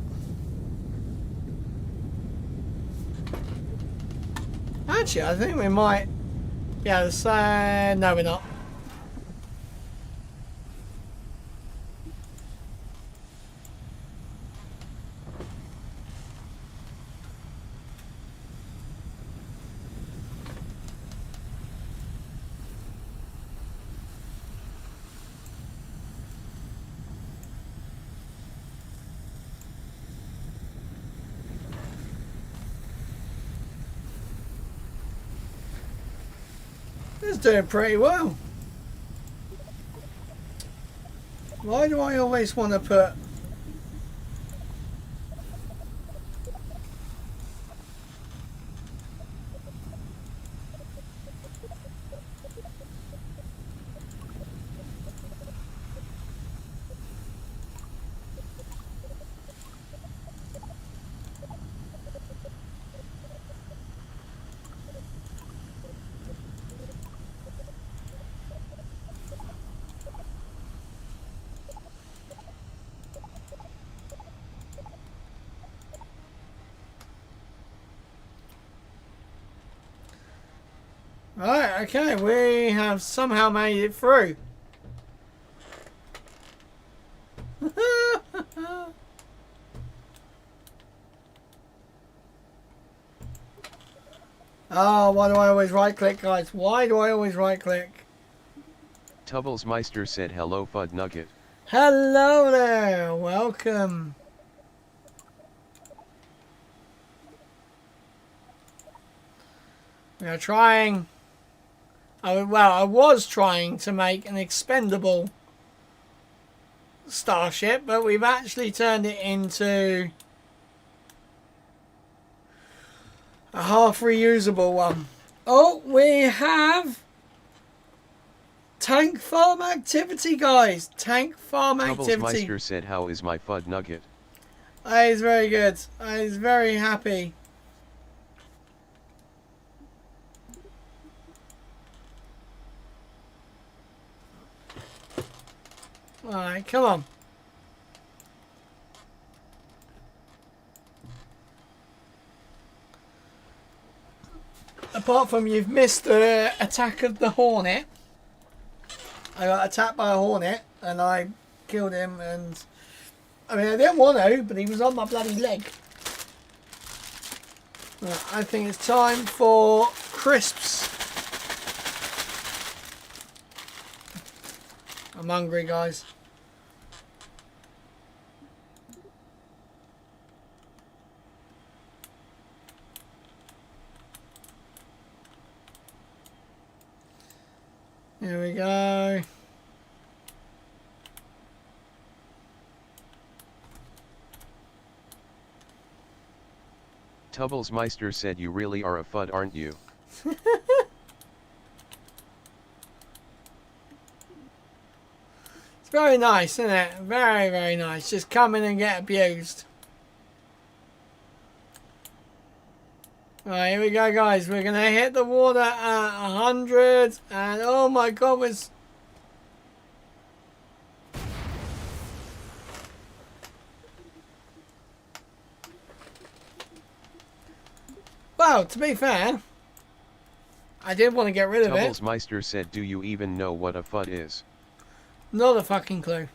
Actually, I think we might be able to say... No, we're not. It's doing pretty well. Why do I always want to put... Right, okay, we have somehow made it through. Oh, why do I always right click, guys? Why do I always right click? Tubblesmeister said hello Fud Nugget. Hello there, welcome. We are trying... I was trying to make an expendable Starship, but we've actually turned it into a half reusable one. Oh, we have tank farm activity, guys. Tank farm activity. Tubblesmeister said, how is my Fud Nugget? He's very good. He's very happy. Alright, come on. Apart from you've missed the attack of the Hornet. I got attacked by a Hornet and I killed him, and I mean I didn't want to, but he was on my bloody leg. Right, I think it's time for crisps. I'm hungry, guys. Here we go. Tubblesmeister said, you really are a Fud, aren't you? It's very nice, isn't it? Very, very nice. Just come in and get abused. Right, here we go, guys. We're going to hit the water at 100. And oh my god, was... Well, to be fair, I did want to get rid of it. Tubblesmeister said, do you even know what a Fud is? Not a fucking clue.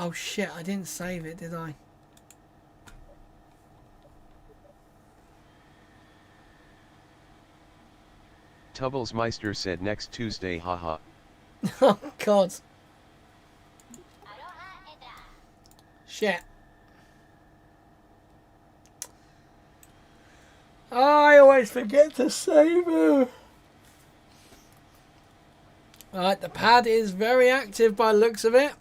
Oh shit, I didn't save it, did I? Tubblesmeister said next Tuesday, haha. Oh God. Shit. I always forget to save her. Right, the pad is very active by the looks of it.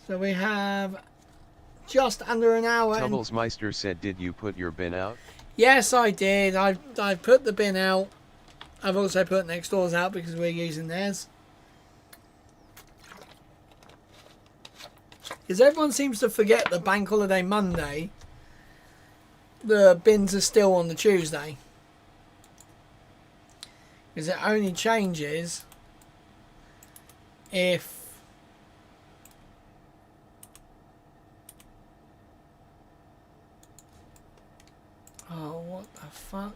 So we have just under an hour. Tubblesmeister said, did you put your bin out? Yes, I did. I've put the bin out. I've also put next doors out because we're using theirs. Because everyone seems to forget the bank holiday Monday. The bins are still on the Tuesday. Because it only changes if... Oh, what the fuck?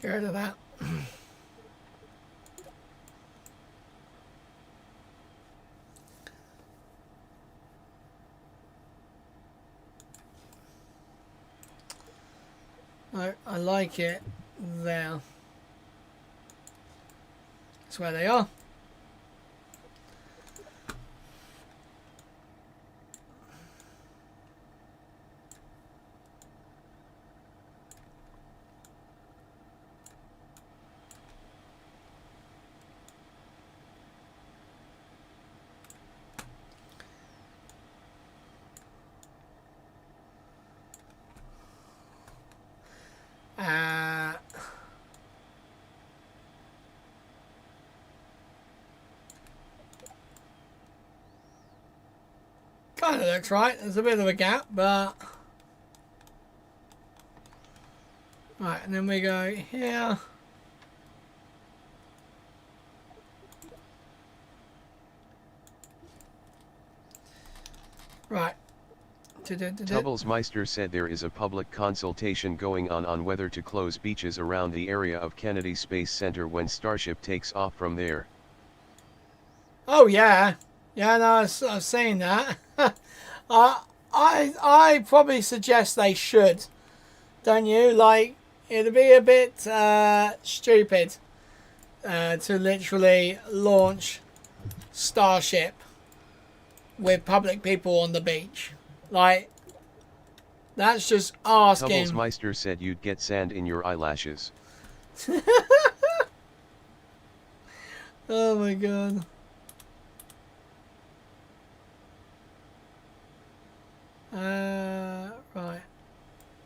Get rid of that. I like it there. That's where they are. Kind of looks right. There's a bit of a gap, but... Right, and then we go here. Right. Tubblesmeister said there is a public consultation going on whether to close beaches around the area of Kennedy Space Center when Starship takes off from there. Oh yeah. Yeah, no, I was saying that. I probably suggest they should. Don't you? Like, it'd be a bit stupid to literally launch Starship with public people on the beach. Like, that's just asking. Tubblesmeister said you'd get sand in your eyelashes. Oh my God. Right.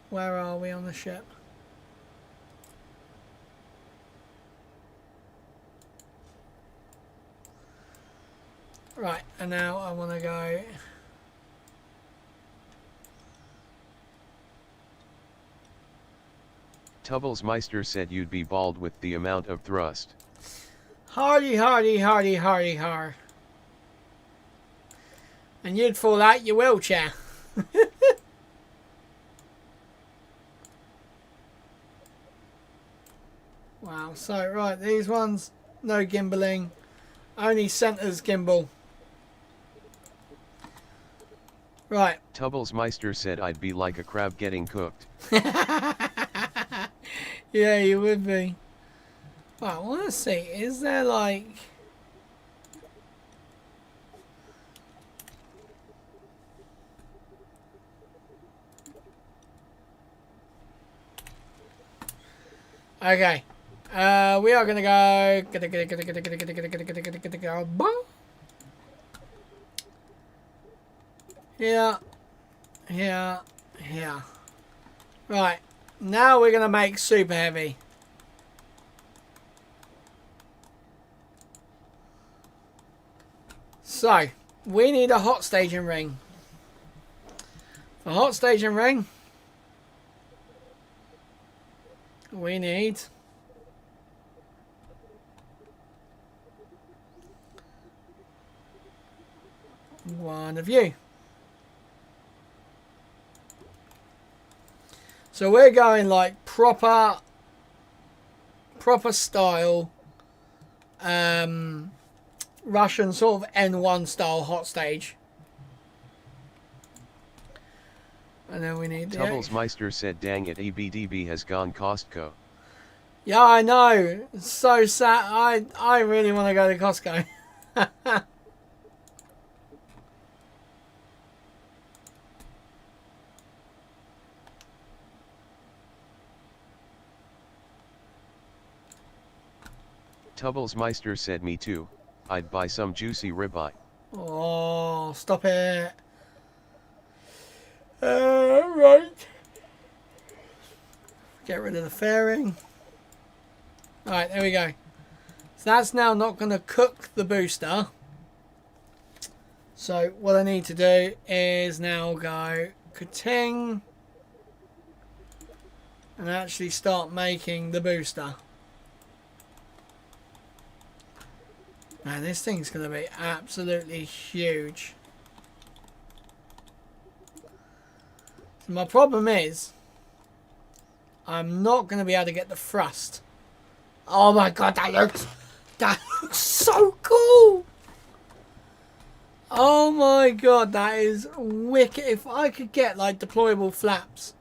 Where are we on the ship? Right, and now I want to go... Tubblesmeister said you'd be bald with the amount of thrust. Hardy, hardy, hardy, hardy, har. And you'd fall out your wheelchair. Wow, so right, these ones, no gimbaling. Only centers gimbal. Right. Tubblesmeister said I'd be like a crab getting cooked. Yeah, you would be. Right, I want to see, is there like... Okay. We are going to go... Here. Here. Here. Right. Now we're going to make super heavy. So, we need a hot staging ring. For hot staging ring, we need one of you. So we're going like proper style Russian sort of N1 style hot stage. And then we need the... Tubblesmeister said dang it, ABDB has gone Costco. Yeah, I know. It's so sad. I really want to go to Costco. Tubblesmeister said me too. I'd buy some juicy ribeye. Oh, stop it. Right. Get rid of the fairing. Alright, there we go. So that's now not going to cook the booster. So what I need to do is now go ka-ting and actually start making the booster. Man, this thing's going to be absolutely huge. So my problem is I'm not going to be able to get the thrust. Oh my god, that looks so cool. Oh my god, that is wicked. If I could get like deployable flaps,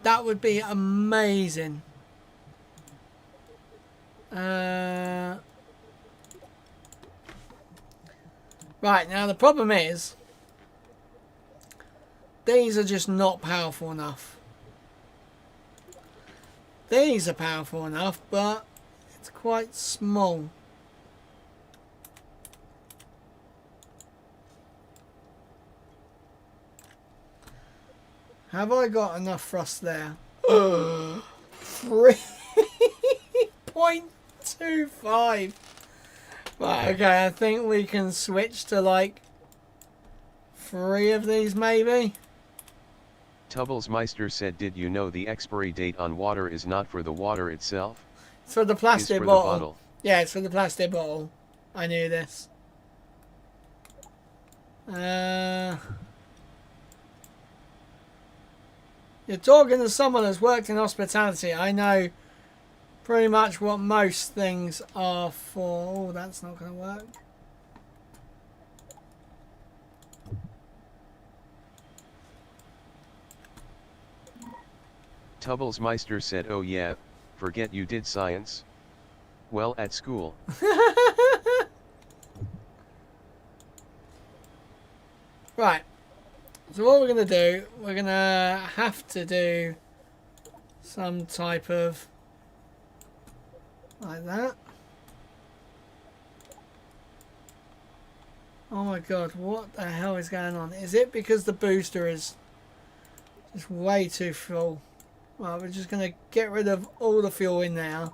that would be amazing. Right, now the problem is these are just not powerful enough. These are powerful enough, but it's quite small. Have I got enough thrust there? 3.25. Right, okay, I think we can switch to like 3 of these maybe. Tubblesmeister said did you know the expiry date on water is not for the water itself? It's for the plastic It's for bottle. the bottle. Yeah, it's for the plastic bottle. I knew this. You're talking to someone that's worked in hospitality. I know pretty much what most things are for. Oh, that's not going to work. Tubblesmeister said oh yeah, forget you did science. Well, at school. Right. So what we're going to do, we're going to have to do some type of like that. Oh my god, what the hell is going on? Is it because the booster is just way too full? Well, we're just going to get rid of all the fuel in there.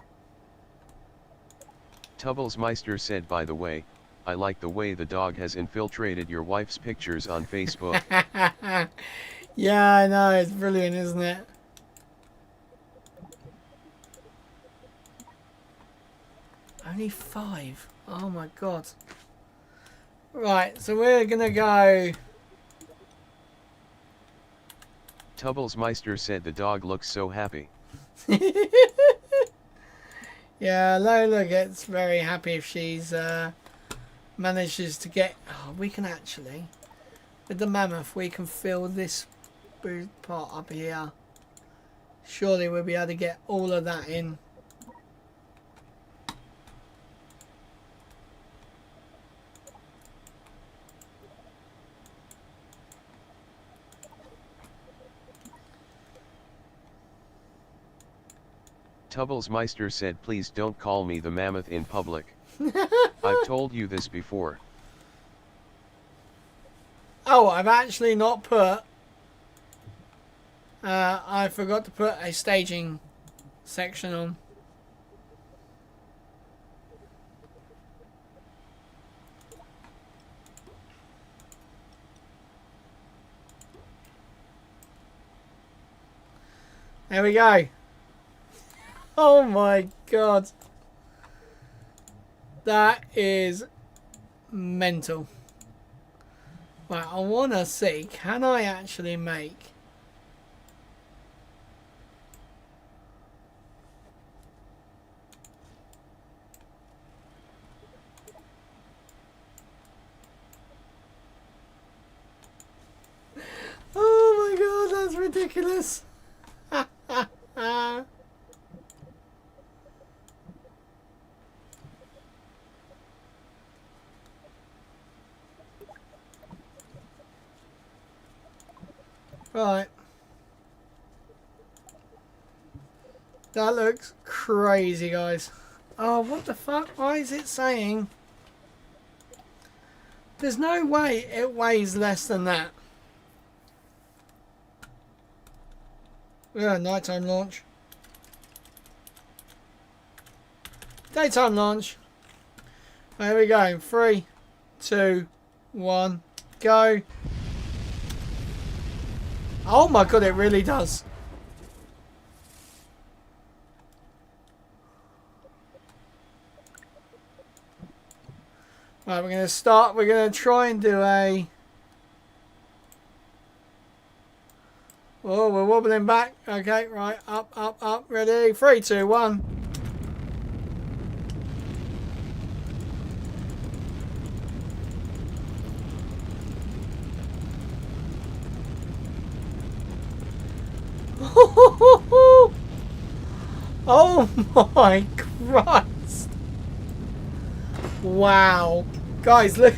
Tubblesmeister said by the way, I like the way the dog has infiltrated your wife's pictures on Facebook. Yeah, I know, it's brilliant, isn't it? Only 5. Oh my god. Right, so we're gonna go. Tubblesmeister said the dog looks so happy. Yeah, Lola gets very happy if she's manages to get. Oh, we can actually, with the mammoth, we can fill this part up here. Surely we'll be able to get all of that in. Tubblesmeister said please don't call me the mammoth in public. I've told you this before. Oh, I've actually not put... I forgot to put a staging section on. There we go. Oh my god. That is mental. Right, I want to see, can I actually make... ridiculous. Right. That looks crazy, guys. Oh, what the fuck? Why is it saying? There's no way it weighs less than that. Yeah, nighttime launch. Daytime launch. There we go. 3, 2, 1, go. Oh my god, it really does. Right, we're going to start. We're going to try and do a... Oh, we're wobbling back. Okay, right. Up, up, up. Ready? 3, 2, 1. Oh my Christ. Wow. Guys, look.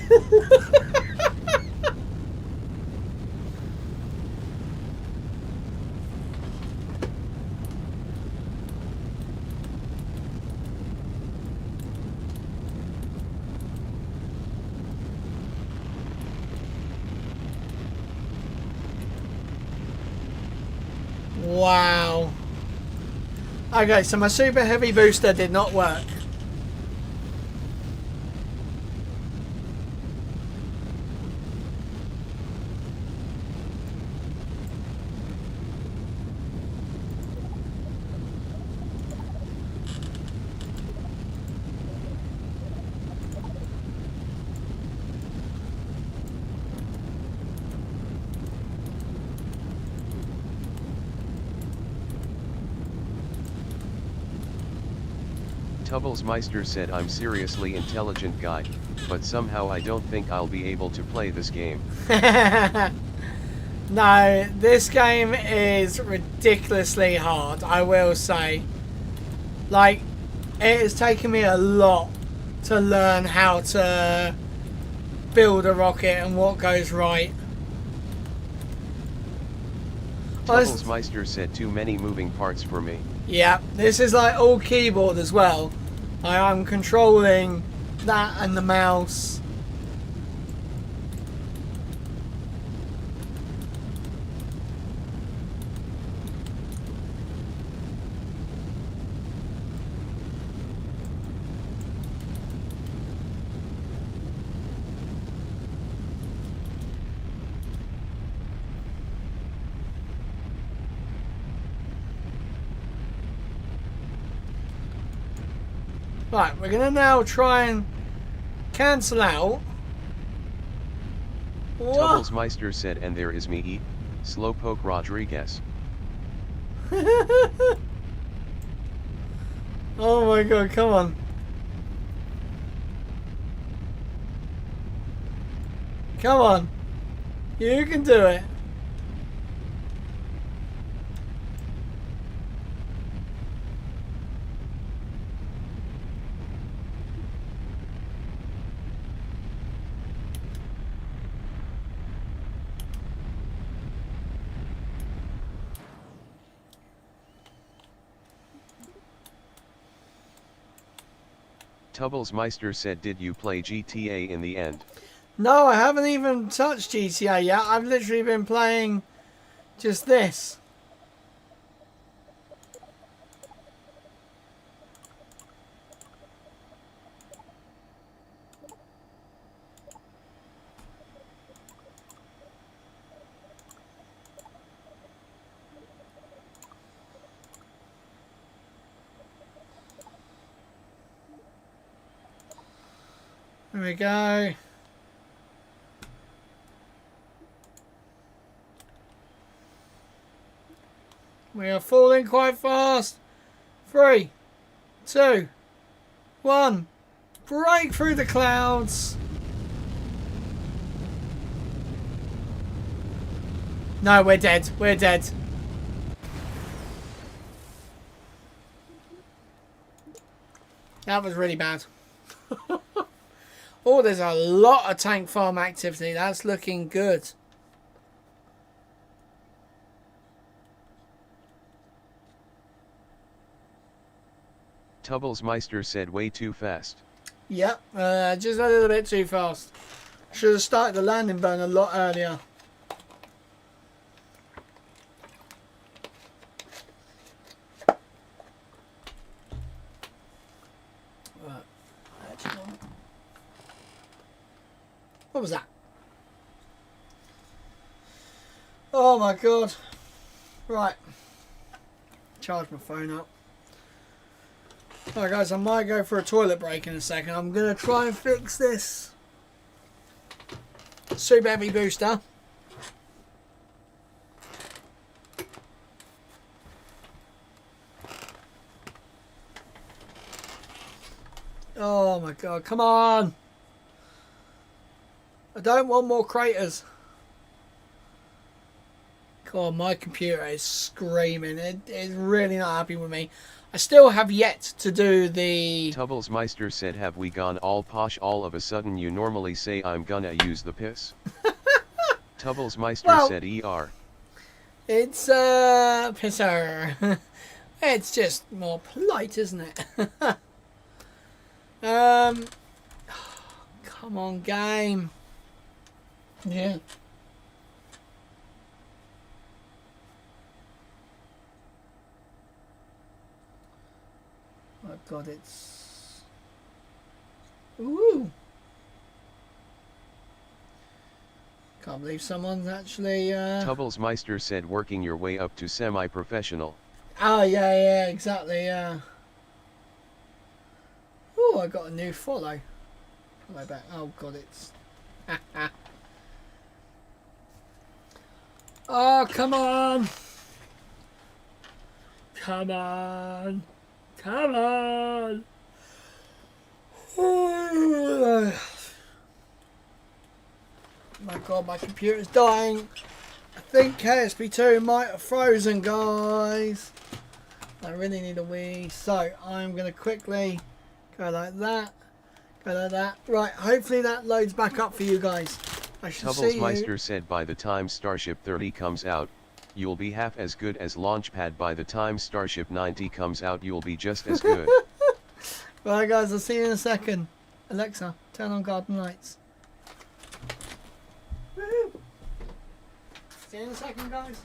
Wow. Okay, so my super heavy booster did not work. Tubblesmeister said I'm seriously intelligent guy, but somehow I don't think I'll be able to play this game. No, this game is ridiculously hard, I will say. Like, it has taken me a lot to learn how to build a rocket and what goes right. Tubblesmeister said too many moving parts for me. Yeah, this is like all keyboard as well. I'm controlling that and the mouse. Right, we're going to now try and cancel out. Tubblesmeister said, and there is me, Slowpoke Rodriguez. Oh my god, come on. Come on. You can do it. Tubblesmeister said, did you play GTA in the end? No, I haven't even touched GTA yet. I've literally been playing just this. There we go. We are falling quite fast. 3, 2, 1. Break through the clouds. No, we're dead. We're dead. That was really bad. Oh, there's a lot of tank farm activity. That's looking good. Tubblesmeister said way too fast. Yep, just a little bit too fast. Should have started the landing burn a lot earlier. What was that? Oh my god. Right. Charge my phone up. Alright guys, I might go for a toilet break in a second. I'm going to try and fix this super heavy booster. Oh my god, come on! I don't want more craters. God, my computer is screaming. It's really not happy with me. I still have yet to do the... Tubblesmeister said, have we gone all posh all of a sudden? You normally say I'm gonna use the piss. Tubblesmeister said ER. It's pisser. It's just more polite, isn't it? Come on, game. Yeah. Oh god, it's... Ooh! Can't believe someone's actually... Tubblesmeister said, working your way up to semi-professional. Oh, yeah, exactly, yeah. Oh, I got a new follow. Follow back. Oh god, it's... Oh, come on! Come on! Come on! Oh my god, my computer's dying. I think KSP2 might have frozen, guys. I really need a wee. So, I'm going to quickly go like that. Go like that. Right, hopefully that loads back up for you guys. I should see you. Tubblesmeister said, by the time Starship 30 comes out, you'll be half as good as Launchpad. By the time Starship 90 comes out, you'll be just as good. Right guys, I'll see you in a second. Alexa, turn on garden lights. Woo! See you in a second, guys.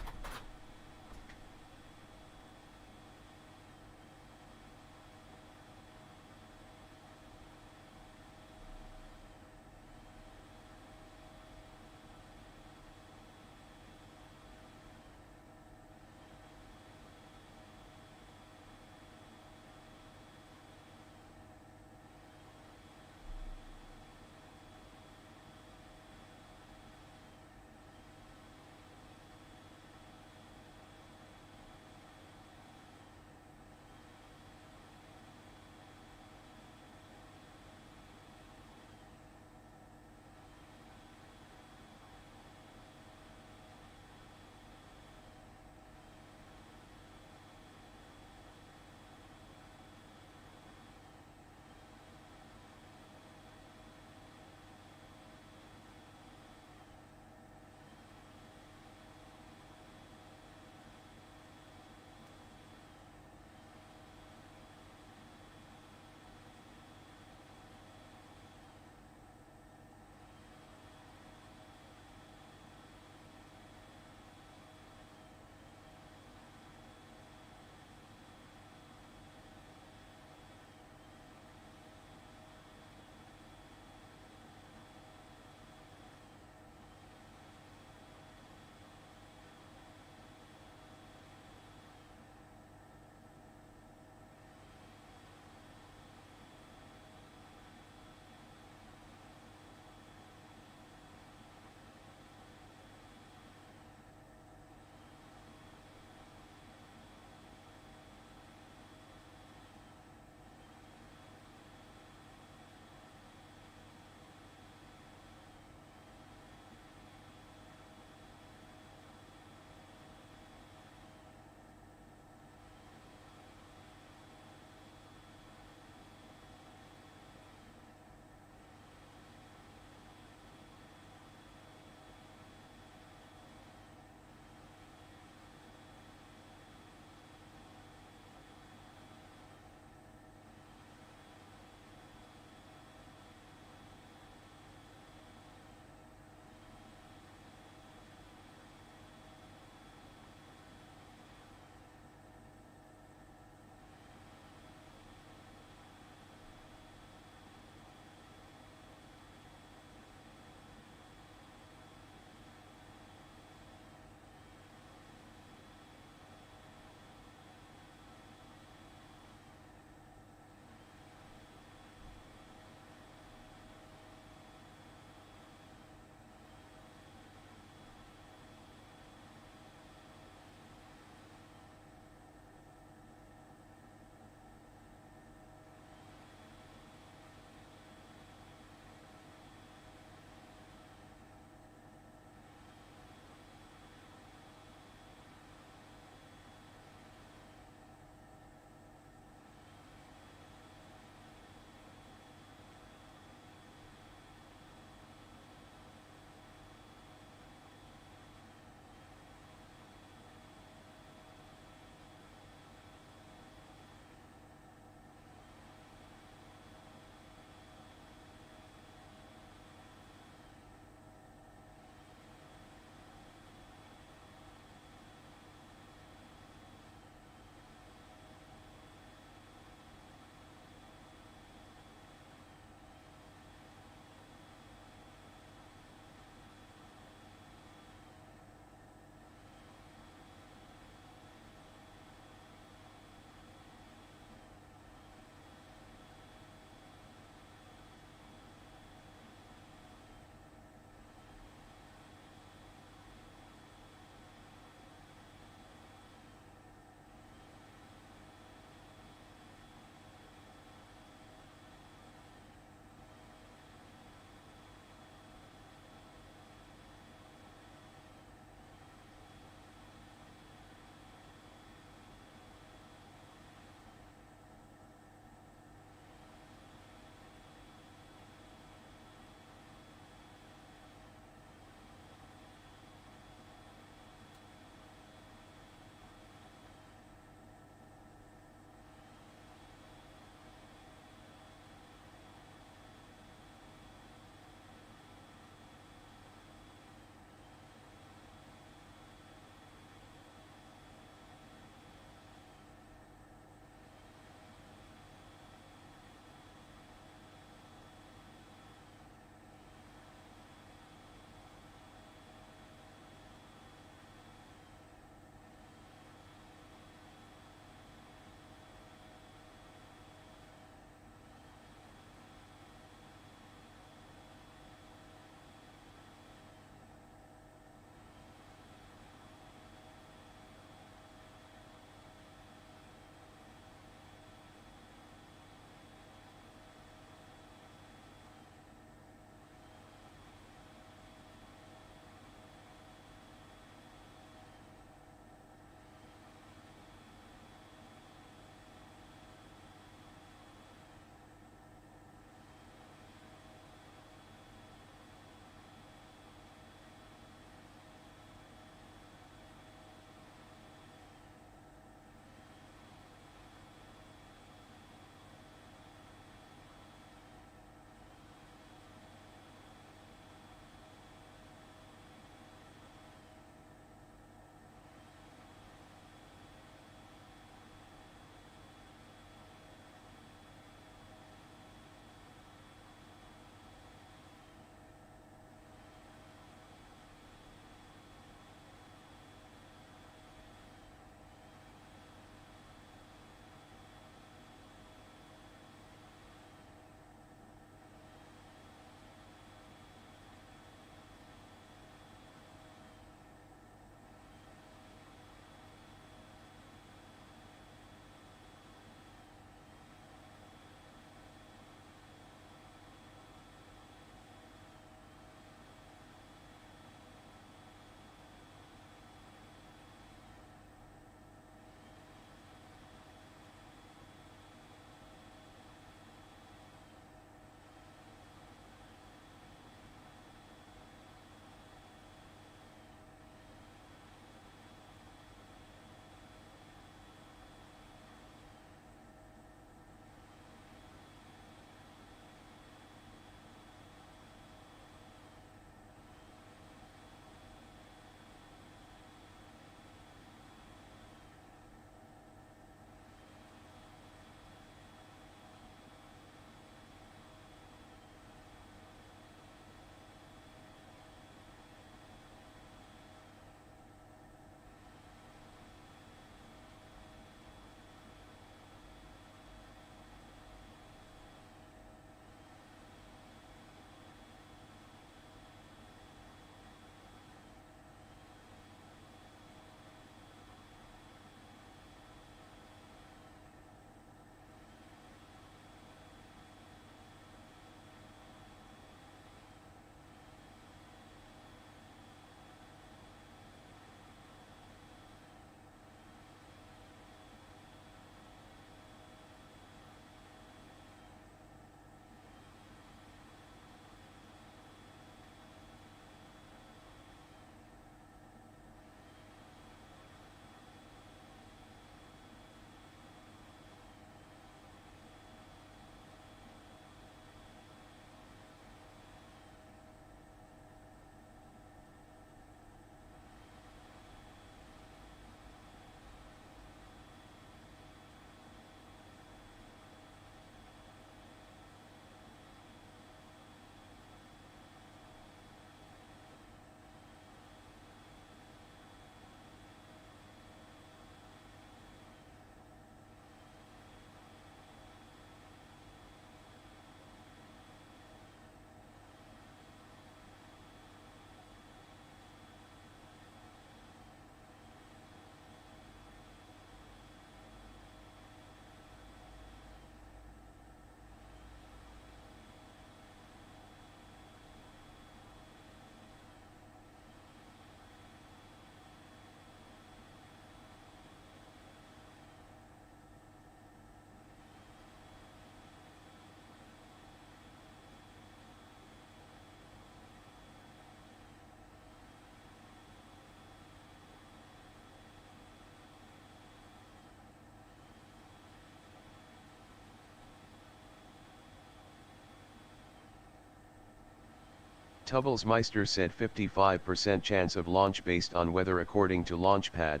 Tubblesmeister said 55% chance of launch based on weather according to Launchpad.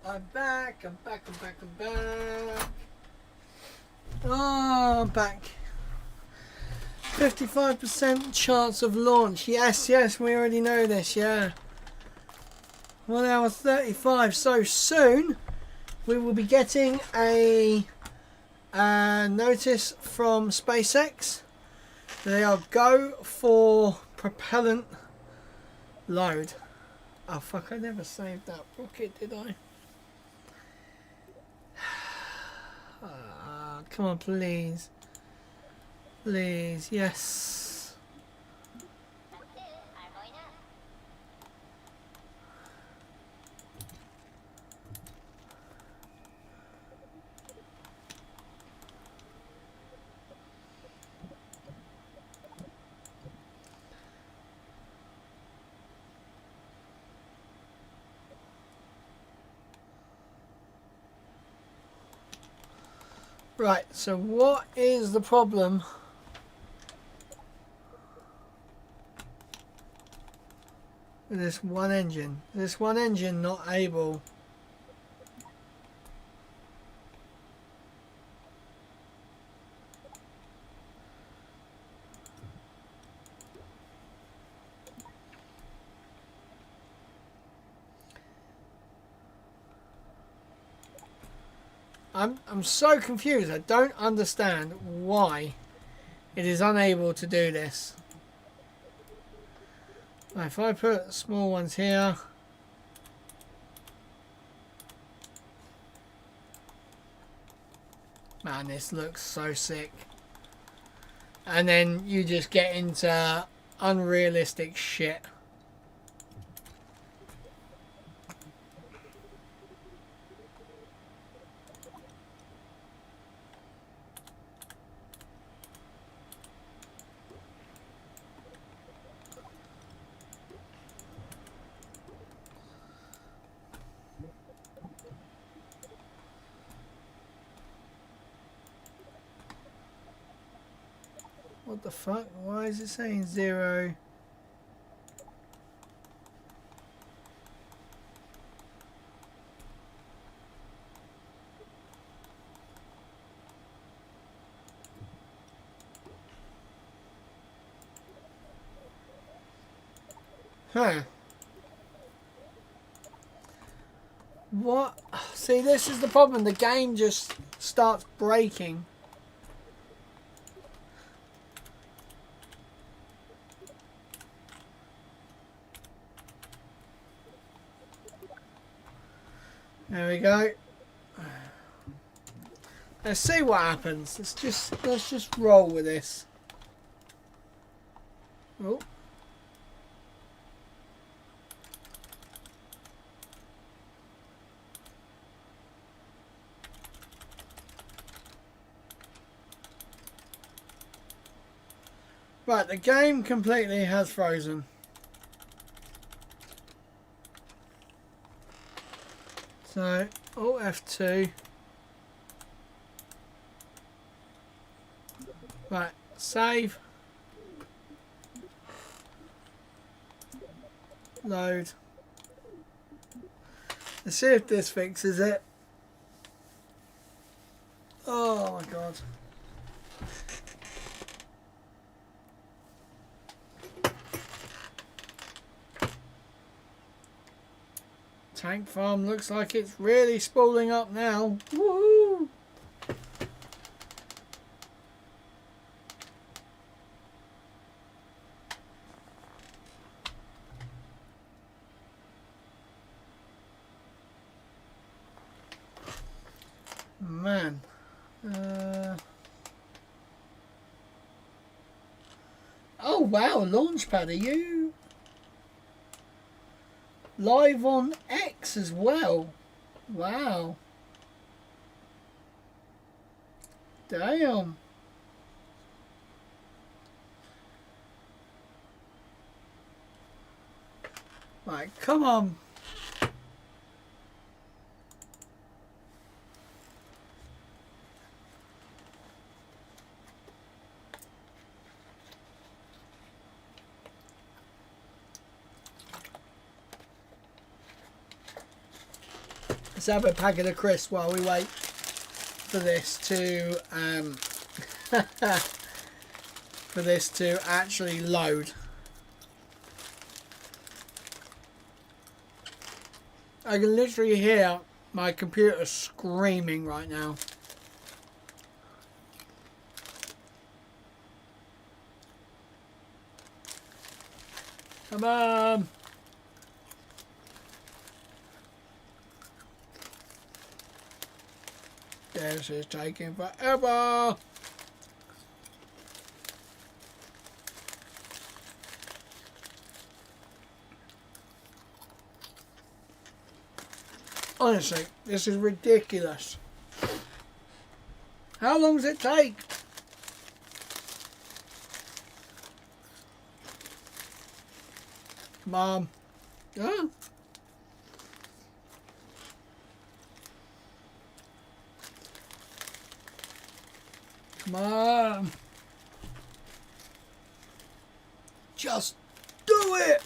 I'm back. Oh, I'm back. 55% chance of launch. Yes, we already know this, yeah. 1 hour 35. So soon we will be getting a notice from SpaceX. They are go for propellant load. Oh fuck, I never saved that rocket, did I? Come on, please. Please, yes. Right, so what is the problem with this one engine? This one engine not able... I'm so confused. I don't understand why it is unable to do this. If I put small ones here, man, this looks so sick. And then you just get into unrealistic shit. What the fuck? Why is it saying 0? Huh. What? See, this is the problem. The game just starts breaking. There we go. Let's see what happens. Let's just roll with this. Oh. Right, the game completely has frozen. So, Alt F2. Right, save. Load. Let's see if this fixes it. Oh my god. Tank farm looks like it's really spooling up now. Woohoo! Man. Oh wow, Launchpad, are you live on X as well? Wow. Damn. Right, come on. Let's have a packet of crisps while we wait for this to actually load. I can literally hear my computer screaming right now. Come on. This is taking forever. Honestly, this is ridiculous. How long does it take? Come on. Oh. Come on. Just do it.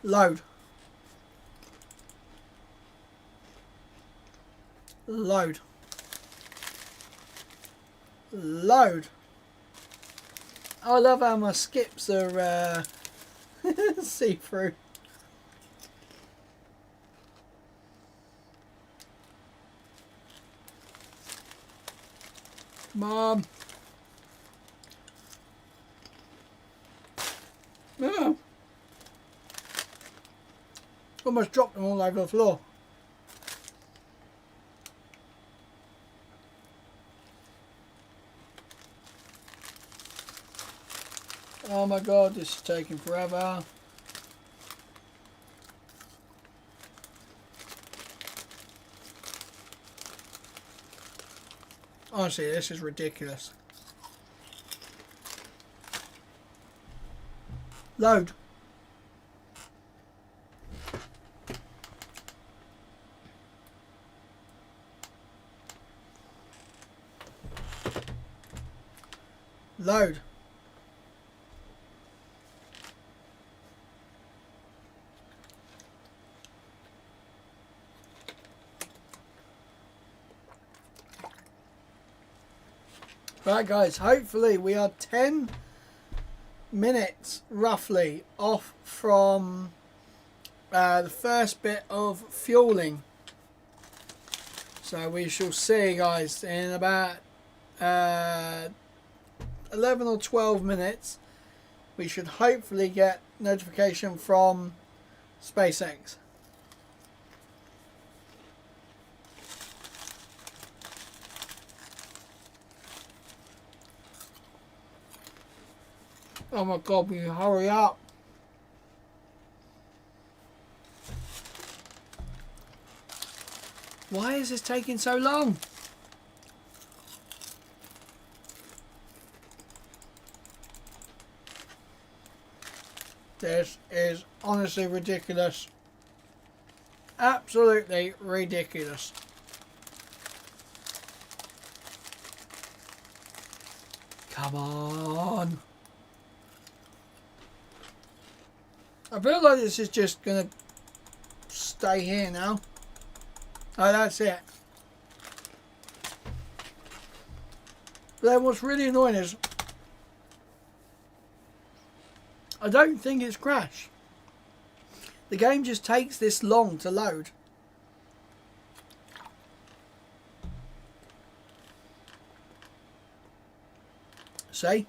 Load. Load. Load. I love how my skips are see-through. Come on. Oh. Almost dropped them all over the floor. Oh my god, this is taking forever. Honestly, this is ridiculous. Load. Load. Right guys, hopefully we are 10 minutes roughly off from the first bit of fueling. So we shall see, guys, in about 11 or 12 minutes we should hopefully get notification from SpaceX. Oh my god, will you hurry up? Why is this taking so long? This is honestly ridiculous. Absolutely ridiculous. Come on. I feel like this is just going to stay here now. Oh, that's it. But then what's really annoying is I don't think it's crashed. The game just takes this long to load. See?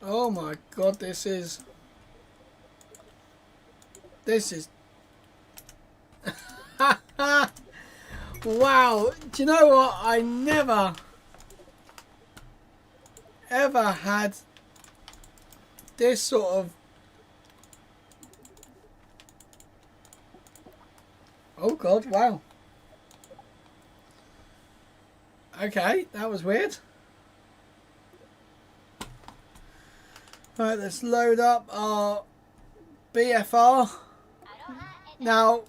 Oh my god, this is wow. Do you know what? I never ever had this sort of oh god, wow. Okay, that was weird. Alright, let's load up our BFR. Now,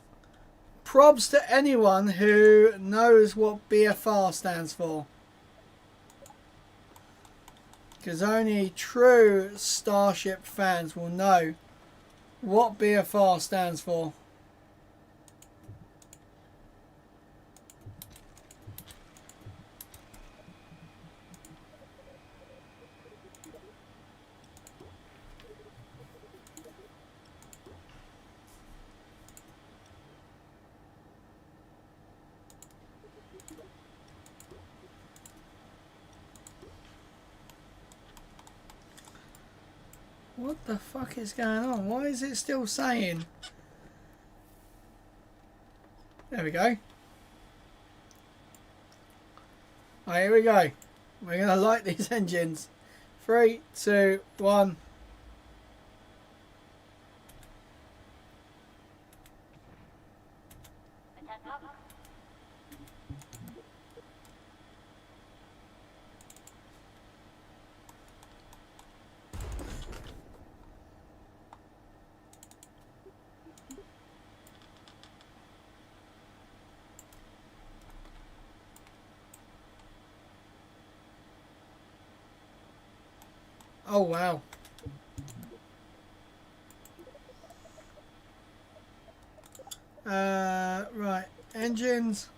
props to anyone who knows what BFR stands for. Because only true Starship fans will know what BFR stands for. What the fuck is going on? Why is it still saying? There we go. Right, here we go. We're going to light these engines. 3, 2, 1. Oh wow. Right, engines.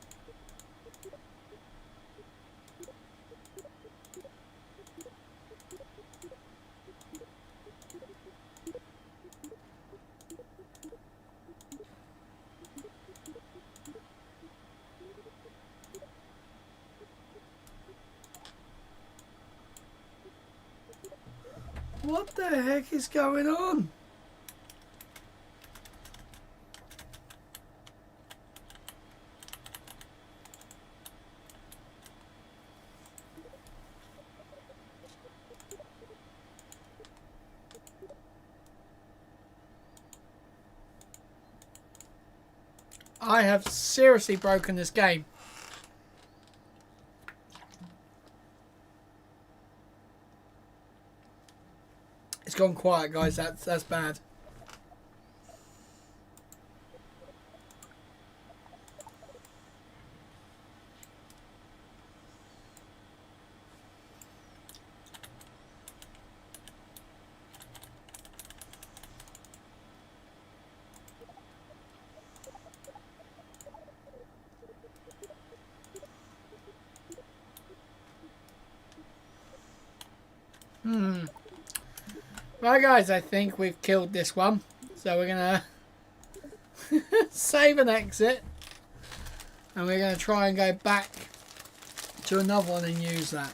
What the heck is going on? I have seriously broken this game. It's gone quiet, guys. That's bad. Right, guys, I think we've killed this one. So we're going to save and exit. And we're going to try and go back to another one and use that.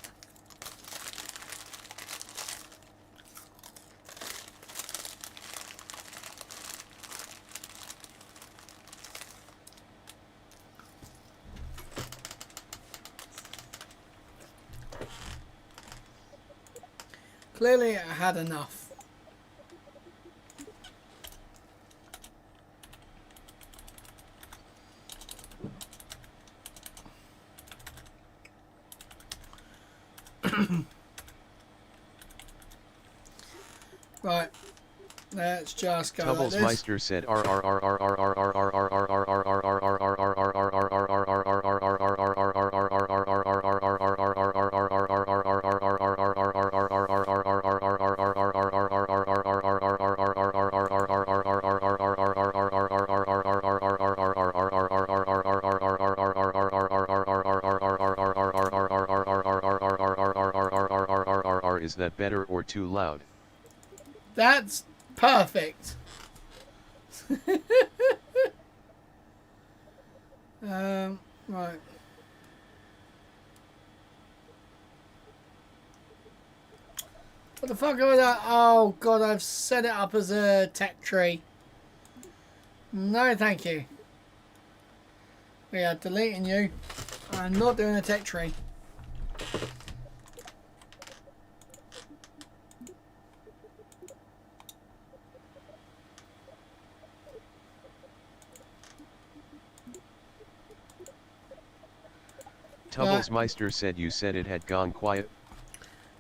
Clearly it had enough. Right, let's just go like this. Tubblesmeister said is that better or too loud? That's perfect. Right. What the fuck was that? Oh god, I've set it up as a tech tree. No, thank you. We are deleting you. I'm not doing a tech tree. Tubblesmeister said you said it had gone quiet.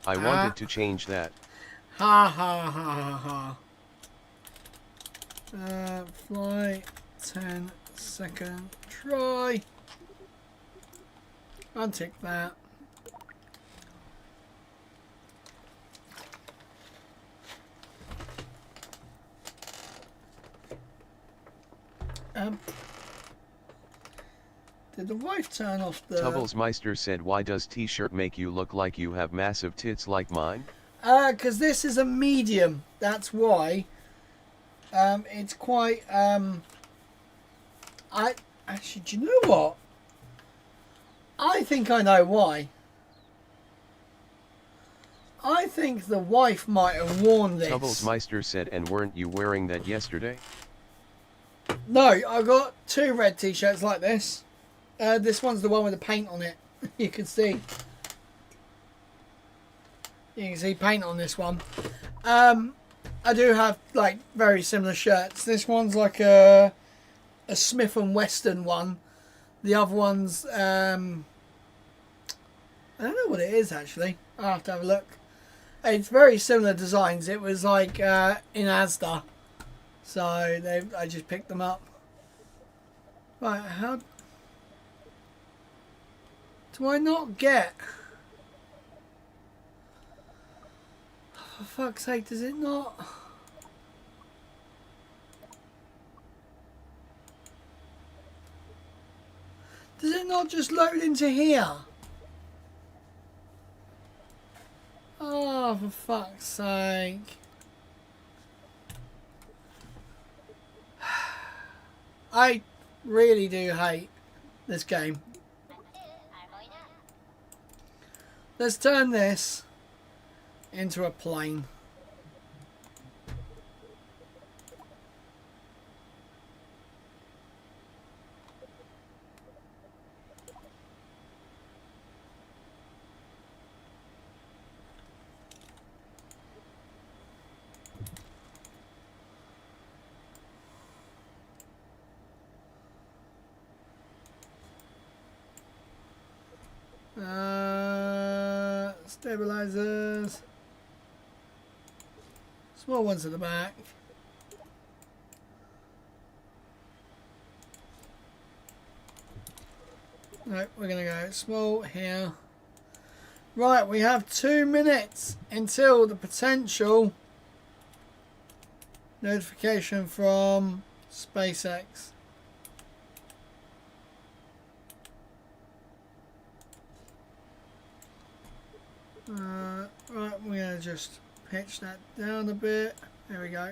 I wanted to change that. Ha ha ha ha ha. Fly 10-second try. Untick that. Did the wife turn off the... Tubblesmeister said, why does t-shirt make you look like you have massive tits like mine? Because this is a medium. That's why. It's quite... Actually, do you know what? I think I know why. I think the wife might have worn this. Tubblesmeister said, and weren't you wearing that yesterday? No, I got 2 red t-shirts like this. This one's the one with the paint on it. You can see. You can see paint on this one. I do have like very similar shirts. This one's like a Smith & Wesson one. The other one's I don't know what it is actually. I'll have to have a look. It's very similar designs. It was like in Asda, so I just picked them up. Right, how do I not get? For fuck's sake, does it not? Does it not just load into here? Oh, for fuck's sake. I really do hate this game. Let's turn this into a plane. Stabilizers. Small ones at the back. Right, we're going to go small here. Right, we have 2 minutes until the potential notification from SpaceX. Right, we're going to just pitch that down a bit. There we go.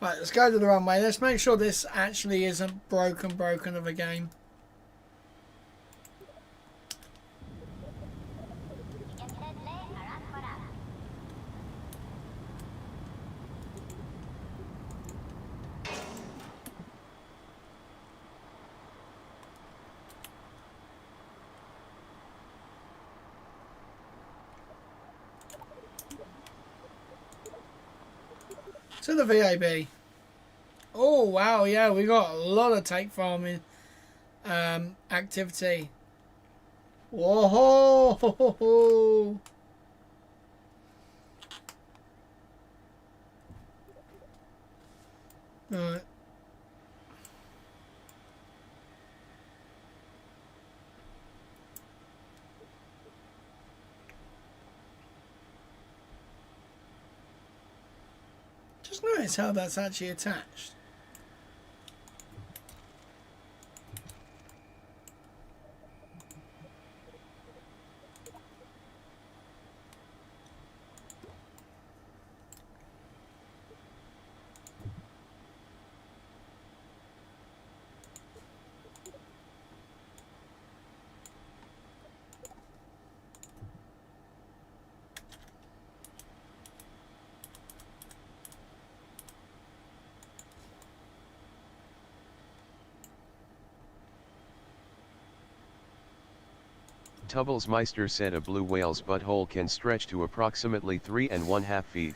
Right, let's go to the runway. Let's make sure this actually isn't broken of a game. To the VAB. Oh wow, yeah, we got a lot of take farming activity. Whoa! Right. Just notice how that's actually attached. Tubblesmeister said a blue whale's butthole can stretch to approximately 3.5 feet,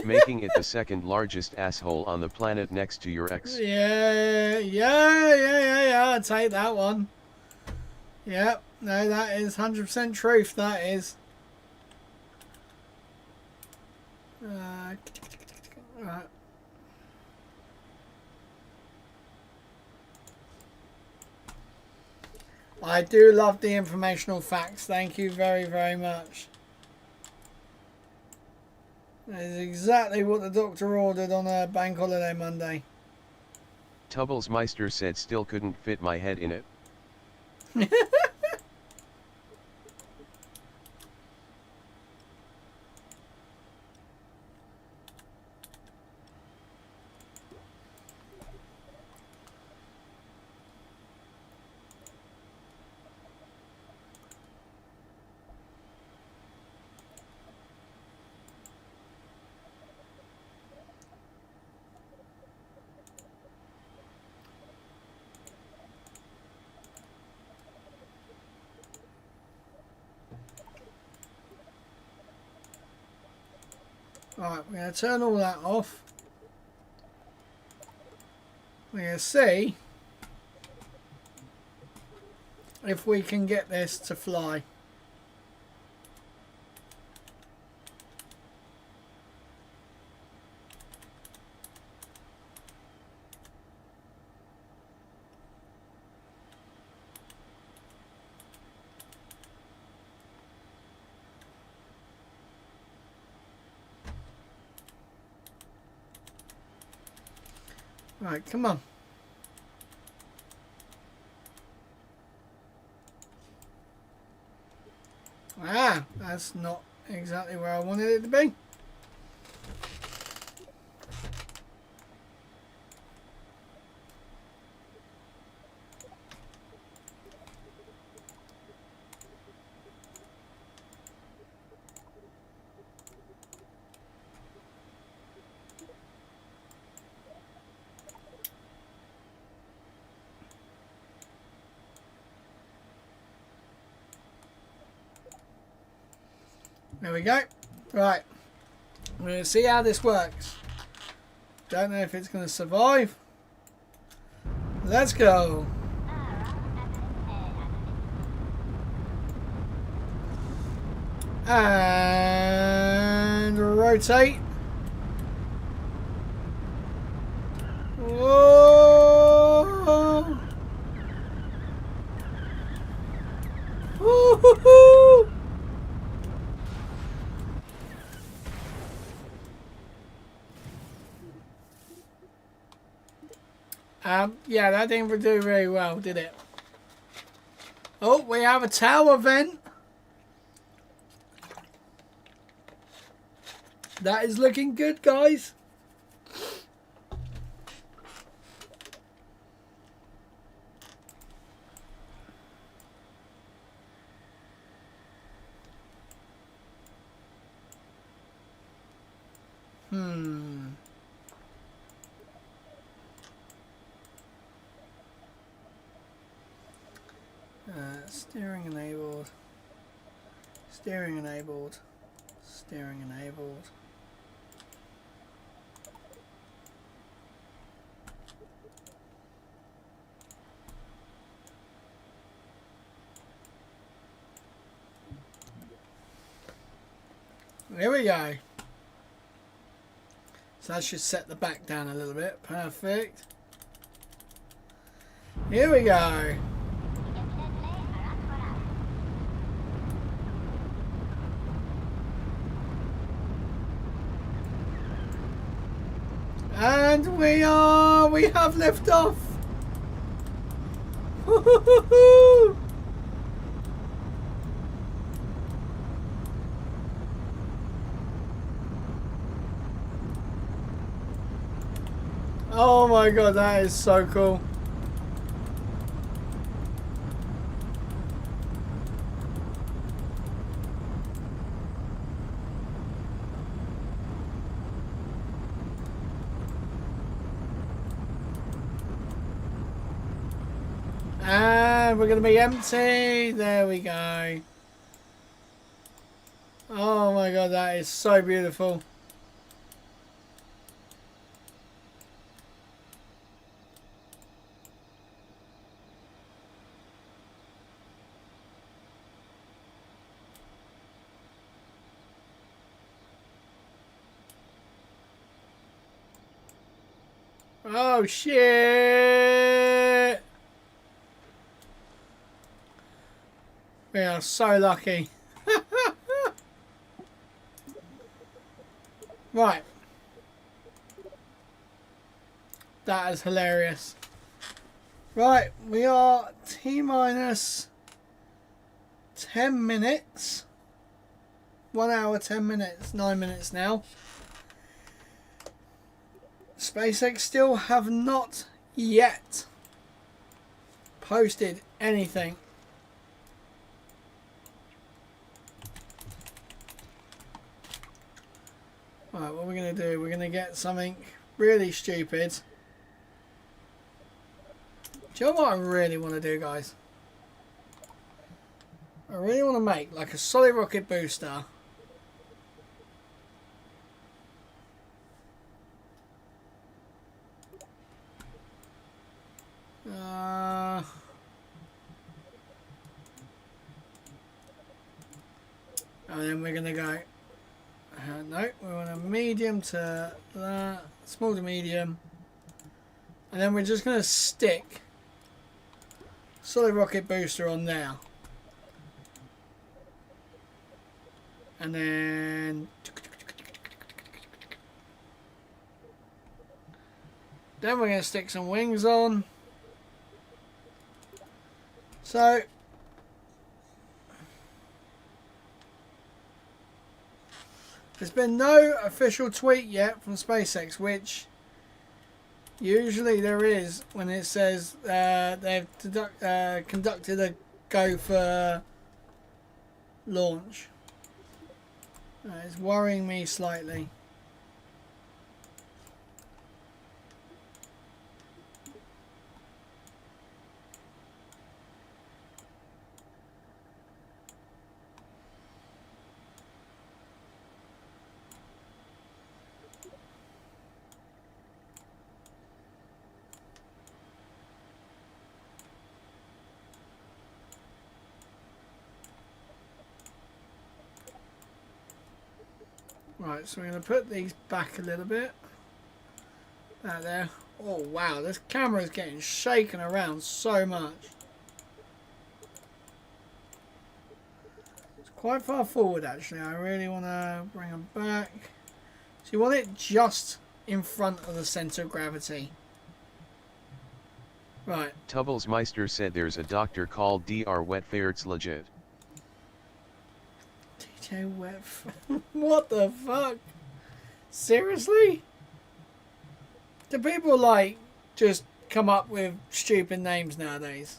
making it the second largest asshole on the planet next to your ex. Yeah, I'll take that one. Yep, no, that is 100% truth, that is. Right. I do love the informational facts. Thank you very, very much. That is exactly what the doctor ordered on a bank holiday Monday. Tubblesmeister said still couldn't fit my head in it. Right, we're going to turn all that off. We're going to see if we can get this to fly. Right, come on. Ah, that's not exactly where I wanted it to be. There we go. Right. We're going to see how this works. Don't know if it's going to survive. Let's go. And rotate. Whoa. Woo-hoo-hoo. Yeah, that didn't do very well, did it? Oh, we have a tower vent. That is looking good, guys. Steering enabled. Steering enabled. Steering enabled. There we go. So that should set the back down a little bit. Perfect. Here we go. And we have liftoff. Woo-hoo-hoo-hoo. Oh my god, that is so cool. And we're going to be empty. There we go. Oh my god, that is so beautiful. Oh shit! We are so lucky. Right. That is hilarious. Right, we are T-minus 10 minutes. 1 hour, 10 minutes, 9 minutes now. SpaceX still have not yet posted anything. Alright, what we're going to do, we're going to get something really stupid. Do you know what I really want to do, guys? I really want to make like a solid rocket booster. And then we're going to go, no, we want a medium to that, small to medium. And then we're just going to stick solid rocket booster on there. And then we're going to stick some wings on. So there's been no official tweet yet from SpaceX, which usually there is when it says they've conducted a go for launch. It's worrying me slightly. Right, so we're going to put these back a little bit. Out there. Oh wow, this camera is getting shaken around so much. It's quite far forward actually. I really want to bring them back. So you want it just in front of the centre of gravity. Right. Tubblesmeister said there's a doctor called Dr. Wetfairt's legit. DJ Wetf. What the fuck? Seriously? Do people like just come up with stupid names nowadays?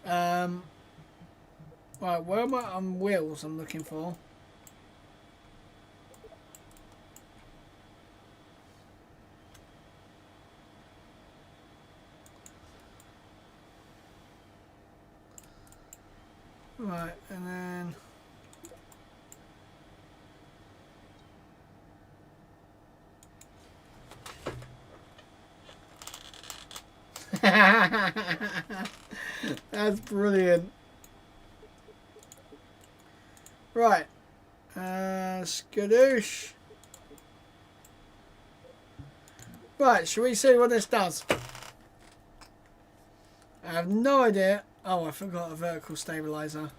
Right, where am I on wheels I'm looking for? Right, and then that's brilliant. Right, skadoosh. Right, shall we see what this does? I have no idea. Oh, I forgot a vertical stabilizer.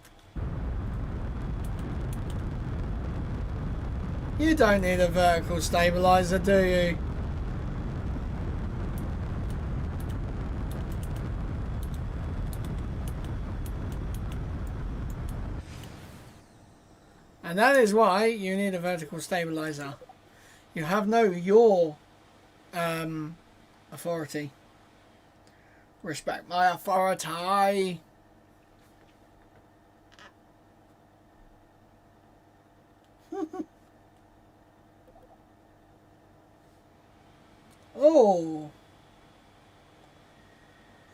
You don't need a vertical stabilizer, do you? And that is why you need a vertical stabilizer. You have no yaw authority. Respect my authority. Oh.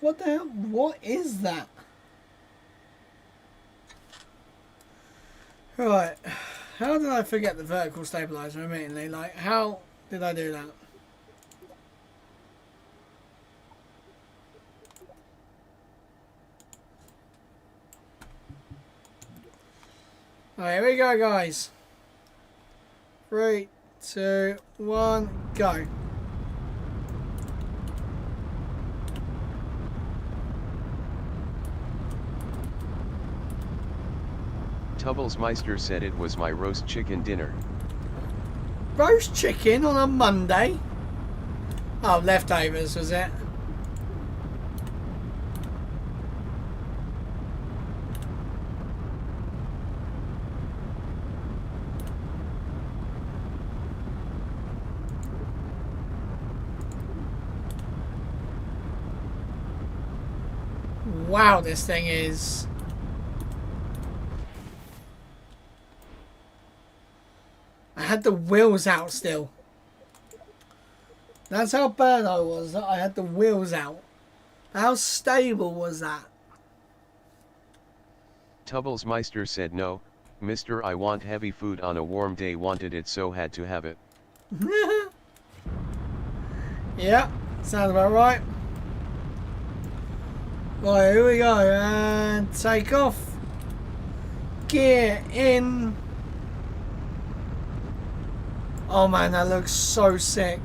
What the hell? What is that? Right. How did I forget the vertical stabilizer immediately? Like, how did I do that? Alright, here we go, guys. 3, 2, 1, go. Tubblesmeister said it was my roast chicken dinner. Roast chicken on a Monday? Oh, leftovers, was it? Wow, this thing is... I had the wheels out still. That's how bad I was. I had the wheels out. How stable was that? Tubblesmeister said no, mister, I want heavy food on a warm day, wanted it so had to have it. Yeah, sounds about right. Right, here we go, and take off. Gear in. Oh man, that looks so sick.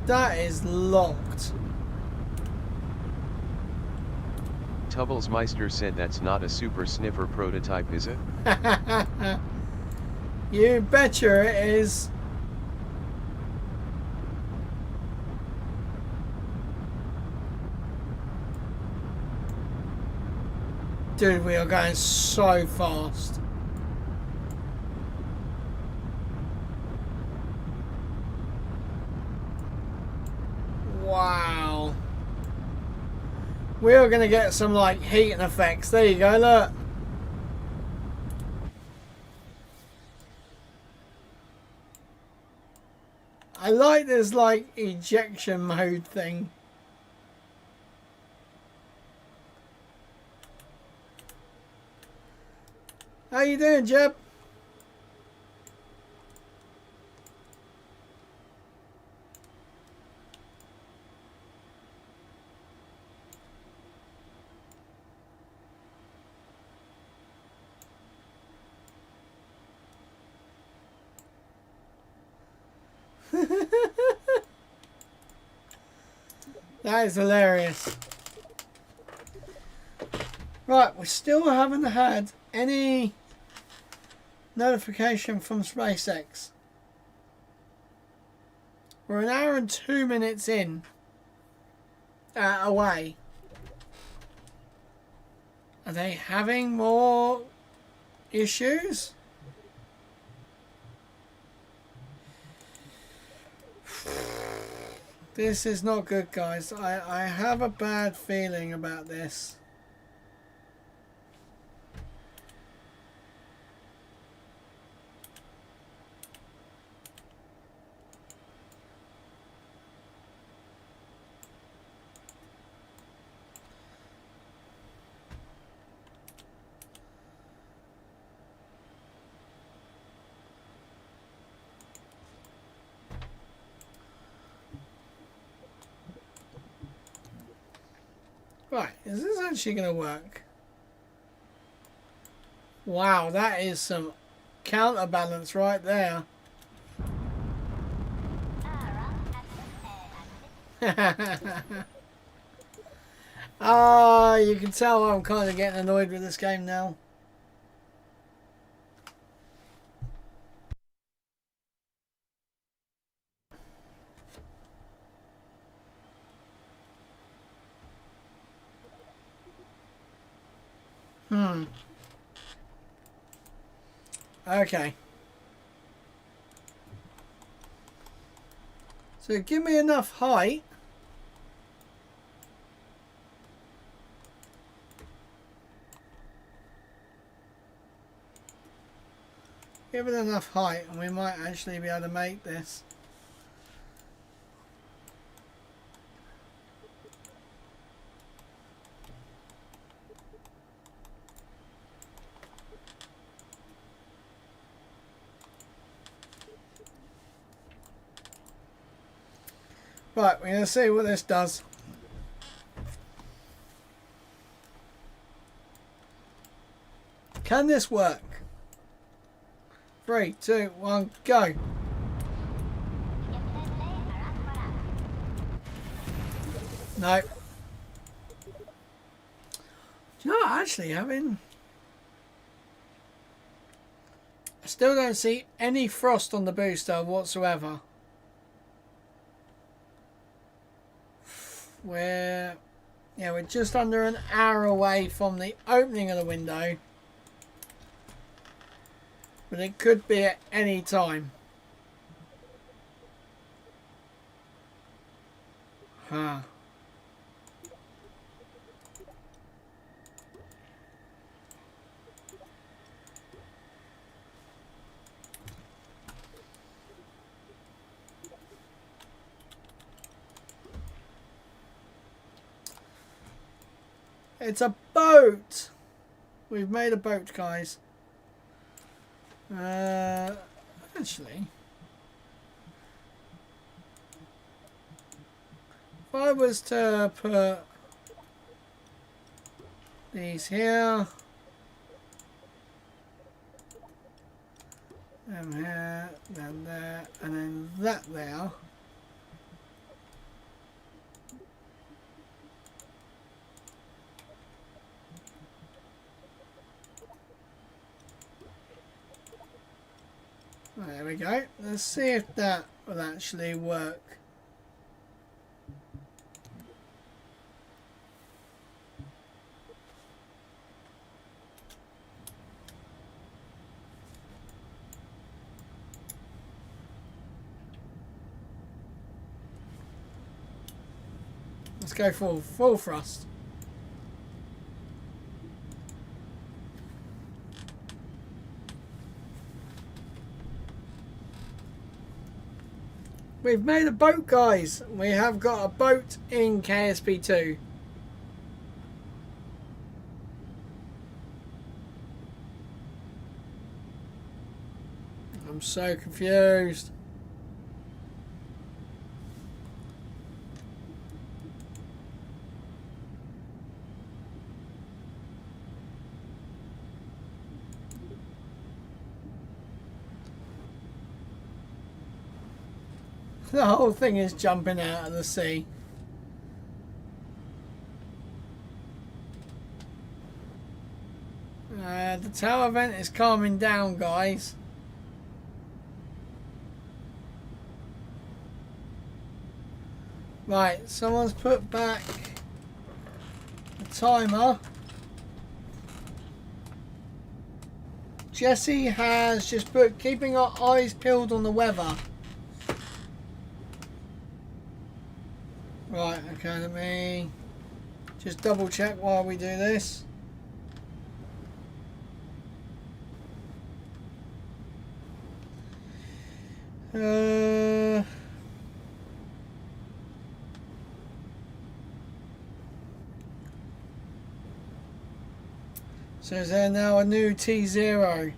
That is locked. Tubblesmeister said that's not a super sniffer prototype, is it? You betcha it is. Dude, we are going so fast. Wow. We are going to get some like heating effects. There you go, look. I like this like ejection mode thing. How you doing, Jeb? That is hilarious. Right, we still haven't had any Notification from SpaceX. We're an hour and 2 minutes in. Away. Are they having more issues? This is not good, guys. I have a bad feeling about this. Right, is this actually going to work? Wow, that is some counterbalance right there. Ah, you can tell I'm kind of getting annoyed with this game now. Okay. So give me enough height. Give it enough height and we might actually be able to make this. Right, we're going to see what this does. Can this work? 3, 2, 1, go. No. Do you know what, actually having... I still don't see any frost on the booster whatsoever. We're just under an hour away from the opening of the window. But it could be at any time. Huh. It's a boat! We've made a boat, guys. Actually, if I was to put these here, and here, then there, and then that there. There we go. Let's see if that will actually work. Let's go full thrust. We've made a boat, guys. We have got a boat in KSP2. I'm so confused. The whole thing is jumping out of the sea. The The tower vent is calming down, guys. Right, someone's put back the timer. Jesse has just put keeping our eyes peeled on the weather. Right, okay, let me just double check while we do this. So is there now a new T0?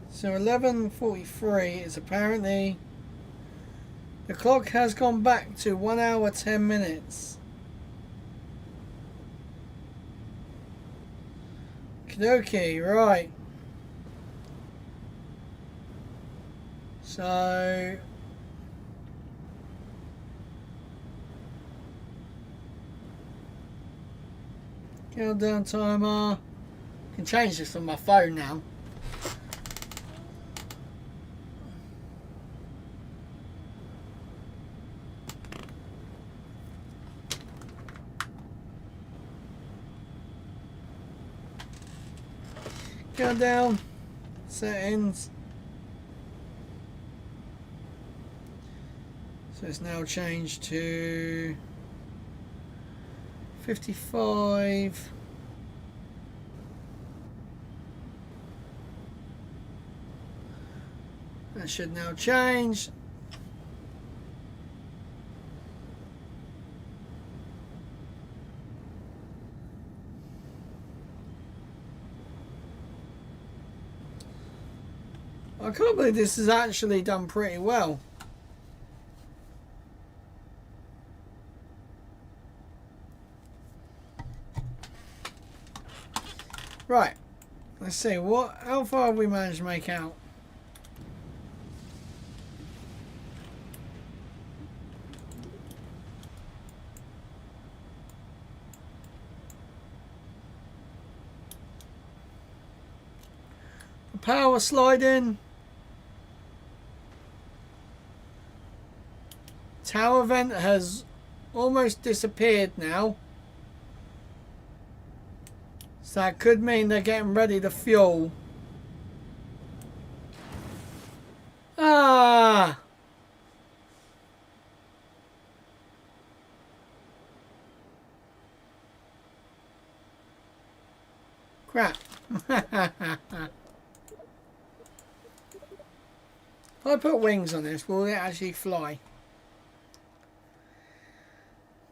So 11:43 is apparently the clock has gone back to 1 hour 10 minutes. Okay, right. So countdown timer. I can change this on my phone now. Countdown settings. So it's now changed to 55. That should now change. I can't believe this is actually done pretty well. Right, let's see how far have we managed to make out? The power sliding. Tower vent has almost disappeared now. So that could mean they're getting ready to fuel. Ah! Crap. If I put wings on this, will it actually fly?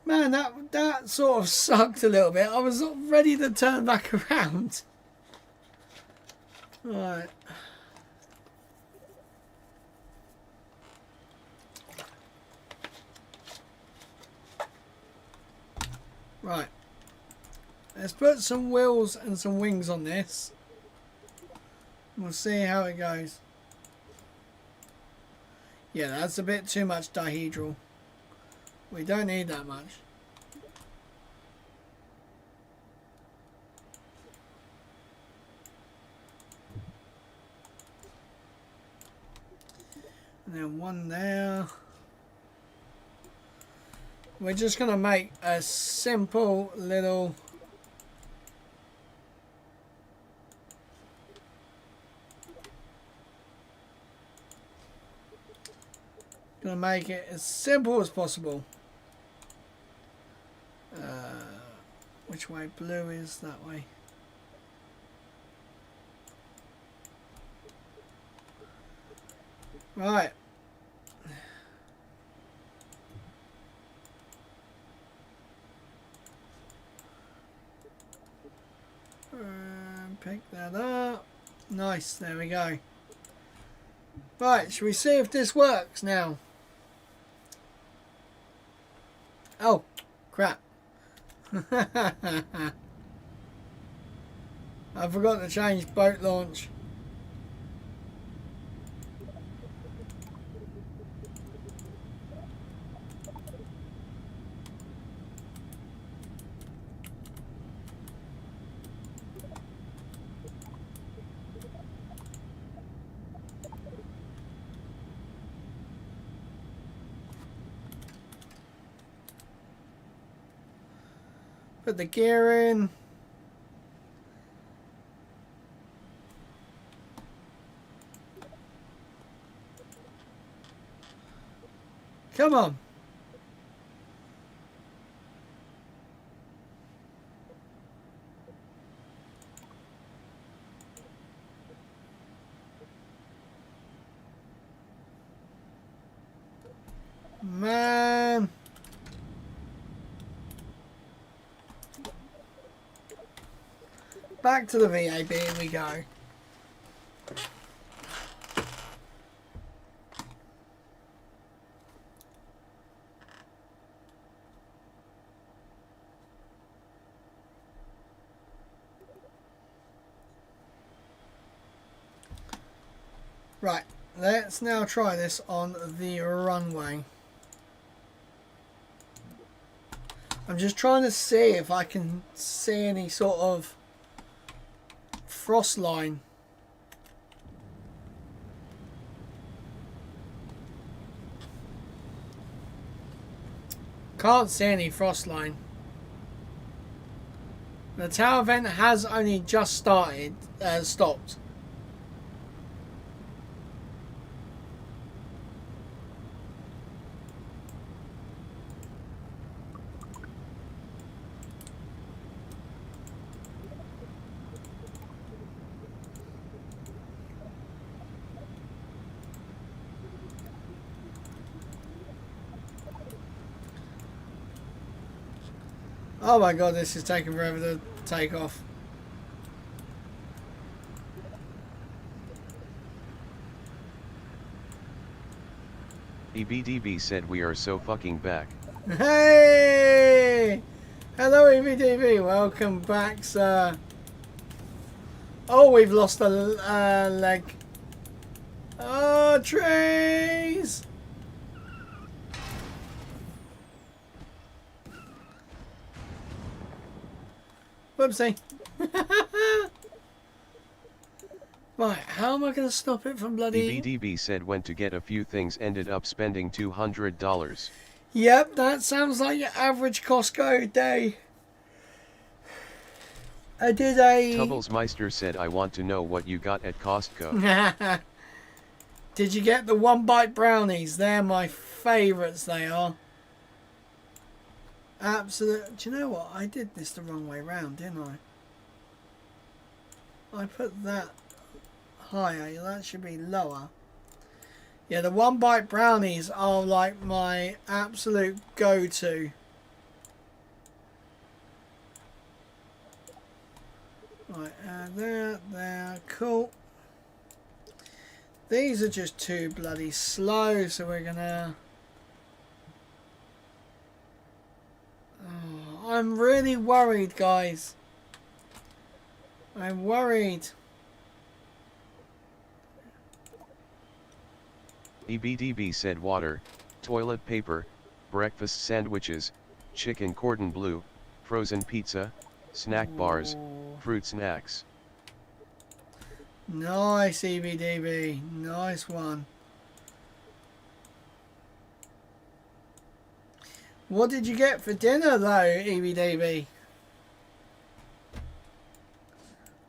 Man, that sort of sucked a little bit. I was ready to turn back around. Right. Right. Let's put some wheels and some wings on this. We'll see how it goes. Yeah, that's a bit too much dihedral. We don't need that much. And then one there. We're just going to make a simple little going to make it as simple as possible. Which way blue is? That way. Right. Pick that up. Nice, there we go. Right, shall we see if this works now? Oh, crap. I forgot to change boat launch. Put the gear in. Come on. Man. Back to the VAB, here we go. Right, let's now try this on the runway. I'm just trying to see if I can see any sort of frost line. Can't see any frost line. The tower vent has only just stopped. Oh my god, this is taking forever to take off. EBDB said we are so fucking back. Hey! Hello EBDB, welcome back, sir. Oh, we've lost a leg. Oh, trees! Whoopsie. Right, how am I going to stop it from bloody... EBDB said went to get a few things, ended up spending $200. Yep, that sounds like your average Costco day. I did a... Tubblesmeister said I want to know what you got at Costco. Did you get the one bite brownies? They're my favourites, they are. Absolute. Do you know what? I did this the wrong way round, didn't I? I put that higher. That should be lower. Yeah, the one bite brownies are like my absolute go-to. Right, there, cool. These are just too bloody slow, so we're gonna... Oh, I'm really worried, guys. I'm worried. EBDB said water, toilet paper, breakfast sandwiches, chicken cordon bleu, frozen pizza, snack bars, fruit snacks. Nice, EBDB. Nice one. What did you get for dinner, though, EBDB?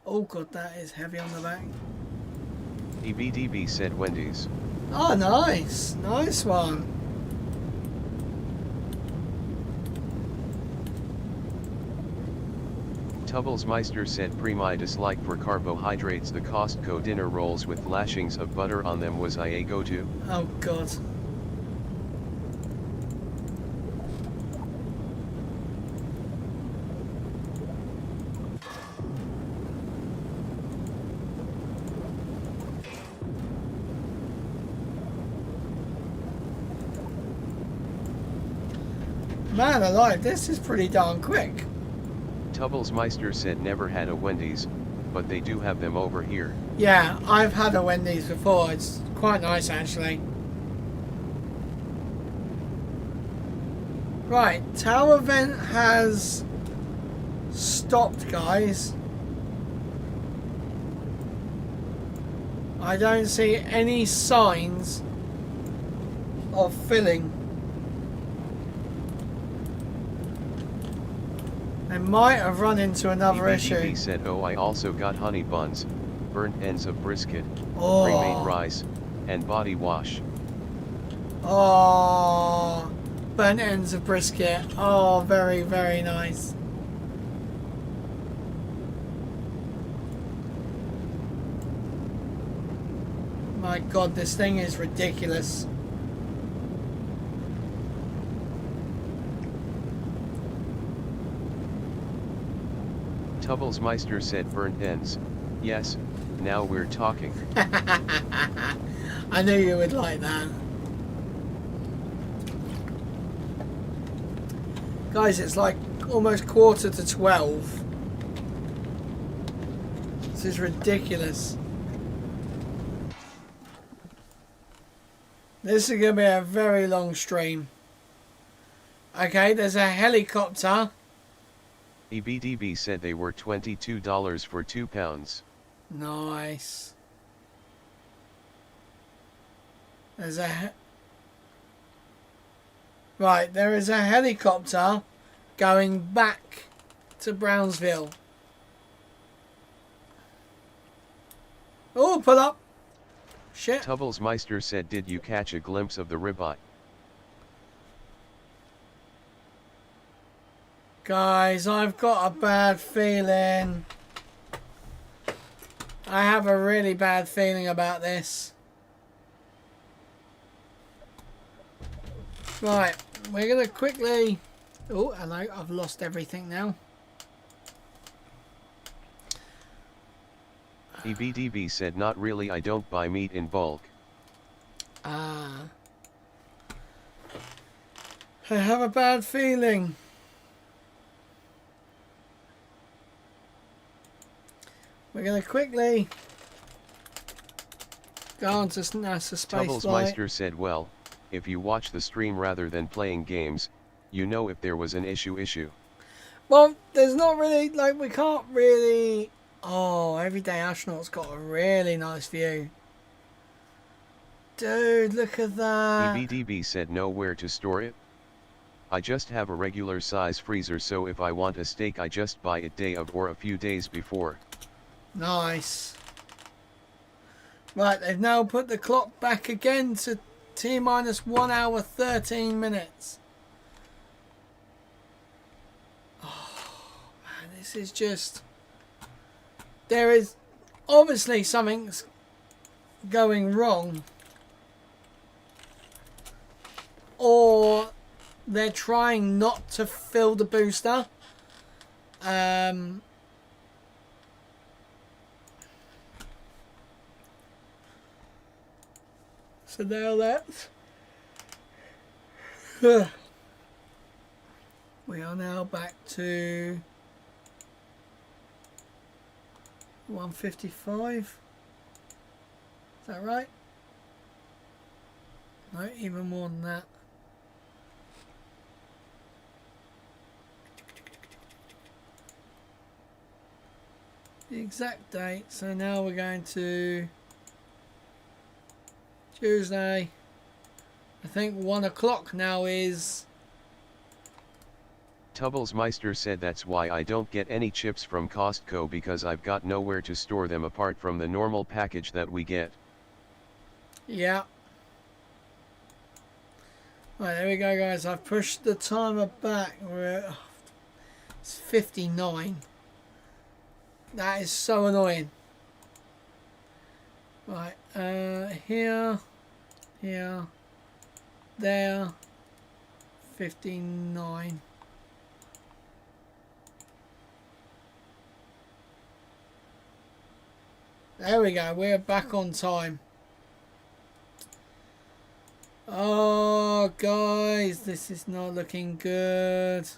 Oh, God, that is heavy on the back. EBDB said Wendy's. Oh, nice. Nice one. Tubblesmeister said my dislike for carbohydrates. The Costco dinner rolls with lashings of butter on them was a go-to. Oh, God. Man alive, this is pretty darn quick. Tubblesmeister said never had a Wendy's, but they do have them over here. Yeah, I've had a Wendy's before. It's quite nice, actually. Right, tower vent has stopped, guys. I don't see any signs of filling. They might have run into another issue. EBDB said, oh, I also got honey buns, burnt ends of brisket, Oh. pre-made rice, and body wash. Oh, burnt ends of brisket. Oh, very, very nice. My God, this thing is ridiculous. Tubblesmeister said burnt ends. Yes, now we're talking. I knew you would like that. Guys, it's like almost 11:45. This is ridiculous. This is going to be a very long stream. Okay, there's a helicopter. EBDB said they were $22 for 2 pounds. Nice. There's right, there is a helicopter going back to Brownsville. Oh, pull up. Shit. Tubblesmeister said, did you catch a glimpse of the ribeye? Guys, I've got a bad feeling. I have a really bad feeling about this. Right, we're going to quickly... Oh, hello, I've lost everything now. EBDB said, not really, I don't buy meat in bulk. Ah. I have a bad feeling. We're going to quickly go on to NASA spaceflight. Tubblesmeister said, well, if you watch the stream rather than playing games, you know if there was an issue. Well, there's not really, like, we can't really... Oh, Everyday Astronaut's got a really nice view. Dude, look at that. EBDB said, know where to store it? I just have a regular size freezer, so if I want a steak I just buy it day of or a few days before. Nice. Right, they've now put the clock back again to T-minus 1 hour 13 minutes. Oh, man, this is just... There is obviously something's going wrong. Or they're trying not to fill the booster. So now that's... We are now back to 155. Is that right? No, even more than that. The exact date. So now we're going to Tuesday. I think 1 o'clock now is... Tubblesmeister said, that's why I don't get any chips from Costco, because I've got nowhere to store them apart from the normal package that we get. Yeah. Right, there we go, guys. I've pushed the timer back. It's 59. That is so annoying. Right, here, there, 59. There we go, we're back on time. Oh, guys, this is not looking good.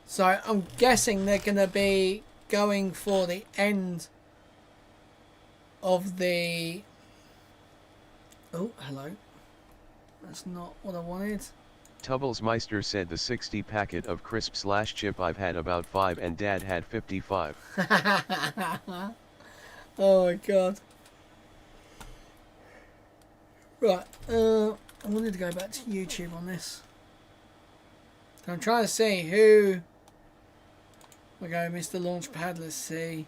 So I'm guessing they're going to be going for the end of the... Oh, hello. That's not what I wanted. Tubblesmeister said, the 60 packet of crisp/chip I've had about 5 and Dad had 55. Oh my God. Right, I wanted to go back to YouTube on this. I'm trying to see who. We go, Mr. Launchpad. Let's see.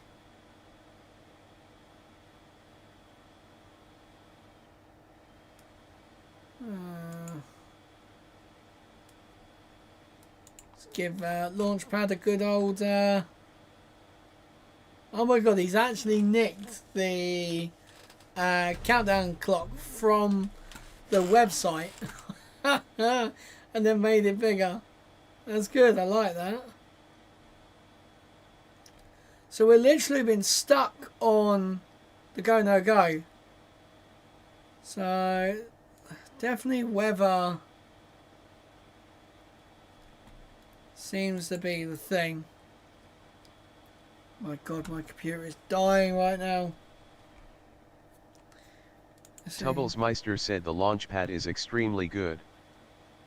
Let's give Launchpad a good old. Oh my god, he's actually nicked the countdown clock from the website and then made it bigger. That's good. I like that. So we've literally been stuck on the go no go. So definitely weather seems to be the thing. My god, my computer is dying right now. Tubblesmeister said the launchpad is extremely good.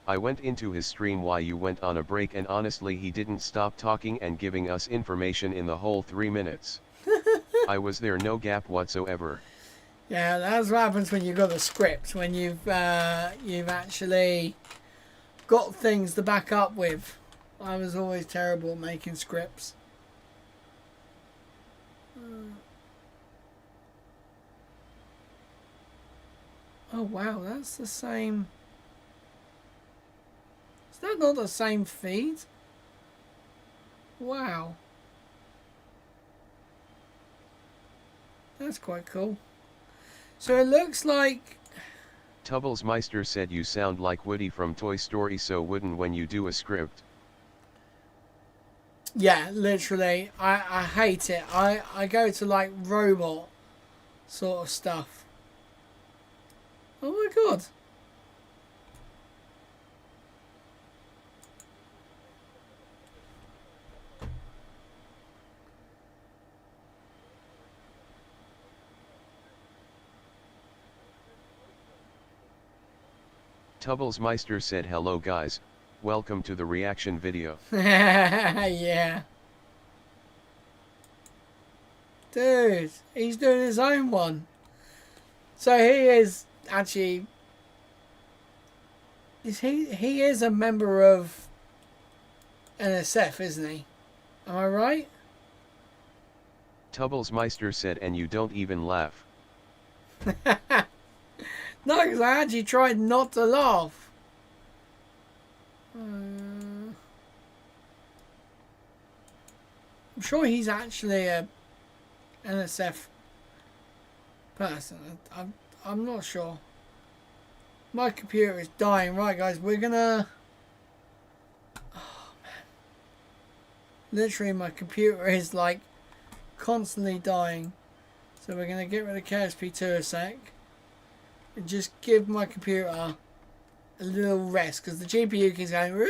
I went into his stream while you went on a break and honestly he didn't stop talking and giving us information in the whole 3 minutes. I was there, no gap whatsoever. Yeah, that's what happens when you've got a script, when you've actually got things to back up with. I was always terrible at making scripts. Oh wow, that's the same. Is that not the same feed? Wow. That's quite cool. So it looks like... Tubblesmeister said you sound like Woody from Toy Story, so wouldn't when you do a script. Yeah, literally. I hate it. I go to like robot sort of stuff. Oh my god. Tubblesmeister said hello guys, welcome to the reaction video. Yeah. Dude, he's doing his own one. So he is actually... He is a member of NSF, isn't he? Am I right? Tubblesmeister said and you don't even laugh. No, because I actually tried not to laugh. I'm sure he's actually a NSF person. I'm not sure. My computer is dying. Right, guys, we're gonna... Oh, man. Literally, my computer is, like, constantly dying. So we're gonna get rid of KSP2 a sec. And just give my computer a little rest. Because the GPU keeps going...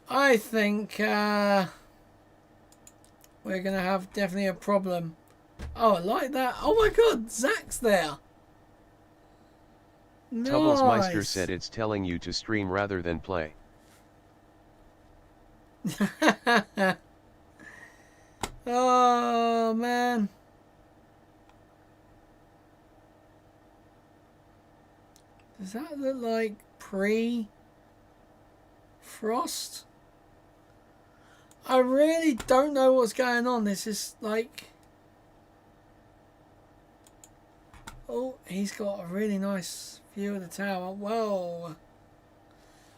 I think we're gonna have definitely a problem. Oh, I like that. Oh my god, Zach's there. Nice. Tubblesmeister said it's telling you to stream rather than play. Oh man. Does that look like pre-frost? I really don't know what's going on. This is like... Oh, he's got a really nice view of the tower. Whoa.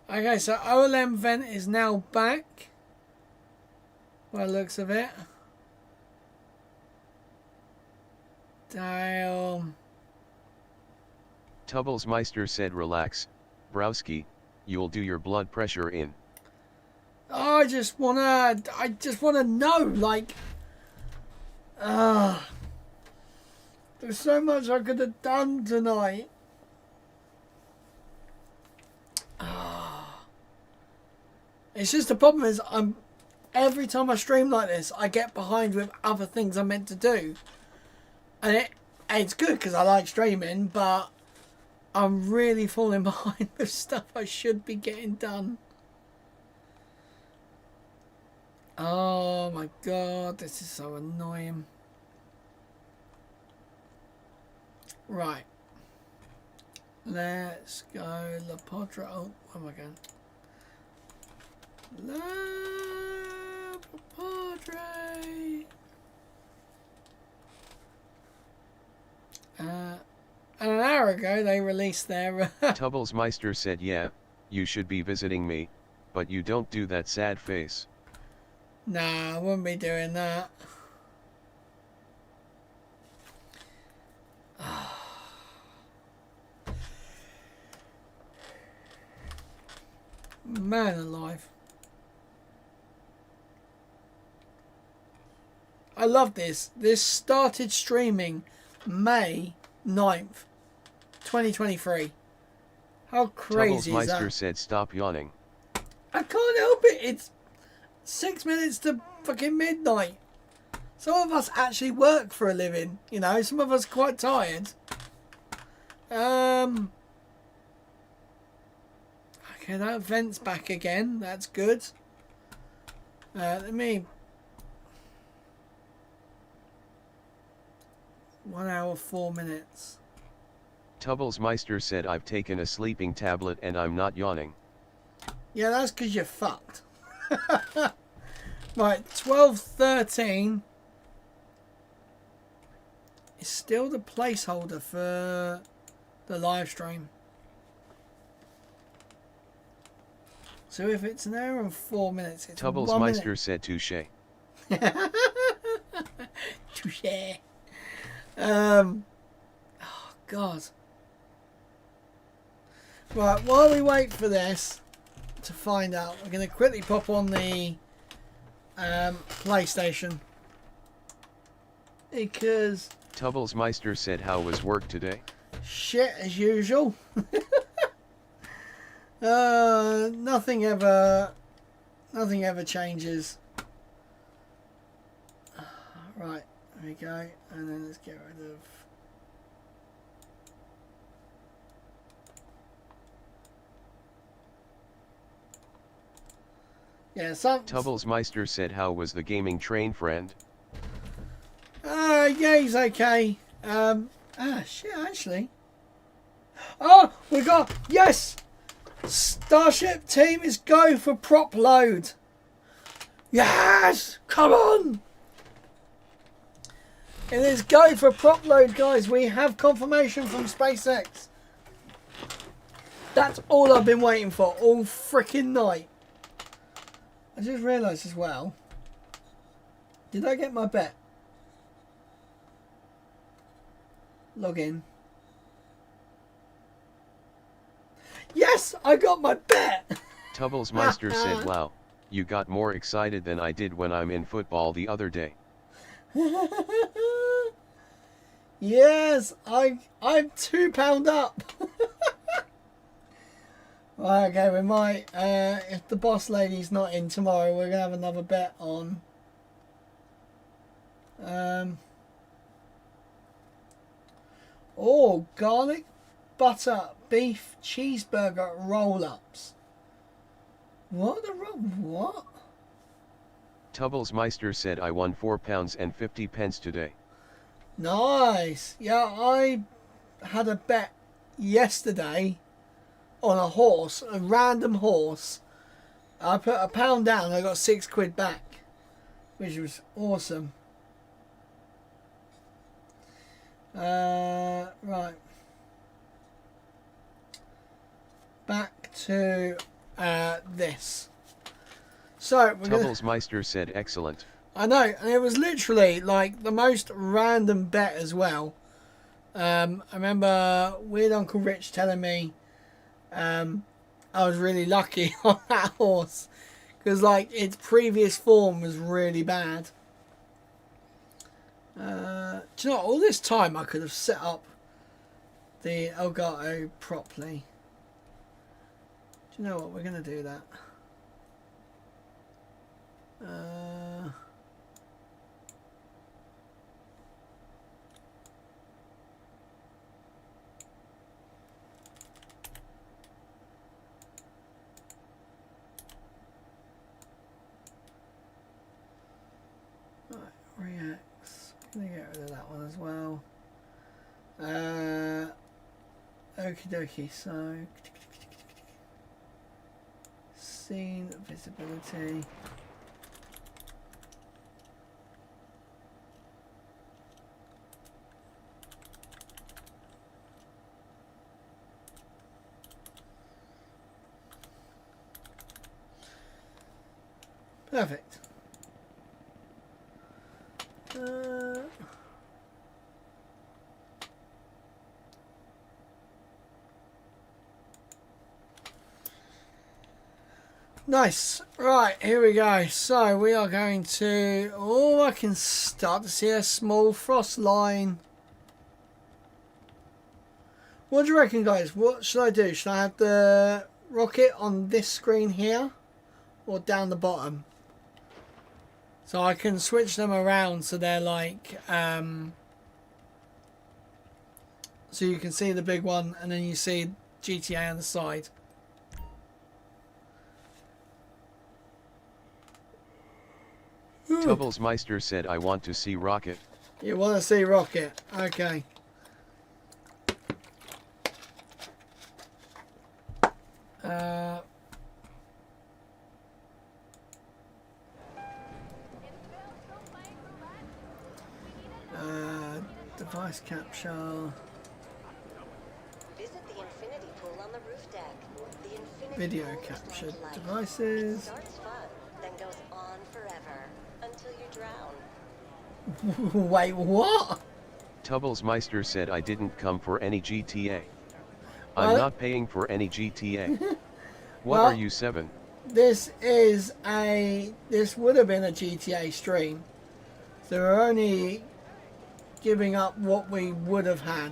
Okay, so OLM vent is now back. By the looks of it. Damn. Tubblesmeister said relax, Browski, you'll do your blood pressure in. I just wanna know, like, there's so much I could have done tonight. It's just the problem is every time I stream like this, I get behind with other things I'm meant to do, and it's good because I like streaming, but I'm really falling behind with stuff I should be getting done. Oh my god, this is so annoying. Right. Let's go La Padre. Oh, where am I going? La Padre. And an hour ago they released their... Tubblesmeister said, yeah, you should be visiting me, but you don't do that sad face. Nah, I wouldn't be doing that. Man alive. I love this. This started streaming May 9th, 2023. How crazy is that? Tubblesmeister said, stop yawning. I can't help it. It's 6 minutes to fucking midnight. Some of us actually work for a living, you know. Some of us are quite tired. Okay, that vent's back again. That's good. Let me... 1 hour, 4 minutes. Tubblesmeister said, I've taken a sleeping tablet and I'm not yawning. Yeah, that's because you're fucked. Right, 12:13 is still the placeholder for the live stream. So if it's an hour and 4 minutes, it's 1 minute. Tubblesmeister said, touche. Touche. Oh God. Right, while we wait for this to find out, we're going to quickly pop on the PlayStation, because Tubblesmeister said, how was work today? shit as usual. Nothing ever changes. Right, there we go, and then let's get rid of... Yeah, Tubblesmeister said, how was the gaming train, friend? Yeah, he's okay. Shit, actually. Oh, we got... Yes! Starship team is go for prop load. Yes! Come on! It is go for prop load, guys. We have confirmation from SpaceX. That's all I've been waiting for all freaking night. I just realised as well. Did I get my bet? Log in. Yes, I got my bet. Tubblesmeister said, wow, you got more excited than I did when I'm in football the other day. Yes, I'm £2 up. Right, okay, we might, if the boss lady's not in tomorrow, we're going to have another bet on. Oh, garlic butter beef cheeseburger roll-ups. What the what? Tubblesmeister said, I won £4.50 today. Nice. Yeah, I had a bet yesterday on a horse, a random horse. I put £1 down and I got £6 back, which was awesome. Right. Back to this. So Tubblesmeister said, excellent. I know, and it was literally like the most random bet as well. I remember Weird Uncle Rich telling me I was really lucky on that horse because like its previous form was really bad. Do you know, all this time I could have set up the Elgato properly. Do you know what? We're going to do that. Right, reacts. I'm going to get rid of that one as well. Okie dokie, so scene visibility. Perfect. Nice. Right, here we go. So we are going to... Oh, I can start to see a small frost line. What do you reckon, guys? What should I do? Should I have the rocket on this screen here? Or down the bottom? So I can switch them around so they're like... so you can see the big one and then you see GTA on the side. Tubblesmeister said, I want to see Rocket. You want to see Rocket? Okay. Device capture. Visit the infinity pool on the roof deck. The infinity Video pool is capture like life. devices. It starts fun, then goes on forever until you drown. Wait, what? Tubblesmeister said, I didn't come for any GTA. Well, I'm not paying for any GTA. What well, are you, 7? This would have been a GTA stream. So we're only giving up what we would have had.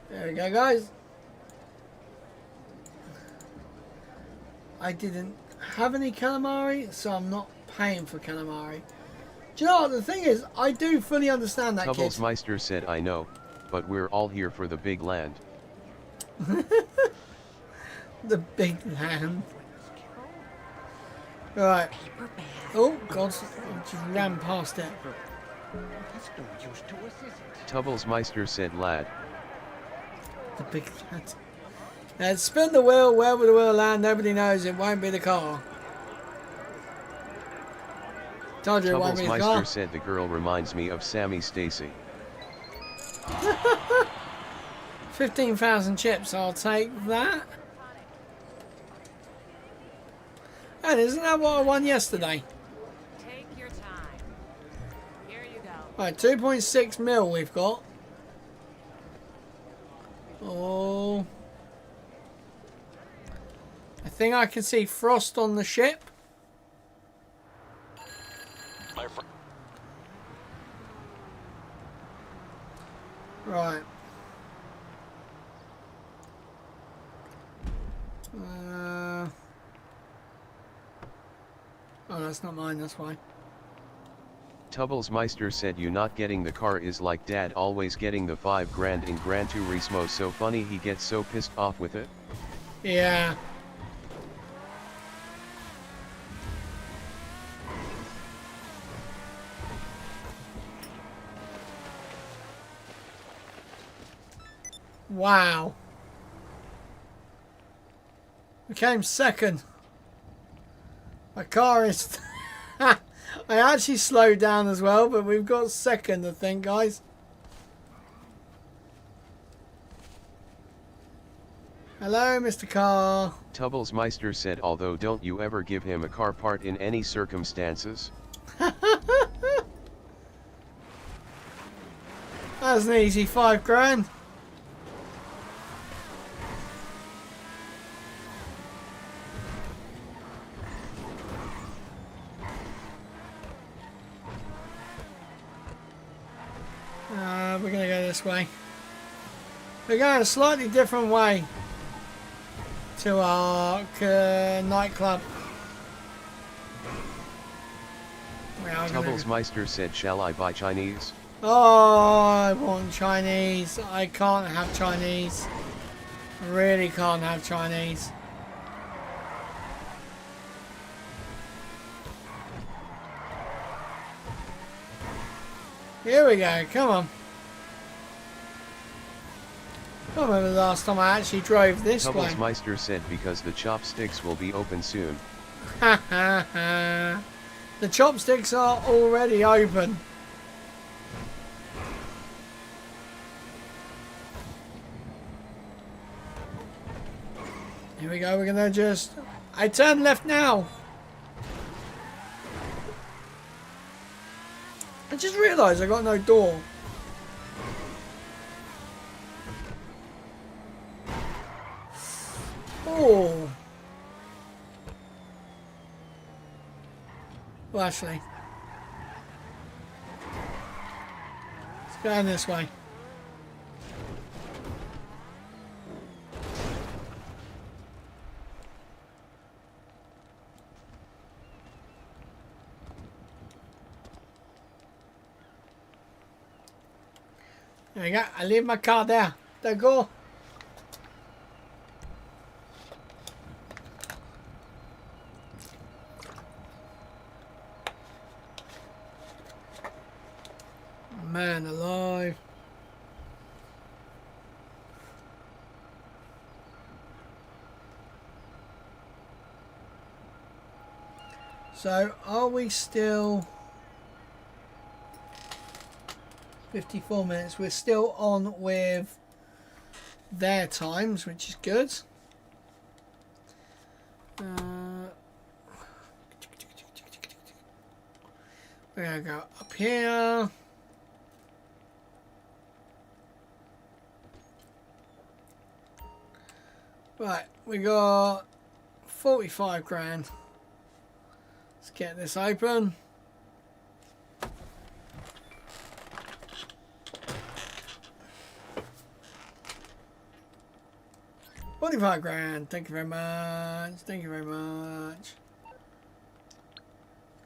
There we go, guys. I didn't have any calamari, so I'm not paying for calamari. Do you know what the thing is? I do fully understand that, kid. Tubblesmeister said, I know, but we're all here for the big land. The big land. Right. Oh, God. I just ran past it. Tubblesmeister said, lad. The big land. Now, spin the wheel. Where will the wheel land? Nobody knows. It won't be the car. Told you it won't be the car. Tubblesmeister said, the girl reminds me of Sammy Stacy. 15,000 chips. I'll take that. And isn't that what I won yesterday? Take your time. Here you go. Right, 2.6 mil we've got. Oh. I think I can see frost on the ship. Right. Oh, that's not mine, that's why. Tubblesmeister said, you not getting the car is like dad always getting the 5 grand in Gran Turismo, so funny he gets so pissed off with it. Yeah. Wow. We came second. My car is... I actually slowed down as well, but we've got second, I think, guys. Hello, Mr. Car. Tubblesmeister said, although don't you ever give him a car part in any circumstances. That's an easy 5 grand. We're going to go this way. We're going a slightly different way to our nightclub. Tubblesmeister said, shall I buy Chinese? Oh, I want Chinese. I can't have Chinese. I really can't have Chinese. Here we go. Come on. I don't remember the last time I actually drove this way. Hubblesmeister said because the chopsticks will be open soon. Ha ha ha. The chopsticks are already open. Here we go. We're gonna just... I turn left now. I just realised I got no door. Oh. Well, actually, let's go in this way. There we go. I leave my car there. There go. Man alive. So, are we still 54 minutes? We're still on with their times, which is good. We're going to go up here. Right, we got 45 grand. Let's get this open. $45 grand. Thank you very much. Thank you very much.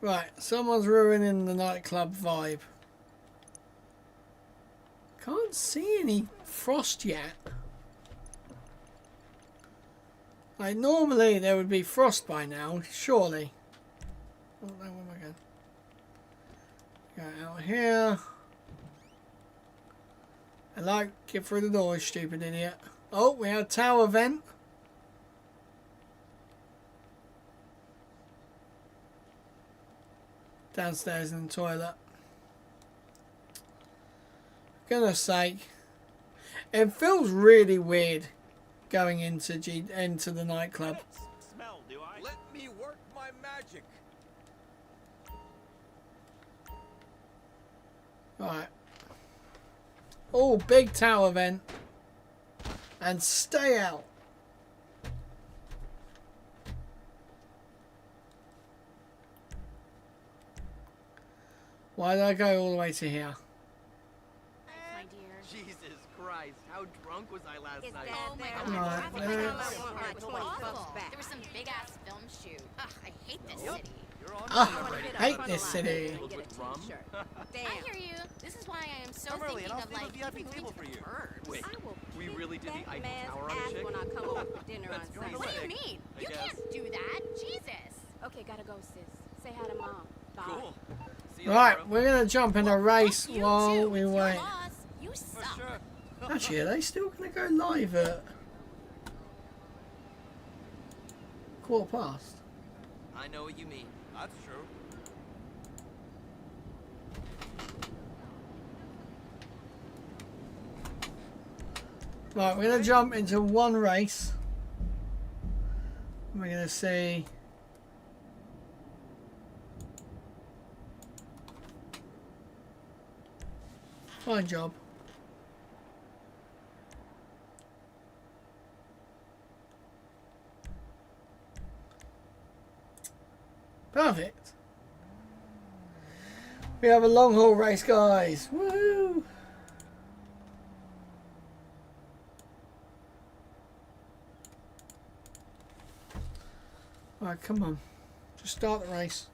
Right, someone's ruining the nightclub vibe. Can't see any frost yet. Like, normally there would be frost by now, surely. Oh no, where am I going? Go out here. Hello, get through the door, stupid idiot. Oh, we have a tower vent. Downstairs in the toilet. Goodness sake. It feels really weird going into the nightclub. Smell, do I? Let me work my magic. Right. Oh, big tower vent. And stay out. Why did I go all the way to here? My dear. Jesus Christ, how drunk was I last night? Oh my Come god. on, Traffic let's- was awful. There was some big ass film shoot. Ugh, I hate this city. You're on Ah, I hate this city. Filled with rum? I hear you. This is why I am so Come early and thinking I'll of save a like VIP table for you. birds. Wait, I will we beat really did the that Eiffel man's Tower on ass a chick? when I come home for dinner on That's going Sunday. What do you away. mean? I You guess. can't do that. Jesus. Okay, gotta go, sis. Say hi to mom. Bye. Cool. See you Right, later, we're gonna jump in a race You while too. we It's your wait. loss. You bro. suck. For sure. Actually, are they still gonna go live at 1:15? I know what you mean. That's true. Right, we're gonna jump into one race. We're gonna see. Fine job. Perfect. We have a long haul race, guys. Woo! Alright, come on. Just start the race.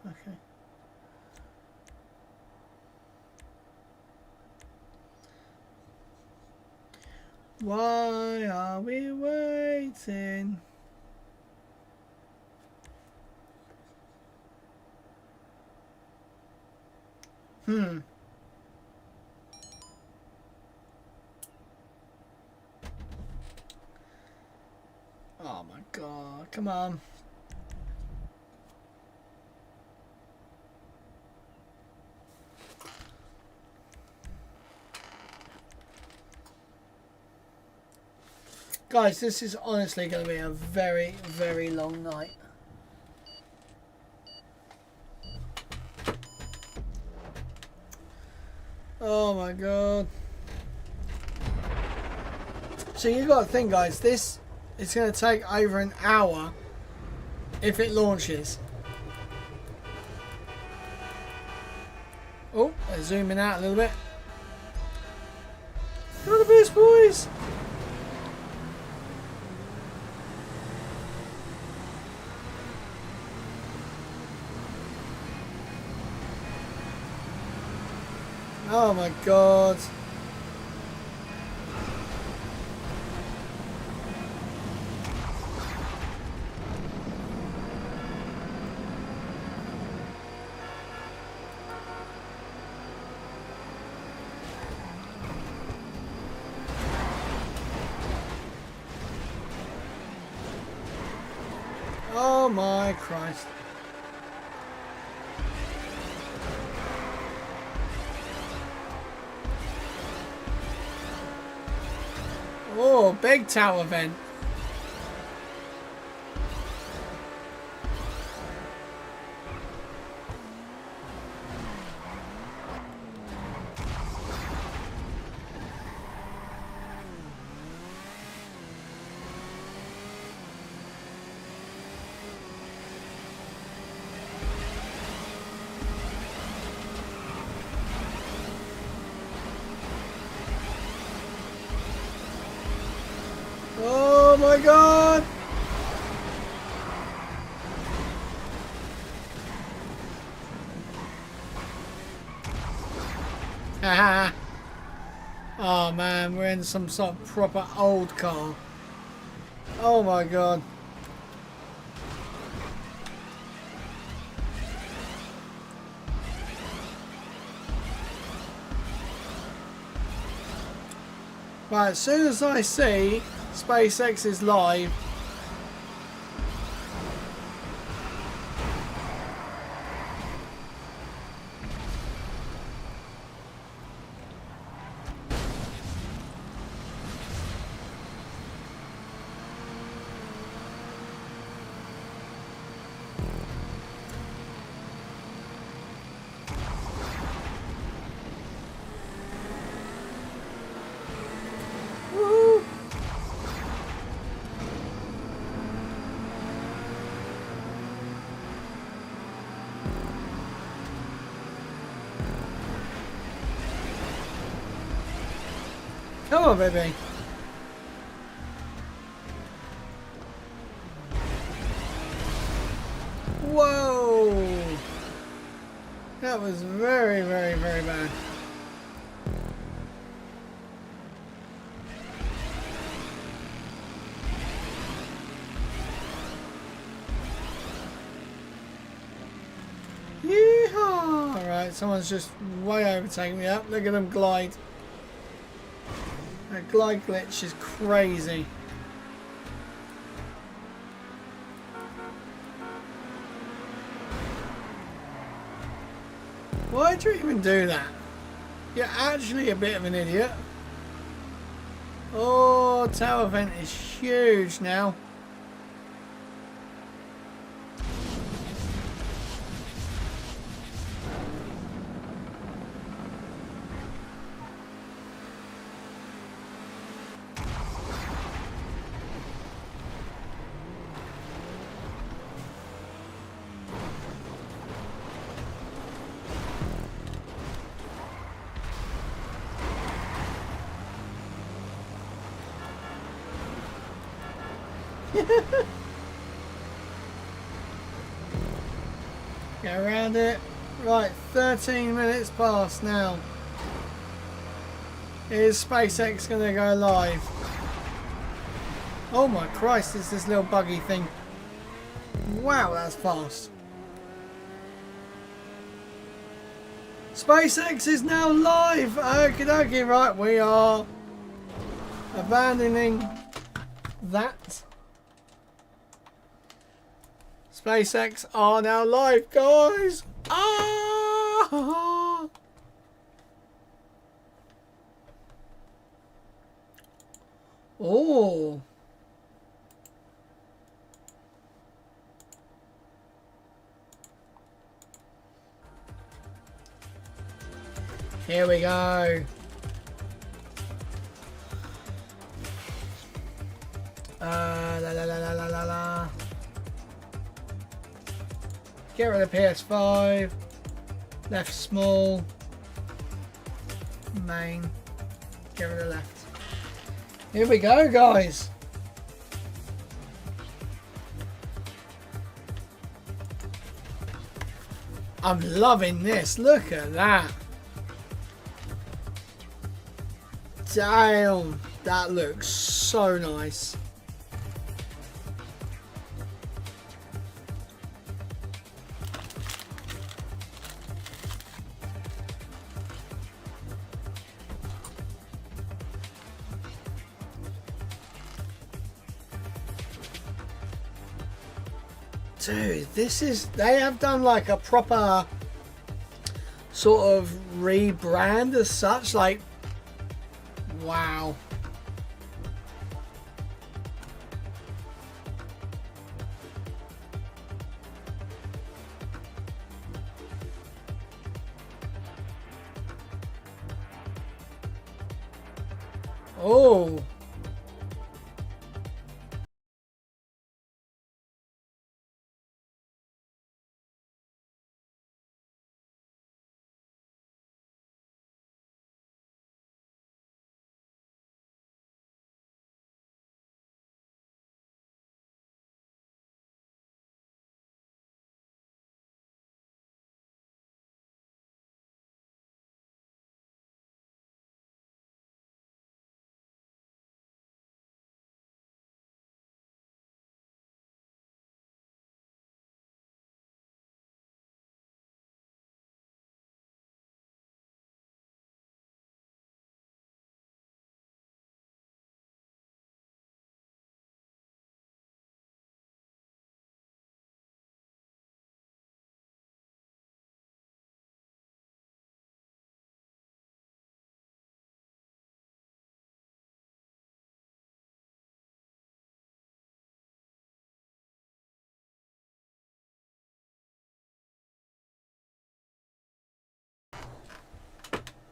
Okay. Why are we waiting? Oh my god, come on. Guys, this is honestly going to be a very, very long night. Oh my god. So you got to think, guys, this is going to take over an hour if it launches. Oh, they're zooming out a little bit. You're the best, boys. Oh my god. Oh my Christ. Oh, big tower vent. Oh my god! Haha. Oh man, we're in some sort of proper old car. Oh my god. Right, as soon as I see SpaceX is live, woohoo! Come on, baby. Whoa! That was very, very, very bad. Yeehaw! Alright, someone's just way overtaking me up. Look at them glide. That glide glitch is crazy. Why do you even do that? You're actually a bit of an idiot. Oh, tower vent is huge now. Get around it. Right, 13 minutes past now. Is SpaceX going to go live? Oh my Christ, it's this little buggy thing. Wow, that's fast. SpaceX is now live. Okie dokie, right, we are abandoning that. SpaceX are now live, guys. Ah! Oh. Here we go. La la la la la la la. Get rid of PS5. Left small. Main. Get rid of left. Here we go, guys. I'm loving this. Look at that. Damn. That looks so nice. Dude, this is... They have done like a proper sort of rebrand as such. Like, wow. Oh.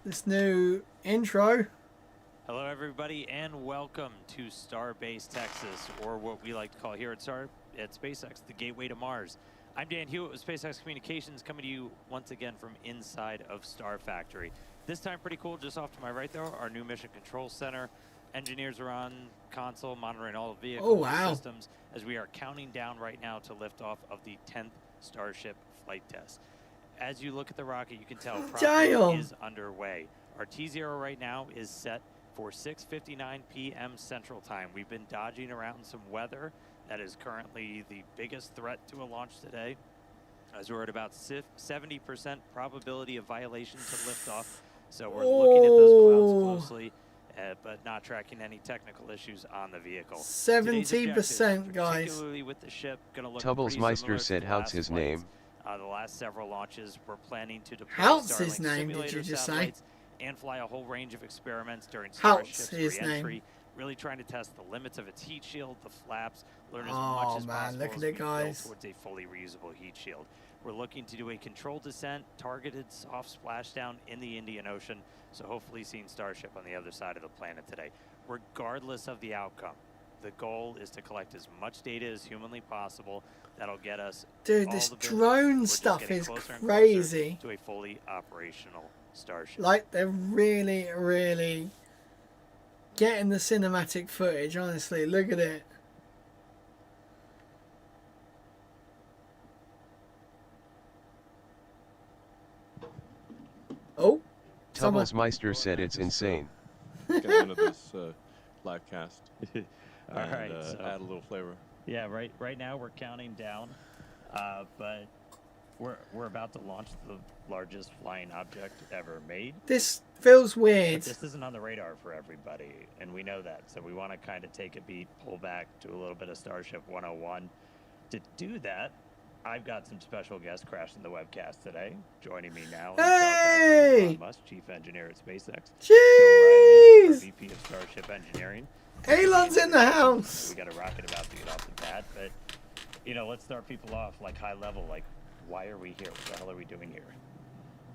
This new intro. Hello, everybody, and welcome to Starbase, Texas, or what we like to call here at SpaceX, the gateway to Mars. I'm Dan Hewitt with SpaceX Communications, coming to you once again from inside of Star Factory. This time pretty cool. Just off to my right, though, our new Mission Control Center. Engineers are on console, monitoring all the vehicle systems as we are counting down right now to lift off of the 10th Starship flight test. As you look at the rocket, you can tell propulsion is underway. Our T0 right now is set for 6:59 p.m. Central Time. We've been dodging around some weather. That is currently the biggest threat to a launch today, as we're at about 70% probability of violation to liftoff. So we're looking at those clouds closely, but not tracking any technical issues on the vehicle. 70%, guys. Particularly with the ship, going to look Tubblesmeister said how's his name? The last several launches, we're planning to deploy how's Starlink his name, did you just say? And fly a whole range of experiments during Starship's his re-entry. name. Really trying to test the limits of its heat shield, the flaps, learn as much as possible look at as it, we build guys. towards a fully reusable heat shield. We're looking to do a controlled descent, targeted soft splashdown in the Indian Ocean, so hopefully seeing Starship on the other side of the planet today. Regardless of the outcome, the goal is to collect as much data as humanly possible. That'll get us. Dude, this drone stuff is crazy. To a fully operational Starship. Like, they're really, really getting the cinematic footage, honestly. Look at it. Oh. Tubblesmeister said it's insane. Get one of this live cast. All right. And, So, add a little flavor. yeah, right now we're counting down, but we're about to launch the largest flying object ever made. This feels But weird. this isn't on the radar for everybody, and we know that. So we want to kind of take a beat, pull back, do a little bit of Starship 101. To do that, I've got some special guests crashing the webcast today. Joining me now, Hey! Elon Musk, Chief Engineer at SpaceX. Phil Riley, our Jeez! VP of Starship Engineering. Elon's in the house. We got a rocket about to get off the pad, but let's start people off like high level. Like, why are we here? What the hell are we doing here?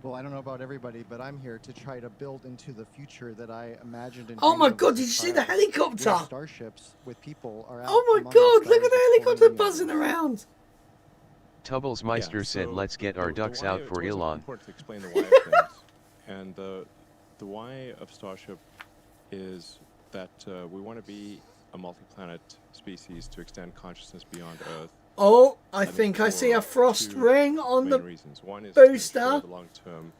Well, I don't know about everybody, but I'm here to try to build into the future that I imagined. And Oh my dreamed of God! as Did a you see the child, where helicopter? starships with people are out. Oh my among God! the Look at stars the helicopter exploring the buzzing universe. around. Tubblesmeister said, so let's get our the ducks why- out it's for always Elon. important to explain the why of things. And the why of Starship is that we want to be a multi-planet species to extend consciousness beyond Earth. Oh, I And think I see a for frost two ring on main the reasons. One is booster. to ensure the long-term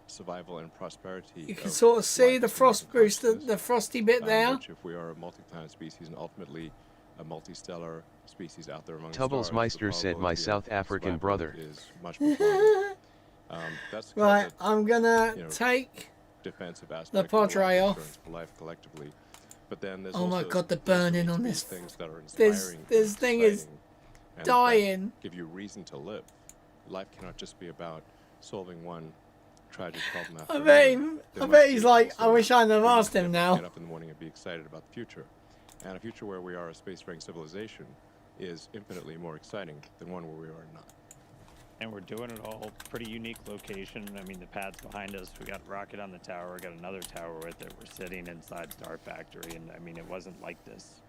survival and prosperity. You can of sort of see life the as frost human booster, consciousness, the frosty bit there. which if we are a multi-planet species and ultimately a multi-stellar species out there among the stars, the Tubblesmeister said, my probability of South African survival brother. is much more prominent. That's the Right, kind of I'm gonna you know, take. defensive aspect the of pod the life ray off. insurance for life collectively. But then there's Oh my also God, the there also burning needs on to be this. things that are This inspiring this and thing is exciting and that dying. give you reason to live. Life cannot just be about solving one tragic problem after I bet, another. There I must bet be he's like, I also wish I'd have reason asked to him now. Get up in the morning and be excited about the future. And a future where we are a space-faring civilization is infinitely more exciting than one where we are not. And we're doing it all pretty unique location. I mean, the pad's behind us. We got rocket on the tower. We got another tower with it. We're sitting inside Star Factory, and I mean, it wasn't like this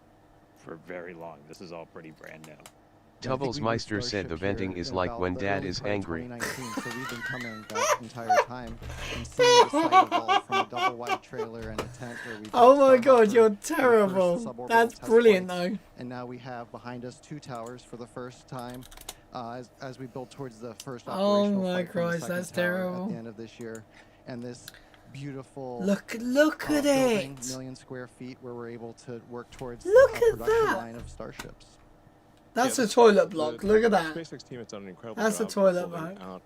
for very long. This is all pretty brand new. Yeah, I think we moved Tubblesmeister said the Starship venting here is in like about when the dad early is part of angry. 2019, so we've been coming that entire time and seeing the site evolve from a double wide trailer and a tent where we Oh built my God, Starhopper you're for the first terrible. suborbital That's test brilliant flights. though. And now we have behind us 2 towers for the first time as we build towards the first Oh operational my flight from the Christ, second that's tower terrible. at the end of this year. And this beautiful Look at building, it. million square feet where we're able to work towards Look a at production that. line of Starships. That's Yeah, a toilet block. Look at that. SpaceX team has done an incredible That's a job toilet building block.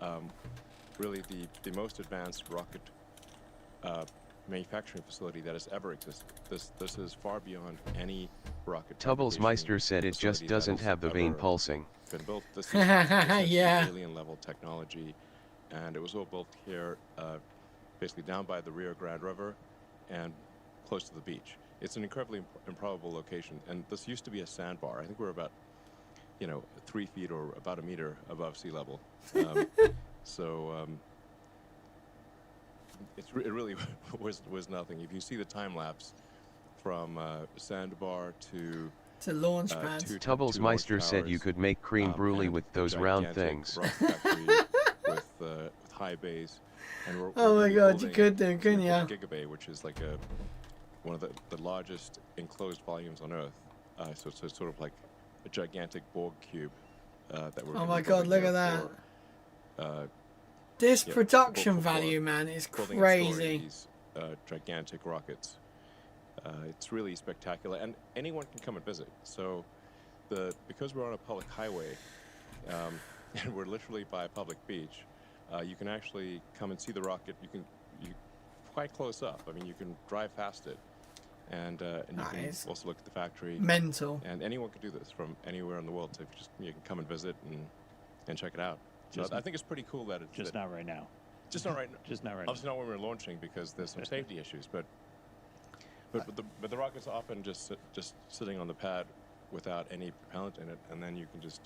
out really the most advanced rocket manufacturing facility that has ever existed. This is far beyond any rocket. Tubblesmeister said it just doesn't have the vein pulsing. Been built. This is essentially Yeah. alien level technology, and it was all built here, basically down by the Rio Grande River, and close to the beach. It's an incredibly improbable location, and this used to be a sandbar. I think we're about, 3 feet or about a meter above sea level. It really was nothing. If you see the time lapse from sandbar to launch two pad. Tubblesmeister said you towers, could make cream brulee and with a those round gigantic things. rock factory with high bays. And we're Oh gonna my be God, you building could do, something couldn't ya? called Gigabay, which is like one of the largest enclosed volumes on Earth. So it's sort of like a gigantic Borg cube that we're. Oh gonna my be God, building look here at that. for, This yeah, production for value, man, is building and storing crazy. these gigantic rockets. It's really spectacular, and anyone can come and visit. So, because we're on a public highway, and we're literally by a public beach, you can actually come and see the rocket. You quite close up. I mean, you can drive past it, and you Nice. can also look at the factory. Mental. And anyone can do this from anywhere in the world. So you can come and visit and check it out. So I think it's pretty cool that it's Just not right now. just not right now. Just not right now. Obviously not when we're launching because there's some safety issues, but the rocket's often just sitting on the pad without any propellant in it, and then you can just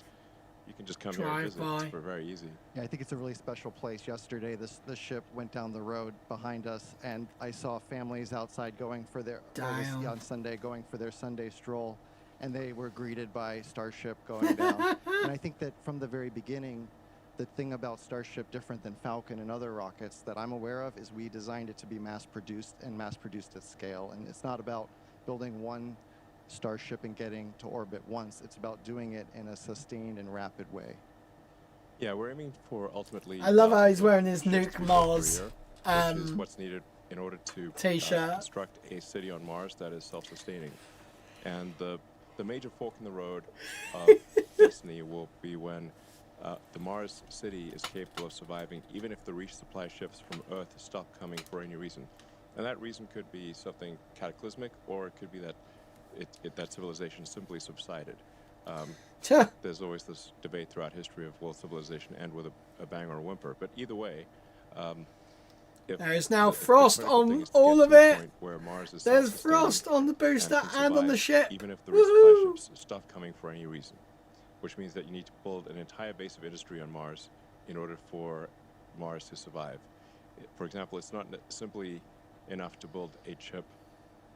come here and Drive visit. by. It's very easy. Yeah, I think it's a really special place. Yesterday, the ship went down the road behind us, and I saw families outside going for their Damn. on Sunday going for their Sunday stroll, and they were greeted by Starship going down. And I think that from the very beginning, the thing about Starship, different than Falcon and other rockets that I'm aware of, is we designed it to be mass-produced and mass-produced at scale. And it's not about building one Starship and getting to orbit once. It's about doing it in a sustained and rapid way. Yeah, we're aiming for ultimately. I love how he's wearing his ships Nuke to be built per Mars year, which is what's needed in order to T-shirt. construct a city on Mars that is self-sustaining. And the major fork in the road of destiny will be when the Mars city is capable of surviving, even if the resupply ships from Earth stop coming for any reason. And that reason could be something cataclysmic, or it could be that that civilization simply subsided. There's always this debate throughout history of will civilization end with a bang or a whimper. But either way, there is now frost on all of it. There's frost on the booster and on the ship. Even if the resupply ships stop coming for any reason, which means that you need to build an entire base of industry on Mars in order for Mars to survive. For example, it's not simply enough to build a chip,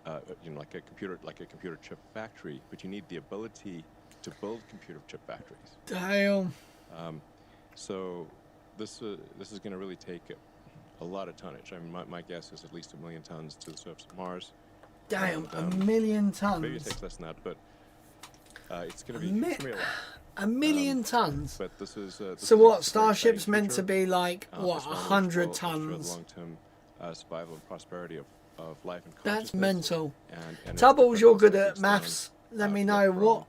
like a computer chip factory, but you need the ability to build computer chip factories. Damn. So this is going to really take a lot of tonnage. I mean, my guess is at least 1 million tons to the surface of Mars. Damn, and, 1 million tons. Maybe it takes less than that, but it's going to be a lot. 1 million tons. But this is so what? Starship's meant to be like what? 100 tons. Long-term survival and prosperity of life and consciousness. That's mental. And Tubbles, you're good at maths. Let me know what.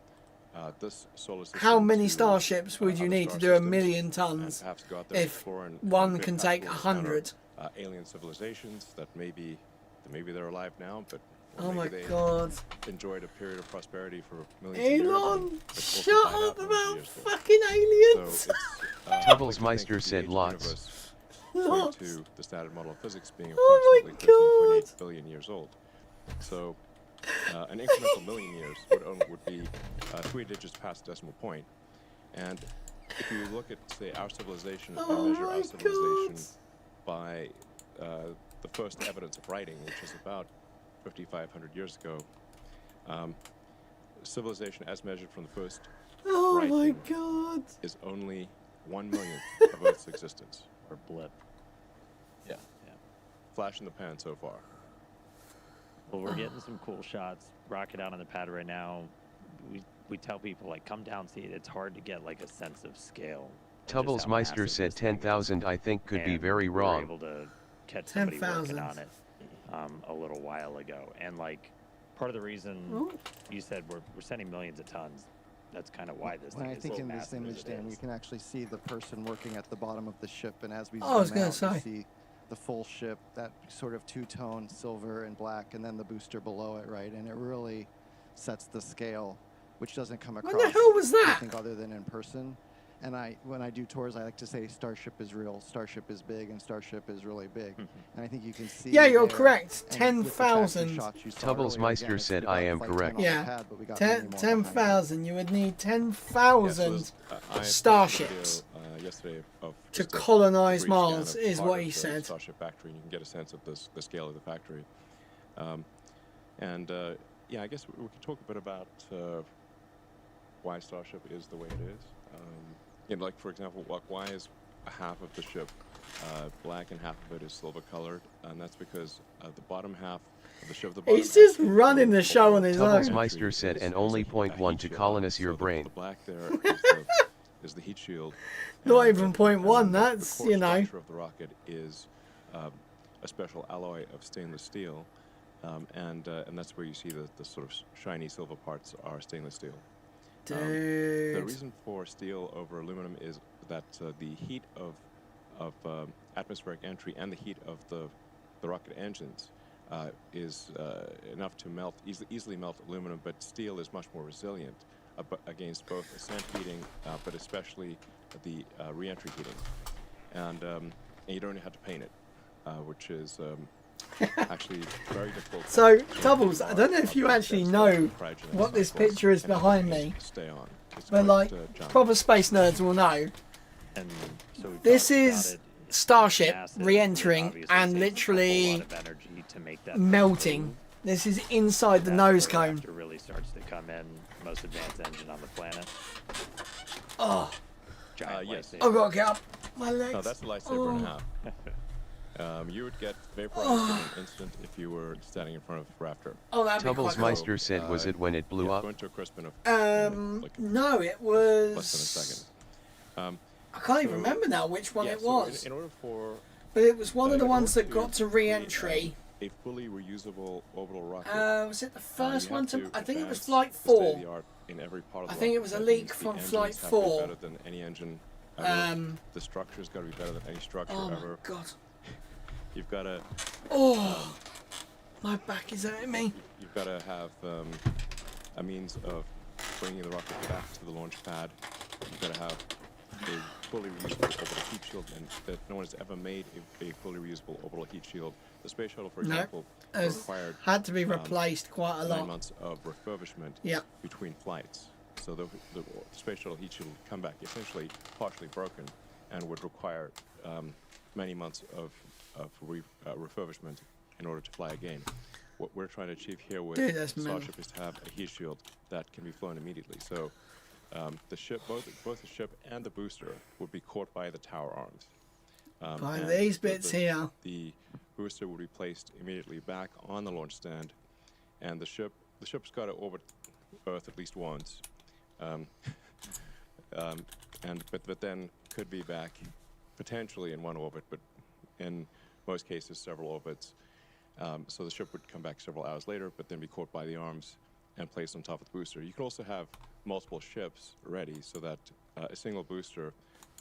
How many starships would you need to do 1 million tons if one can take 100? Alien civilizations that maybe they're alive now, but oh my god! Enjoyed a period of prosperity for millions of years. Elon, shut up about fucking aliens! Tubbles Meister said lots. Lots. To the standard model of physics being Oh approximately 13.8 billion years old. So an incremental million years would be 3 digits past the decimal point. And if you look at, say, our civilization and measure our civilization by the first evidence of writing, which is about 5,500 years ago, civilization as measured from the first writing is only 1 millionth of Earth's existence. Or blip. Yeah. Flash in the pan so far. Well, we're getting some cool shots. Rocket out on the pad right now. We tell people, like, come down, see it. It's hard to get, like, a sense of scale. Tubbles Meister said 10,000 I think could be very wrong. We were able to catch somebody working on it a little while ago. And, like, part of the reason you said we're sending millions of tons, that's kind of why this thing is so massive. I think in this image, Dan, you can actually see the person working at the bottom of the ship, and as we I was zoom gonna out, say. you see the full ship, that sort of two-tone silver and black, and then the booster below it, right? And it really sets the scale, which doesn't come across. What the hell was that? I think other than in person. And when I do tours, I like to say Starship is real, Starship is big, and Starship is really big. And I think you can see. Yeah, you're there, correct. and with the factory 10,000. shots you saw Tubbles earlier, Meister again, it's said about I am flight 10 correct. on the Yeah, pad, but we got many more behind it. 10,000. You would need 10,000 starships Yesterday of to just a colonize brief scan Mars, of is part what of he the said. Starship factory, and you can get a sense of the scale of the factory. Yeah, I guess we can talk a bit about why Starship is the way it is. Like, for example, why is half of the ship black and half of it is silver colored? And that's because the bottom half of the ship, He's just running the show on his Tubbles own. Meister said and only point one to colonize your brain. The black there is the heat shield. Not And, even point one, the that's, core you know. structure of the rocket is a special alloy of stainless steel, and that's where you see the sort of shiny silver parts are stainless steel. The Dude. reason for steel over aluminum is that the heat of atmospheric entry and the heat of the rocket engines is enough to easily melt aluminum, but steel is much more resilient against both ascent heating, but especially the re-entry heating. And you don't have to paint it, which is actually very difficult. So, Tubbles, I don't know if you actually know what this picture is behind me, but like, proper space nerds will know. And so This is Starship re-entering and literally melting. This is inside the nose cone. It really starts to come in. Most advanced engine on the planet. Oh, Giant yes. lightsaber. I've got to get up. My legs. No, that's a lightsaber and a half. You would get vaporized in an instant if you were standing in front of Raptor. Oh, that'd be quite Tubbles cool. Meister said was it when it blew Yeah, up? go into a crisp in like No, it less than a was. second. I can't even So- remember now which one Yeah, it so was. in order for But it was one of the in ones order that got to re-entry. A fully reusable orbital rocket. Was it the first you one have to? I think it was advance Flight the 4. state-of-the-art in every part of I the think it rocket. was a That leak means the from engines Flight have to be 4. better than any engine ever. The structure's got to be better than any structure Oh my ever. god. You've got to. Oh, my back is hurting me. You've got to have a means of bringing the rocket back to the launch pad. You've got to have a fully reusable orbital heat shield, and that no one has ever made a fully reusable orbital heat shield. The space shuttle, for example, required had to be replaced quite a 9 lot. months of refurbishment between flights. So the space shuttle heat shield would come back essentially partially broken, and would require many months of refurbishment in order to fly again. What we're trying to achieve here with Starship is to have a heat shield that can be flown immediately. So the ship, both the ship and the booster, would be caught by the tower arms. By these bits here. The booster would be placed immediately back on the launch stand, and the ship's got to orbit Earth at least once, but then could be back potentially in one orbit, but in most cases several orbits. So the ship would come back several hours later, but then be caught by the arms and placed on top of the booster. You could also have multiple ships ready so that a single booster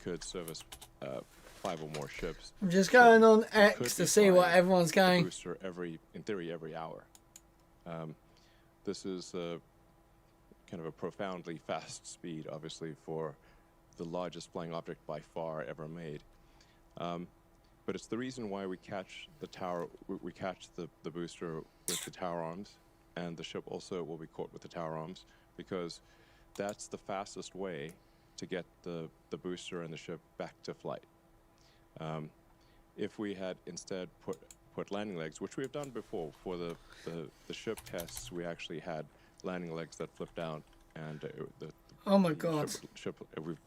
could service 5 or more ships. I'm just going on X to see what everyone's going. Booster in theory every hour. This is kind of a profoundly fast speed, obviously, for the largest flying object by far ever made. But it's the reason why we catch the tower. We catch the booster with the tower arms, and the ship also will be caught with the tower arms, because that's the fastest way to get the booster and the ship back to flight. If we had instead put landing legs, which we have done before for the ship tests, we actually had landing legs that flipped down, and oh my god,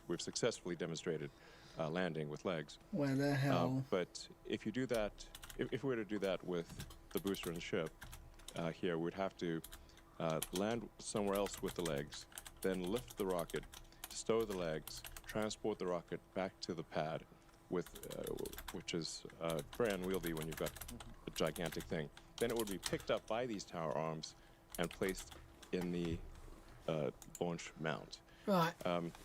we've successfully demonstrated landing with legs. Where the hell? But if you do that, if we were to do that with the booster and the ship, here we'd have to land somewhere else with the legs, then lift the rocket, stow the legs, transport the rocket back to the pad, which is very unwieldy when you've got a gigantic thing. Then it would be picked up by these tower arms and placed in the launch mount. Right.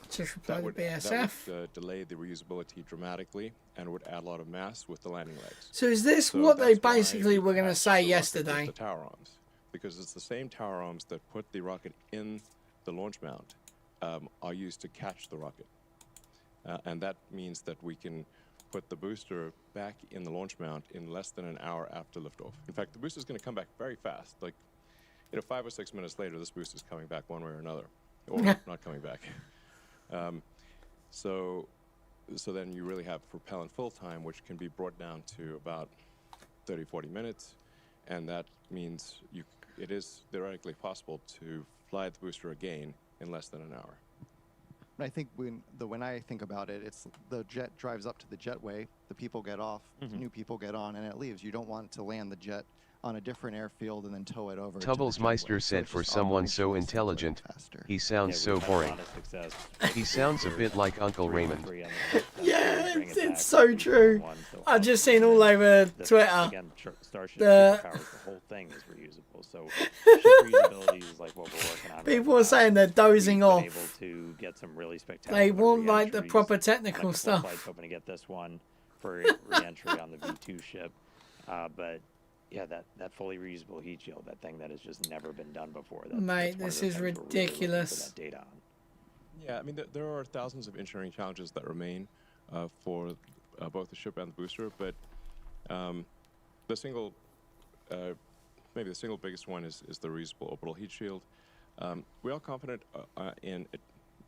Just reply to BSF. That would delay the reusability dramatically and would add a lot of mass with the landing legs. So is this what they basically were going to say yesterday? The tower arms, because it's the same tower arms that put the rocket in the launch mount, are used to catch the rocket, and that means that we can put the booster back in the launch mount in less than an hour after liftoff. In fact, the booster is going to come back very fast. Like, 5 or 6 minutes later, this booster is coming back one way or another, or not coming back. So then you really have propellant fill time, which can be brought down to about 30-40 minutes, and that means it is theoretically possible to fly the booster again in less than an hour. I think when I think about it, it's the jet drives up to the jetway, the people get off, new people get on, and it leaves. You don't want to land the jet on a different airfield and then tow it over. Tubblesmeister said, for someone so intelligent, he sounds so boring. He sounds a bit like Uncle Raymond. Yeah, it's so true. I've just seen all over Twitter. Again, Starship the whole thing is reusable, so ship reusability is like what we're working on. People are saying they're dozing off. Able to get some really spectacular They want like the proper technical stuff. Flight's hoping to get this one for re-entry on the V2 ship, but yeah, that fully reusable heat shield, that thing that has just never been done before. Mate, this is ridiculous. That data on. Yeah, I mean, there are thousands of engineering challenges that remain for both the ship and the booster, but the single, maybe the single biggest one is the reusable orbital heat shield. We are confident in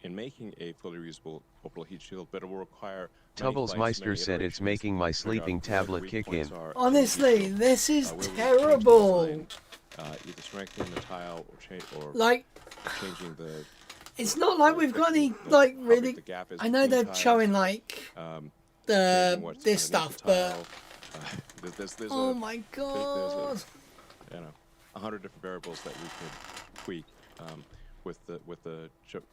making a fully reusable orbital heat shield, but it will require. Tubblesmeister said it's making my sleeping tablet kick in. Honestly, this is terrible. Either strengthening the tile or changing the. It's not like we've got any like really. I know they're showing like this stuff, but there's oh my god! There's 100 different variables that we could tweak with the ship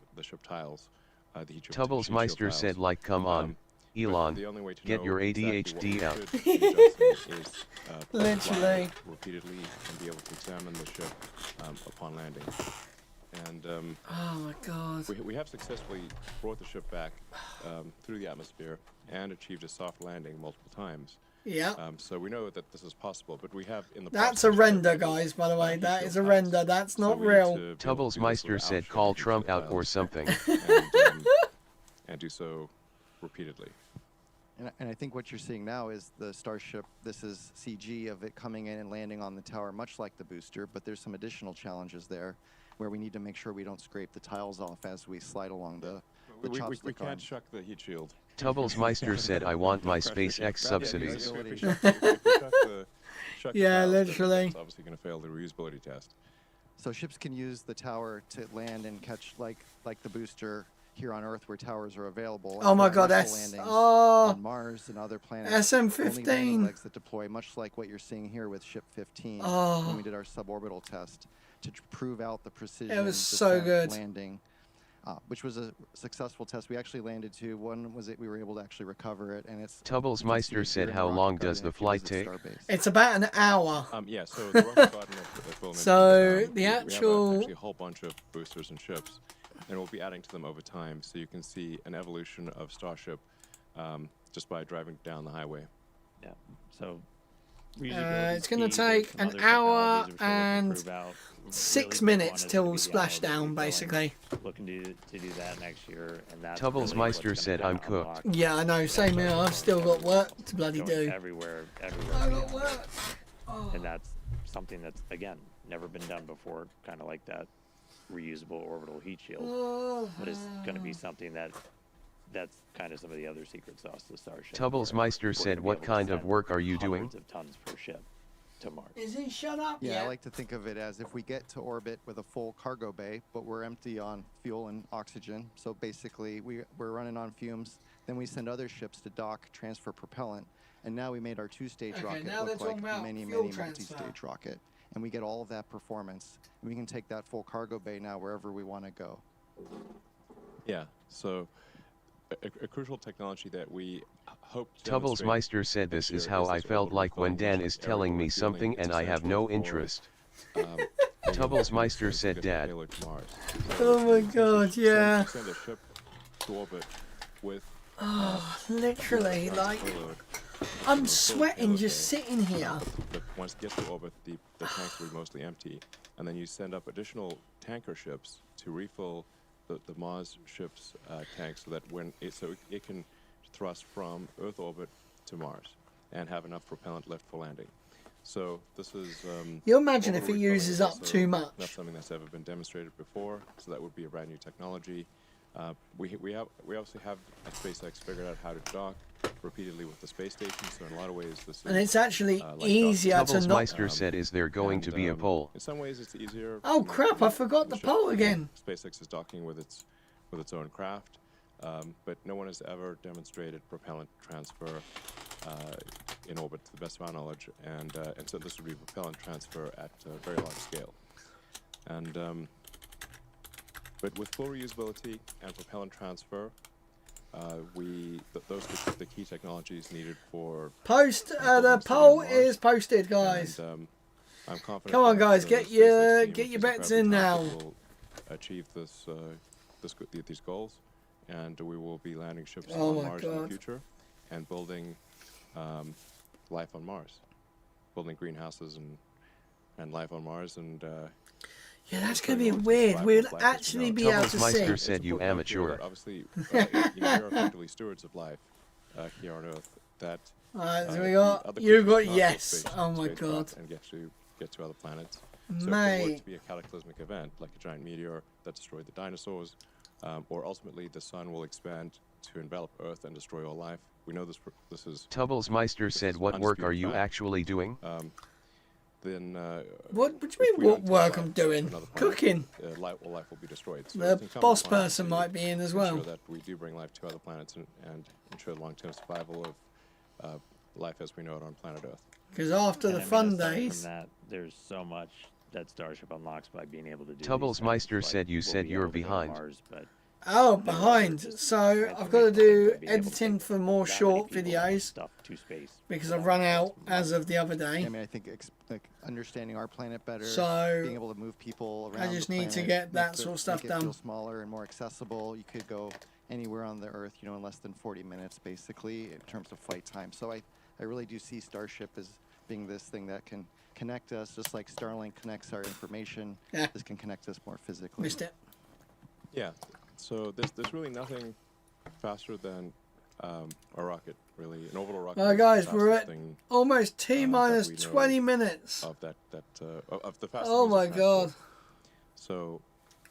tiles. The Tubblesmeister said, like, come on. Elon, the only way to get know your exactly ADHD what out. we should be adjusting is Literally. fly repeatedly and be able to examine the ship upon landing. And Oh my god. we have successfully brought the ship back through the atmosphere and achieved a soft landing multiple times. Yeah. So we know that this is possible, but we have in the That's a process render, had guys, by the way. heat That shield is a packs. render. That's So not we need real. to be able to do this Tubblesmeister without said shipping call heat Trump shield out or piles something. and do so repeatedly. And I think what you're seeing now is the Starship. This is CG of it coming in and landing on the tower, much like the booster, but there's some additional challenges there where we need to make sure we don't scrape the tiles off as we slide along the We chopstick can't arm. shuck the heat shield. Tubblesmeister said I want my SpaceX subsidies. If we shuck the Yeah, tiles, then literally. That's obviously going to fail the reusability test. So ships can use the tower to land and catch like the booster here on Earth where towers are available. Oh my For god, initial that's landings oh on Mars and other planets. Only landing SM-15. legs that deploy, much like what you're seeing here with Ship 15 Oh. when we did our suborbital test to prove out the precision It was so descent good. landing, which was a successful test. We actually landed two. One was we were able to actually recover it, and it's Tubblesmeister said how long does the flight take? It's about an hour. Yeah, so the rocket garden, as Will mentioned, So, the we have actual- actually a whole bunch of boosters and ships, and we'll be adding to them over time. So you can see an evolution of Starship just by driving down the highway. Yeah. So It's going to take an hour and 6 minutes till splashdown, basically. Looking to do that next year, and that's Tubblesmeister said I'm cooked. Yeah, I know. Same here. I've still got work to bloody do. Everywhere. I got work. And that's something that's, again, never been done before, kind of like that reusable orbital heat shield. Oh. But it's going to be something that's kind of some of the other secret sauce to Starship. Tubblesmeister said what kind of work are you doing? Hundreds of tons per ship to Mars. Is he shut up Yeah, yet? I like to think of it as if we get to orbit with a full cargo bay, but we're empty on fuel and oxygen. So basically, we're running on fumes. Then we send other ships to dock, transfer propellant, and now we made our two-stage Okay, rocket now look they're like talking about many fuel transfer. multi-stage rocket. And we get all of that performance. And we can take that full cargo bay now wherever we want to go. Yeah, so a crucial technology that we hope to demonstrate Tubblesmeister said this is how I felt like when Dan is telling me something and I have no interest. Tubblesmeister said Dad. Payload to Mars. Oh my god, yeah. Send a ship to orbit with Oh, literally, like, payload. I'm sweating just sitting here. But once it gets to orbit, the tanks will be mostly empty, and then you send up additional tanker ships to refill the Mars ship's tanks, so that it can thrust from Earth orbit to Mars and have enough propellant left for landing. So this is. You imagine if orbital it recovery uses is up also too much. Not something that's ever been demonstrated before, so that would be a brand new technology. We obviously have at SpaceX figured out how to dock repeatedly with the space station. So in a lot of ways, this is. And it's actually like easier to not... Tubblesmeister said is there going to be a poll? In some ways, it's easier. Oh crap, I forgot the ship- poll again. SpaceX is docking with its own craft, but no one has ever demonstrated propellant transfer in orbit, to the best of our knowledge, and so this would be propellant transfer at a very large scale. And but with full reusability and propellant transfer, those are the key technologies needed for. The poll is posted, guys. And, I'm confident. Come on, that, guys, the get SpaceX your team, get which your is bets incredibly in now. talented, will achieve these goals, and we will be landing ships Oh on my Mars in the God. future, and building life on Mars, building greenhouses and life on Mars, and Yeah, that's gonna be weird. We'll actually be able to Tubblesmeister see. said you important to note here amateur. that obviously, we are effectively stewards of life here on Earth. That Alright, so we the got other you creatures got cannot build yes. space- Oh my spacecraft god. and get to other planets. So if there were Mate. to be a cataclysmic event, like a giant meteor that destroyed the dinosaurs, or ultimately the sun will expand to envelop Earth and destroy all life. We know this is Tubblesmeister said what work are you undisputed fact. actually doing? then. What do if you we mean what don't work survive I'm doing? another planet, Cooking. Life will be destroyed. So The it's incumbent boss upon us person to might be in as well. ensure that we do bring life to other planets and ensure the long-term survival of life as we know it on planet Earth. Because after And the I mean, fun aside from days, that, there's so much that Starship unlocks by being able to do. these Tubblesmeister things, said you we'll said be you're able to go to behind. Mars, but Oh, behind. So I've got to do editing for more short videos Stuff to space. because I've run out as of the other day. I mean, I think like understanding our planet better, So, being able to move people around. I just the need to planet, get that make sort of stuff make it feel done. smaller and more accessible. You could go anywhere on the Earth, you know, in less than 40 minutes, basically, in terms of flight time. So I really do see Starship as being this thing that can connect us, just like Starlink connects our information. Yeah. This can connect us more physically. Missed it. Yeah. So there's really nothing faster than a rocket, really. An orbital rocket. Well, is the guys, we're fastest at thing almost T minus that we know 20 minutes. of of the fastest. Oh my music transport. god. So,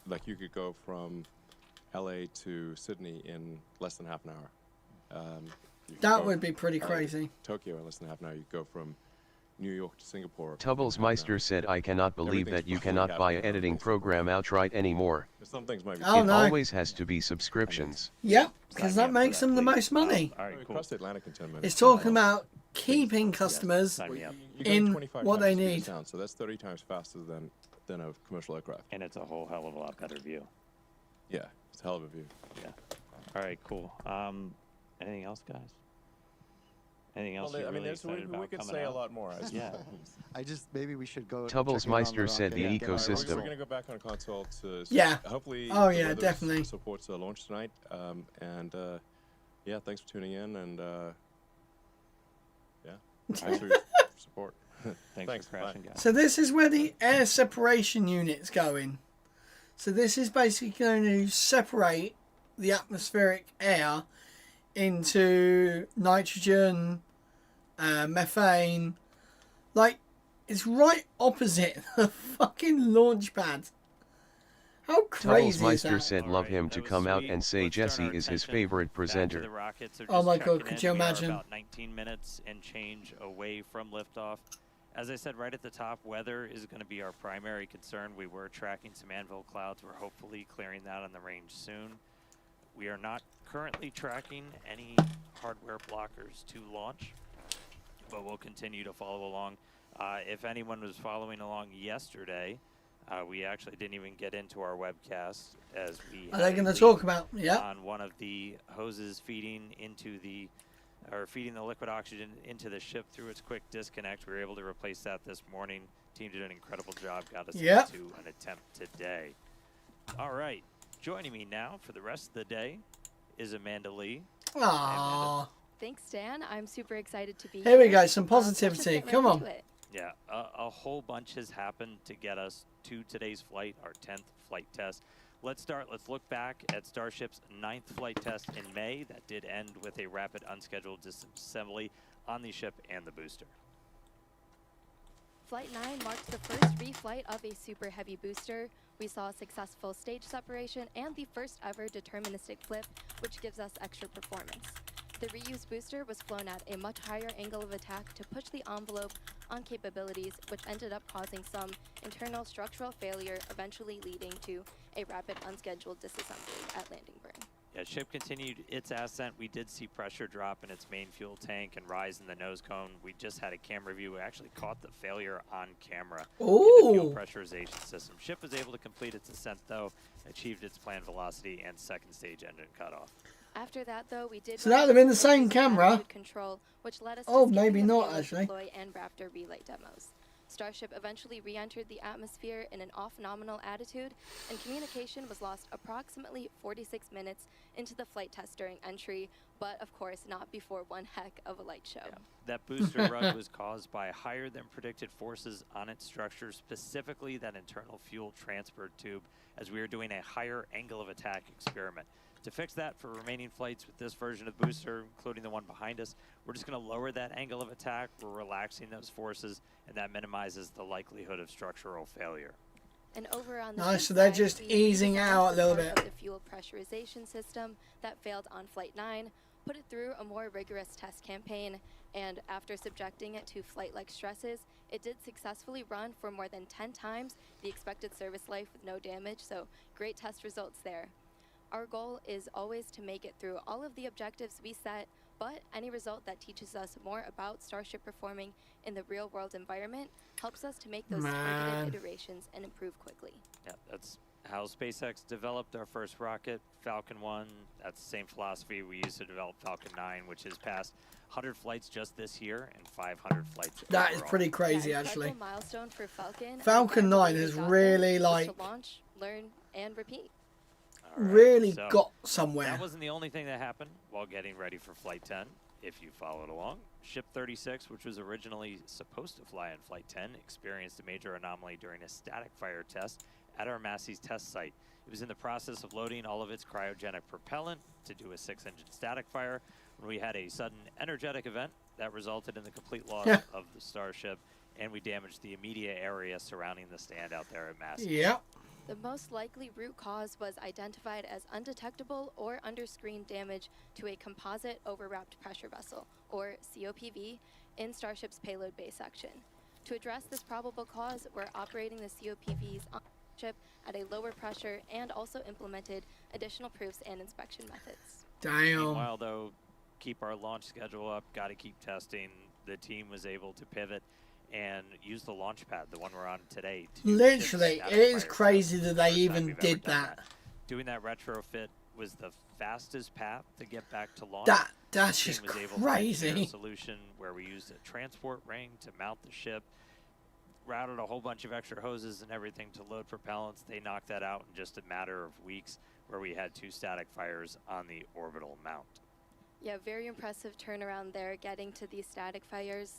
like, you could go from LA to Sydney in less than half an hour. You could That go would be pretty to crazy. Tokyo in less than half an hour. You could go from New York to Singapore. Tubbles Meister said, I cannot believe that you cannot buy an editing program outright anymore. Some things might be Oh, It no. always has to be subscriptions. Yep, because Sign that me up for makes them the please. most money. All right, cool. Across the Atlantic in 10 minutes. It's talking about keeping customers. Sign me up. You're going in 25 what times they the speed of need. sound, so that's 30 times faster than a commercial aircraft. And it's a whole hell of a lot better view. Yeah, it's a hell of a view. Yeah. All right, cool. Anything else, guys? Anything else Well, you're I mean, really excited we about could coming say out? a lot more. I Yeah. Maybe we should go. Tubbles check in on Meister said rocket the and get our- ecosystem. We're going to go back on console to Yeah. hopefully. Oh, the yeah, weather definitely. supports a launch tonight. Yeah, thanks for tuning in and yeah, thanks for your support. Thanks for crashing, bye. guys. So this is where the air separation unit's going. So this is basically going to separate the atmospheric air into nitrogen, methane. Like, it's right opposite the fucking launch pad. How Tubbles crazy is Meister that? said love him to come out and say Jesse is his favorite presenter. Oh my god, could you imagine? About 19 minutes and change away from liftoff. As I said right at the top, weather is going to be our primary concern. We were tracking some anvil clouds. We're hopefully clearing that on the range soon. We are not currently tracking any hardware blockers to launch, but we'll continue to follow along. If anyone was following along yesterday, we actually didn't even get into our webcast as we Are they had a going to leak talk about? Yeah. on one of the hoses feeding into the feeding the liquid oxygen into the ship through its quick disconnect. We were able to replace that this morning. Team did an incredible job, got us Yep. into an attempt today. All right, joining me now for the rest of the day is Amanda Lee. Aww. Thanks, Dan. I'm super excited to be Here we here. go, some Let's just positivity. get right Come on. into it. Yeah, a whole bunch has happened to get us to today's flight, our 10th flight test. Let's look back at Starship's 9th flight test in May. That did end with a rapid unscheduled disassembly on the ship and the booster. Flight 9 marks the first reflight of a super heavy booster. We saw a successful stage separation and the first ever deterministic flip, which gives us extra performance. The reused booster was flown at a much higher angle of attack to push the envelope on capabilities, which ended up causing some internal structural failure, eventually leading to a rapid unscheduled disassembly at landing burn. Yeah, ship continued its ascent. We did see pressure drop in its main fuel tank and rise in the nose cone. We just had a camera view. We actually caught the failure on camera in the fuel Ooh. pressurization system. Ship was able to complete its ascent, though, achieved its planned velocity and second stage engine cutoff. After that, though, we did. So that would have been the same camera. Attitude control, which led us Oh, to maybe skipping the not, Payload actually. deploy and Raptor relay demos. Starship eventually re-entered the atmosphere in an off-nominal attitude, and communication was lost approximately 46 minutes into the flight test during entry, but of course not before one heck of a light show. Yeah. That booster run was caused by higher than predicted forces on its structure, specifically that internal fuel transfer tube, as we were doing a higher angle of attack experiment. To fix that for remaining flights with this version of the booster, including the one behind us, we're just going to lower that angle of attack. We're relaxing those forces, and that minimizes the likelihood of structural failure. And over on the Nice, ship so they're side, just we easing redesigned out a little part of bit. The fuel pressurization system that failed on Flight 9, put it through a more rigorous test campaign, and after subjecting it to flight-like stresses, it did successfully run for more than 10 times the expected service life with no damage, so great test results there. Our goal is always to make it through all of the objectives we set, but any result that teaches us more about Starship performing in the real-world environment helps us to make those Man. targeted iterations and improve quickly. Yeah, that's how SpaceX developed our first rocket, Falcon 1. That's the same philosophy we used to develop Falcon 9, which has passed 100 flights just this year and 500 flights That is overall. pretty crazy, Yeah, actually. incredible milestone for Falcon. Falcon 9 has really, like, to launch, learn, and repeat. All right, really so got somewhere. that wasn't the only thing that happened while getting ready for Flight 10. If you followed along, Ship 36, which was originally supposed to fly on Flight 10, experienced a major anomaly during a static fire test at our Massey's test site. It was in the process of loading all of its cryogenic propellant to do a 6-engine static fire when we had a sudden energetic event that resulted in the complete loss of the Starship, and we damaged the immediate area surrounding the stand out there at Massey's. Yep. The most likely root cause was identified as undetectable or under-screen damage to a composite overwrapped pressure vessel, or COPV, in Starship's payload bay section. To address this probable cause, we're operating the COPVs on Starship at a lower pressure and also implemented additional proofs and inspection methods. Damn. Meanwhile, though, keep our launch schedule up, got to keep testing. The team was able to pivot and use the launch pad, the one we're on today. To Literally, it is crazy that they even did that. Doing that retrofit was the fastest path to get back to launch. That's The just team was able to crazy. engineer a solution where we used a transport ring to mount the ship, routed a whole bunch of extra hoses and everything to load propellants. They knocked that out in just a matter of weeks, where we had 2 static fires on the orbital mount. Yeah, very impressive turnaround there, getting to these static fires.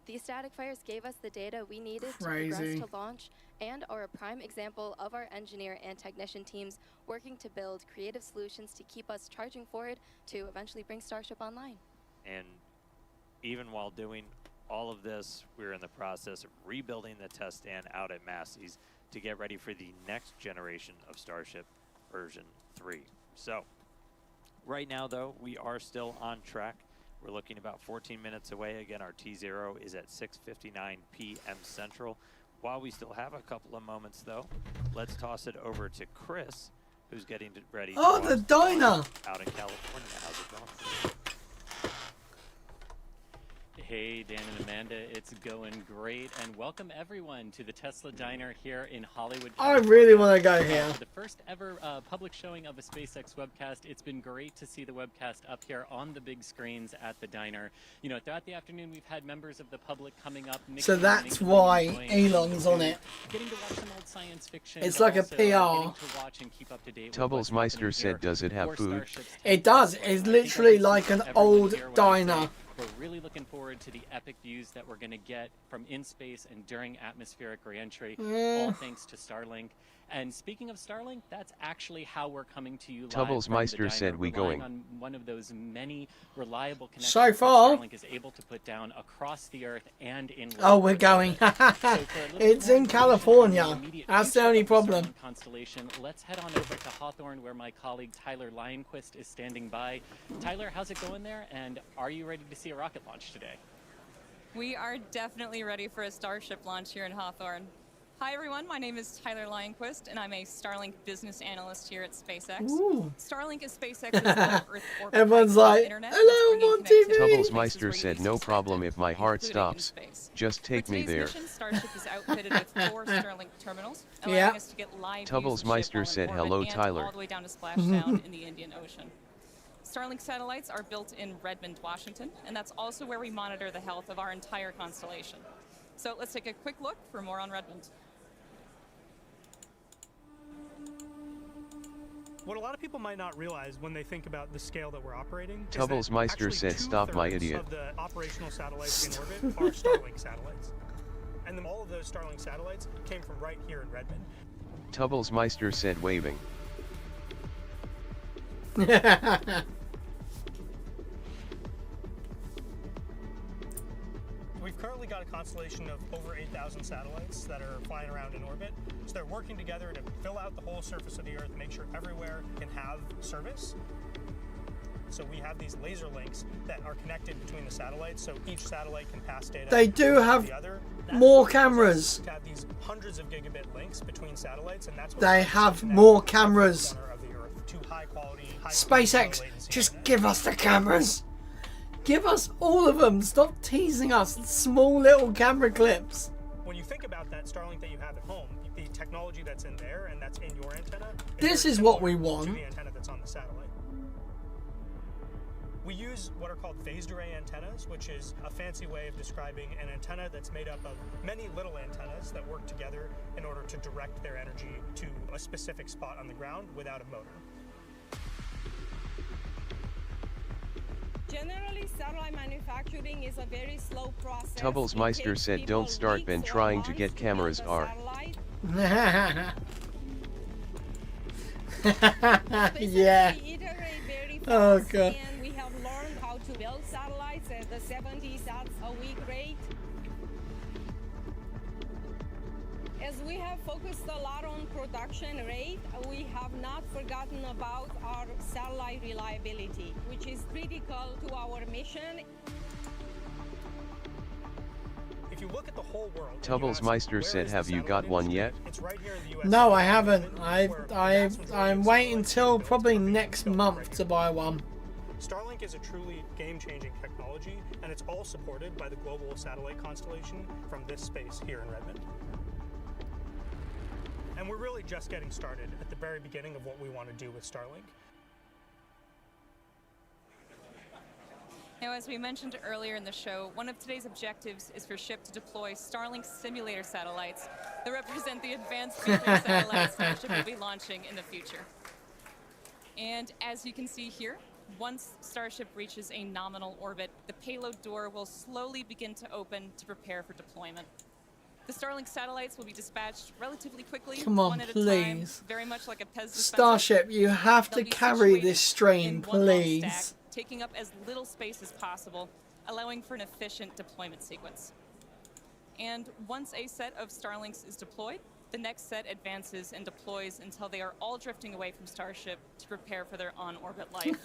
These static fires gave us the data we needed to progress to launch and are a prime example of our engineer and technician teams working to build creative solutions to keep us charging forward to eventually bring Starship online. And even while doing all of this, we're in the process of rebuilding the test stand out at Massey's to get ready for the next generation of Starship version 3. So right now, though, we are still on track. We're looking about 14 minutes away. Again, our T0 is at 6:59 p.m. Central. While we still have a couple of moments, though, let's toss it over to Chris, who's getting ready to watch the diner out in California. How's it going? Hey, Dan and Amanda, it's going great, and welcome everyone to the Tesla Diner here in Hollywood, I really want to go here. For the first ever public showing of a SpaceX webcast. It's been great to see the webcast up here on the big screens at the diner. You know, throughout the afternoon, we've had members of the public coming up. So that's why Elon's on it. Getting to watch some old science fiction. It's like a PR. Getting to watch and keep up to date with what's happening Tubblesmeister said, here does it have for food? Starship's It does. It's literally like an old diner. We're really looking forward to the epic views that we're going to get from in space and during atmospheric reentry, all thanks to Starlink. And speaking of Starlink, that's actually how we're coming to you live. Tubblesmeister said we going. On one of those many reliable connections So far, Starlink is able to put down across the Earth and in. Oh, we're going. It's in California. That's the only problem. Constellation. Let's head on over to Hawthorne, where my colleague Tyler Lionquist is standing by. Tyler, how's it going there? And are you ready to see a rocket launch today? We are definitely ready for a Starship launch here in Hawthorne. Hi everyone, my name is Tyler Lionquist, and I'm a Starlink business analyst here at SpaceX. Ooh. Starlink is SpaceX's low Earth orbit Everyone's like, internet hello, I'm on TV. Tubblesmeister said, no problem if my heart stops. Just take me there. Mission, Starship is outfitted with 4 Starlink terminals, allowing us to get live Tubblesmeister said, hello, Tyler. all the way down to splashdown in the Indian Ocean. Starlink satellites are built in Redmond, Washington, and that's also where we monitor the health of our entire constellation. So let's take a quick look for more on Redmond. What a lot of people might not realize when they think about the scale that we're operating is Tubblesmeister said, stop my idiot. of the operational satellites in orbit are Starlink satellites. And then all of those Starlink satellites came from right here in Redmond. Tubblesmeister said, waving. We've currently got a constellation of over 8,000 satellites that are flying around in orbit. So they're working together to fill out the whole surface of the Earth, make sure everywhere can have service. So we have these laser links that are connected between the satellites, so each satellite can pass data. They do have the other. more cameras. To have these hundreds of gigabit links between satellites, and that's what They have more cameras. SpaceX, SpaceX, just give us the cameras. Give us all of them. Stop teasing us. Small little camera clips. When you think about that Starlink that you have at home, the technology that's in there and that's in your antenna. This very is what similar we want. to the antenna that's on the satellite. We use what are called phased array antennas, which is a fancy way of describing an antenna that's made up of many little antennas that work together in order to direct their energy to a specific spot on the ground without a motor. Generally, satellite manufacturing is a very slow process. Tubblesmeister said don't start been trying to get cameras are. Yeah. Oh god. And we have learned how to build satellites at the 70 sats a week rate. As we have focused a lot on production rate, we have not forgotten about our satellite reliability, which is critical to our mission. If you look at the whole world, Tubblesmeister said, have you got one yet? it's right here in the US. No, I haven't. I'm waiting until probably next month to buy one. Starlink is a truly game-changing technology, and it's all supported by the global satellite constellation from this space here in Redmond. And we're really just getting started at the very beginning of what we want to do with Starlink. Now, as we mentioned earlier in the show, one of today's objectives is for SHIP to deploy Starlink simulator satellites that represent the advanced future satellites Starship will be launching in the future. And as you can see here, once Starship reaches a nominal orbit, the payload door will slowly begin to open to prepare for deployment. The Starlink satellites will be dispatched relatively quickly, Come on, one at a please. time, very much like a Pez dispenser. Starship, you have to They'll be carry situated this stream, in one long please. stack, taking up as little space as possible, allowing for an efficient deployment sequence. And once a set of Starlinks is deployed, the next set advances and deploys until they are all drifting away from Starship to prepare for their on-orbit life.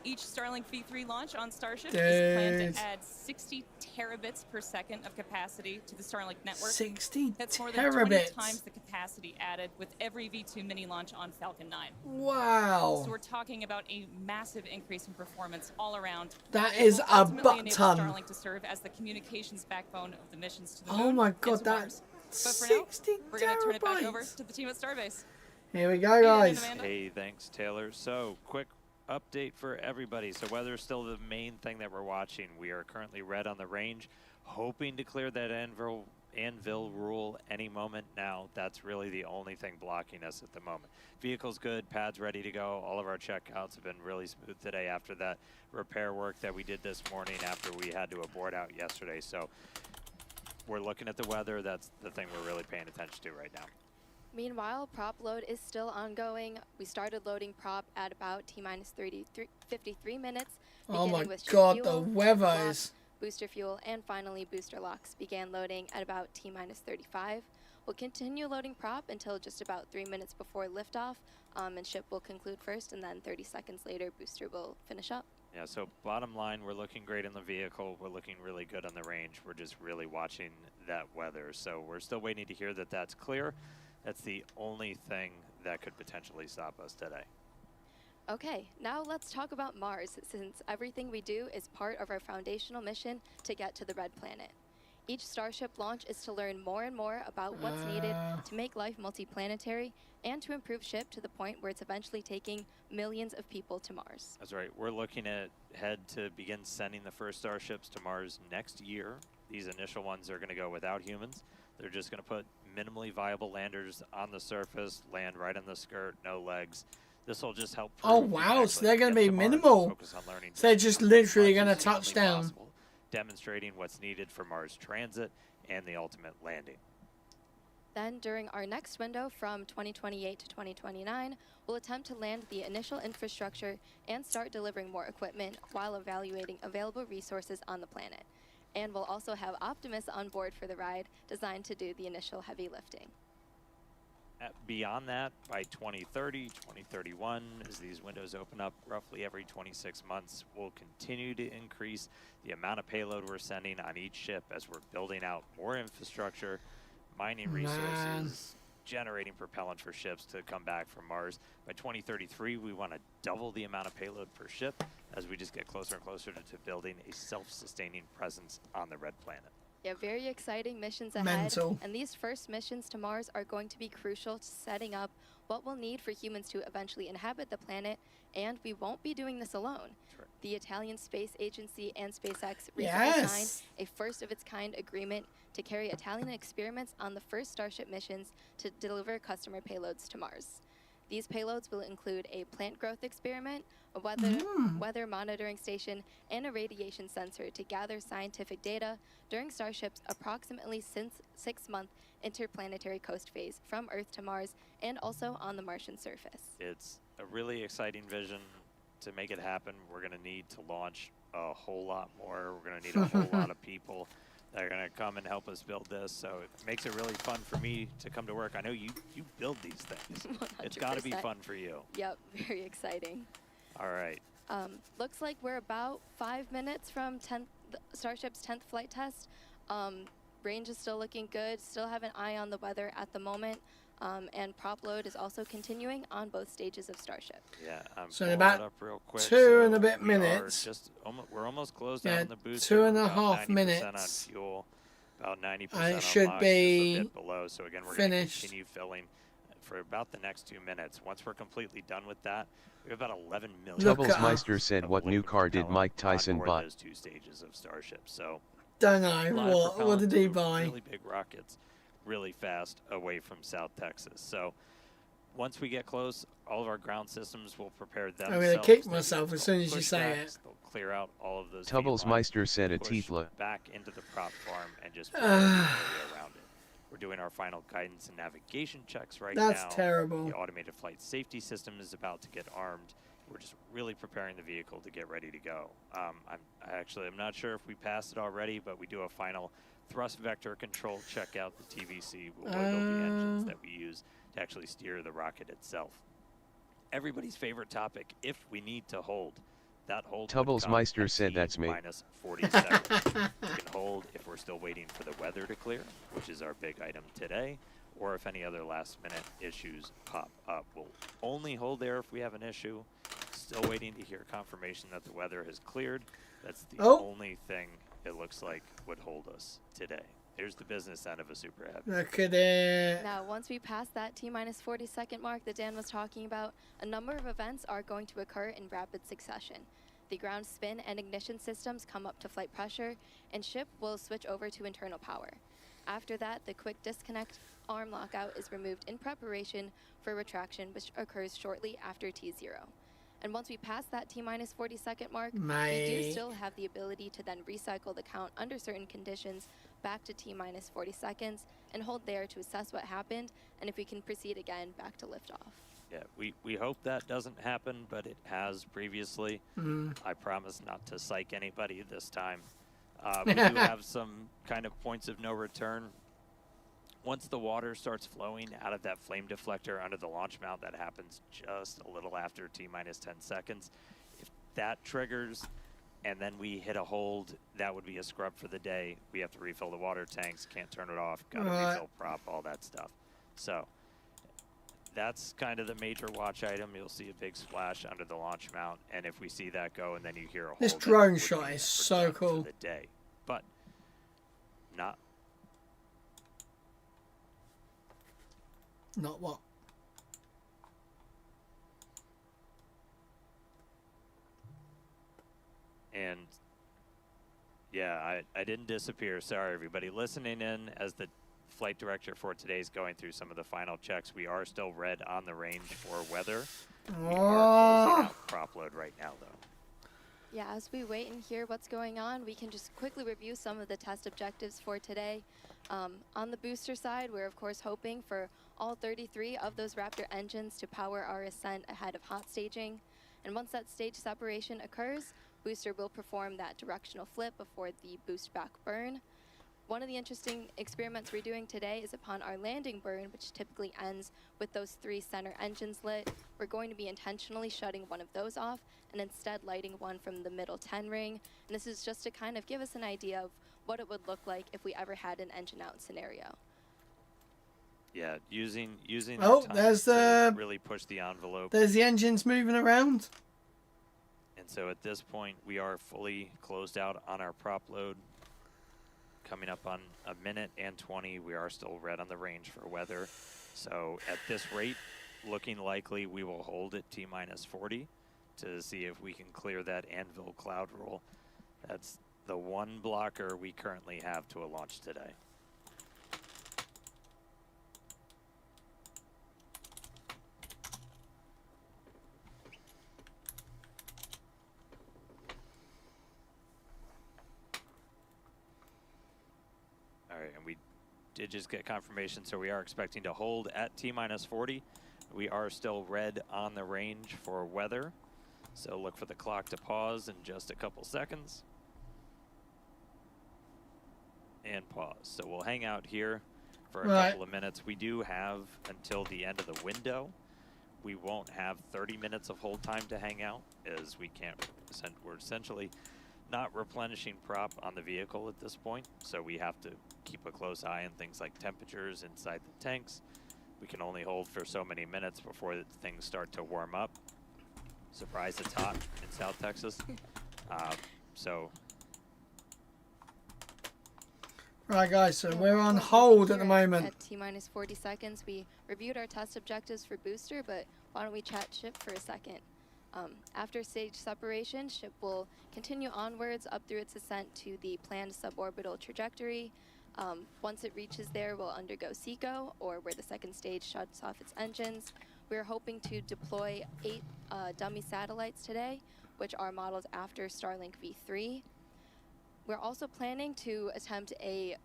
Each Starlink V3 launch on Starship is planned to add 60 terabits per second of capacity to the Starlink network. 60 That's more than 20 terabits. times the capacity added with every V2 mini launch on Falcon 9. Wow. So we're talking about a massive increase in performance all around. That It is will a ultimately butt enable ton. Starlink to serve as the communications backbone of the missions to the Oh moon my and god, to that's Mars. But for now, 60 we're going to turn it back over terabytes. to the team at Starbase. Here we go, guys. Hey, thanks, Taylor. So, quick update for everybody. So, weather's still the main thing that we're watching. We are currently red on the range, hoping to clear that anvil rule any moment now. That's really the only thing blocking us at the moment. Vehicle's good, pads ready to go. All of our checkouts have been really smooth today after that repair work that we did this morning after we had to abort out yesterday. So, we're looking at the weather. That's the thing we're really paying attention to right now. Meanwhile, prop load is still ongoing. We started loading prop at about T-minus 53 minutes, Oh beginning my with ship god, fuel, the weather locks, is... booster fuel, and finally booster locks began loading at about T-minus 35. We'll continue loading prop until just about 3 minutes before liftoff, and ship will conclude first, and then 30 seconds later, booster will finish up. Yeah, so bottom line, we're looking great in the vehicle. We're looking really good on the range. We're just really watching that weather. So we're still waiting to hear that that's clear. That's the only thing that could potentially stop us today. Okay, now let's talk about Mars, since everything we do is part of our foundational mission to get to the Red Planet. Each Starship launch is to learn more and more about what's needed to make life multiplanetary and to improve SHIP to the point where it's eventually taking millions of people to Mars. That's right. We're looking ahead to begin sending the first Starships to Mars next year. These initial ones are going to go without humans. They're just going to put minimally viable landers on the surface, land right on the skirt, no legs. This will just help. Oh wow, so they're going to be minimal. So they're just literally going to touch down. Demonstrating what's needed for Mars transit and the ultimate landing. Then, during our next window from 2028 to 2029, we'll attempt to land the initial infrastructure and start delivering more equipment while evaluating available resources on the planet. And we'll also have Optimus on board for the ride, designed to do the initial heavy lifting. Beyond that, by 2030, 2031, as these windows open up roughly every 26 months, we'll continue to increase the amount of payload we're sending on each ship as we're building out more infrastructure, mining resources, generating propellant for ships to come back from Mars. By 2033, we want to double the amount of payload per ship as we just get closer and closer to building a self-sustaining presence on the Red Planet. Yeah, very exciting missions ahead. Mental. And these first missions to Mars are going to be crucial to setting up what we'll need for humans to eventually inhabit the planet, and we won't be doing this alone. Sure. The Italian Space Agency and SpaceX recently Yes. signed a first-of-its-kind agreement to carry Italian experiments on the first Starship missions to deliver customer payloads to Mars. These payloads will include a plant growth experiment, a weather monitoring station, and a radiation sensor to gather scientific data during Starship's approximately 6-month interplanetary coast phase from Earth to Mars and also on the Martian surface. It's a really exciting vision. To make it happen, we're going to need to launch a whole lot more. We're going to need a whole lot of people that are going to come and help us build this. So it makes it really fun for me to come to work. I know you build these things. 100%. It's got to be fun for you. Yep, very exciting. All right. Looks like we're about 5 minutes from Starship's 10th flight test. Range is still looking good. Still have an eye on the weather at the moment. And prop load is also continuing on both stages of Starship. Yeah, I'm So pulling about it up real quick. 2 and a So bit we are minutes. we're almost closed Yeah, out on the booster. 2.5 about 90% minutes. on fuel, about 90% And on it should LOX, be just a bit below. So again, we're going to finished. continue filling for about the next 2 minutes. Once we're completely done with that, we have about 11 million. Tubblesmeister said, what new car did Mike Tyson buy? buy? Those 2 stages of Starship. So Don't a lot know. of What did he propellant, buy? Really big rockets, really fast away from South Texas. So once we get close, all of our ground systems will prepare themselves. I'm going to kick myself as soon as you say it. They'll clear out all of those. Tubblesmeister said a push Tiefla. back into the prop farm and just build every area around it. We're doing our final guidance and navigation checks right now. That's terrible. The automated flight safety system is about to get armed. We're just really preparing the vehicle to get ready to go. I'm not sure if we passed it already, but we do a final thrust vector control check out the TVC. We'll wiggle the engines that we use to actually steer the rocket itself. Everybody's favorite topic, if we need to hold. That hold Tubblesmeister said that's me. minus 40 seconds. We can hold if we're still waiting for the weather to clear, which is our big item today, or if any other last minute issues pop up. We'll only hold there if we have an issue. Still waiting to hear confirmation that the weather has cleared. That's the only thing it looks like would hold us today. Here's the business end of a Super Heavy. Look at it. Now, once we pass that T-minus 40-second mark that Dan was talking about, a number of events are going to occur in rapid succession. The ground spin and ignition systems come up to flight pressure, and ship will switch over to internal power. After that, the quick disconnect arm lockout is removed in preparation for retraction, which occurs shortly after T0. And once we pass that T-minus 40-second mark, we do still have the ability to then recycle the count under certain conditions back to T-minus 40 seconds and hold there to assess what happened, and if we can proceed again back to liftoff. Yeah, we hope that doesn't happen, but it has previously. I promise not to psych anybody this time. We do have some kind of points of no return. Once the water starts flowing out of that flame deflector under the launch mount, that happens just a little after T-minus 10 seconds. If that triggers and then we hit a hold, that would be a scrub for the day. We have to refill the water tanks, can't turn it off, gotta refill prop, all that stuff. So that's kind of the major watch item. You'll see a big splash under the launch mount, and if we see that go and then you hear a hold, This drone shot is so cool. for the day. But not what? And yeah, I didn't disappear. Sorry, everybody listening in as the flight director for today is going through some of the final checks. We are still red on the range for weather. We are closing out prop load right now, though. Yeah, as we wait and hear what's going on, we can just quickly review some of the test objectives for today. On the booster side, we're of course hoping for all 33 of those Raptor engines to power our ascent ahead of hot staging. And once that stage separation occurs, booster will perform that directional flip before the boost back burn. One of the interesting experiments we're doing today is upon our landing burn, which typically ends with those 3 center engines lit. We're going to be intentionally shutting one of those off and instead lighting one from the middle 10 ring. And this is just to kind of give us an idea of what it would look like if we ever had an engine out scenario. Yeah, using there's to really push the envelope. There's the engines moving around. And so at this point, we are fully closed out on our prop load. coming up on a minute and 20. We are still red on the range for weather. So at this rate, looking likely we will hold at T-minus 40 to see if we can clear that anvil cloud roll. That's the one blocker we currently have to a launch today. All right, and we did just get confirmation, so we are expecting to hold at T-minus 40. We are still red on the range for weather, so look for the clock to pause in just a couple seconds. And pause. So we'll hang out here for a couple of minutes. We do have until the end of the window. We won't have 30 minutes of hold time to hang out, as we can't, we're essentially not replenishing prop on the vehicle at this point, so we have to keep a close eye on things like temperatures inside the tanks. We can only hold for so many minutes before things start to warm up. Surprise, it's hot in South Texas. Right, guys, so we're on hold at the moment. At T-minus 40 seconds, we reviewed our test objectives for booster, but why don't we chat ship for a second? After stage separation, ship will continue onwards up through its ascent to the planned suborbital trajectory. Once it reaches there, we'll undergo SECO, or where the second stage shuts off its engines. We're hoping to deploy 8 dummy satellites today, which are modeled after Starlink V3. We're also planning to attempt a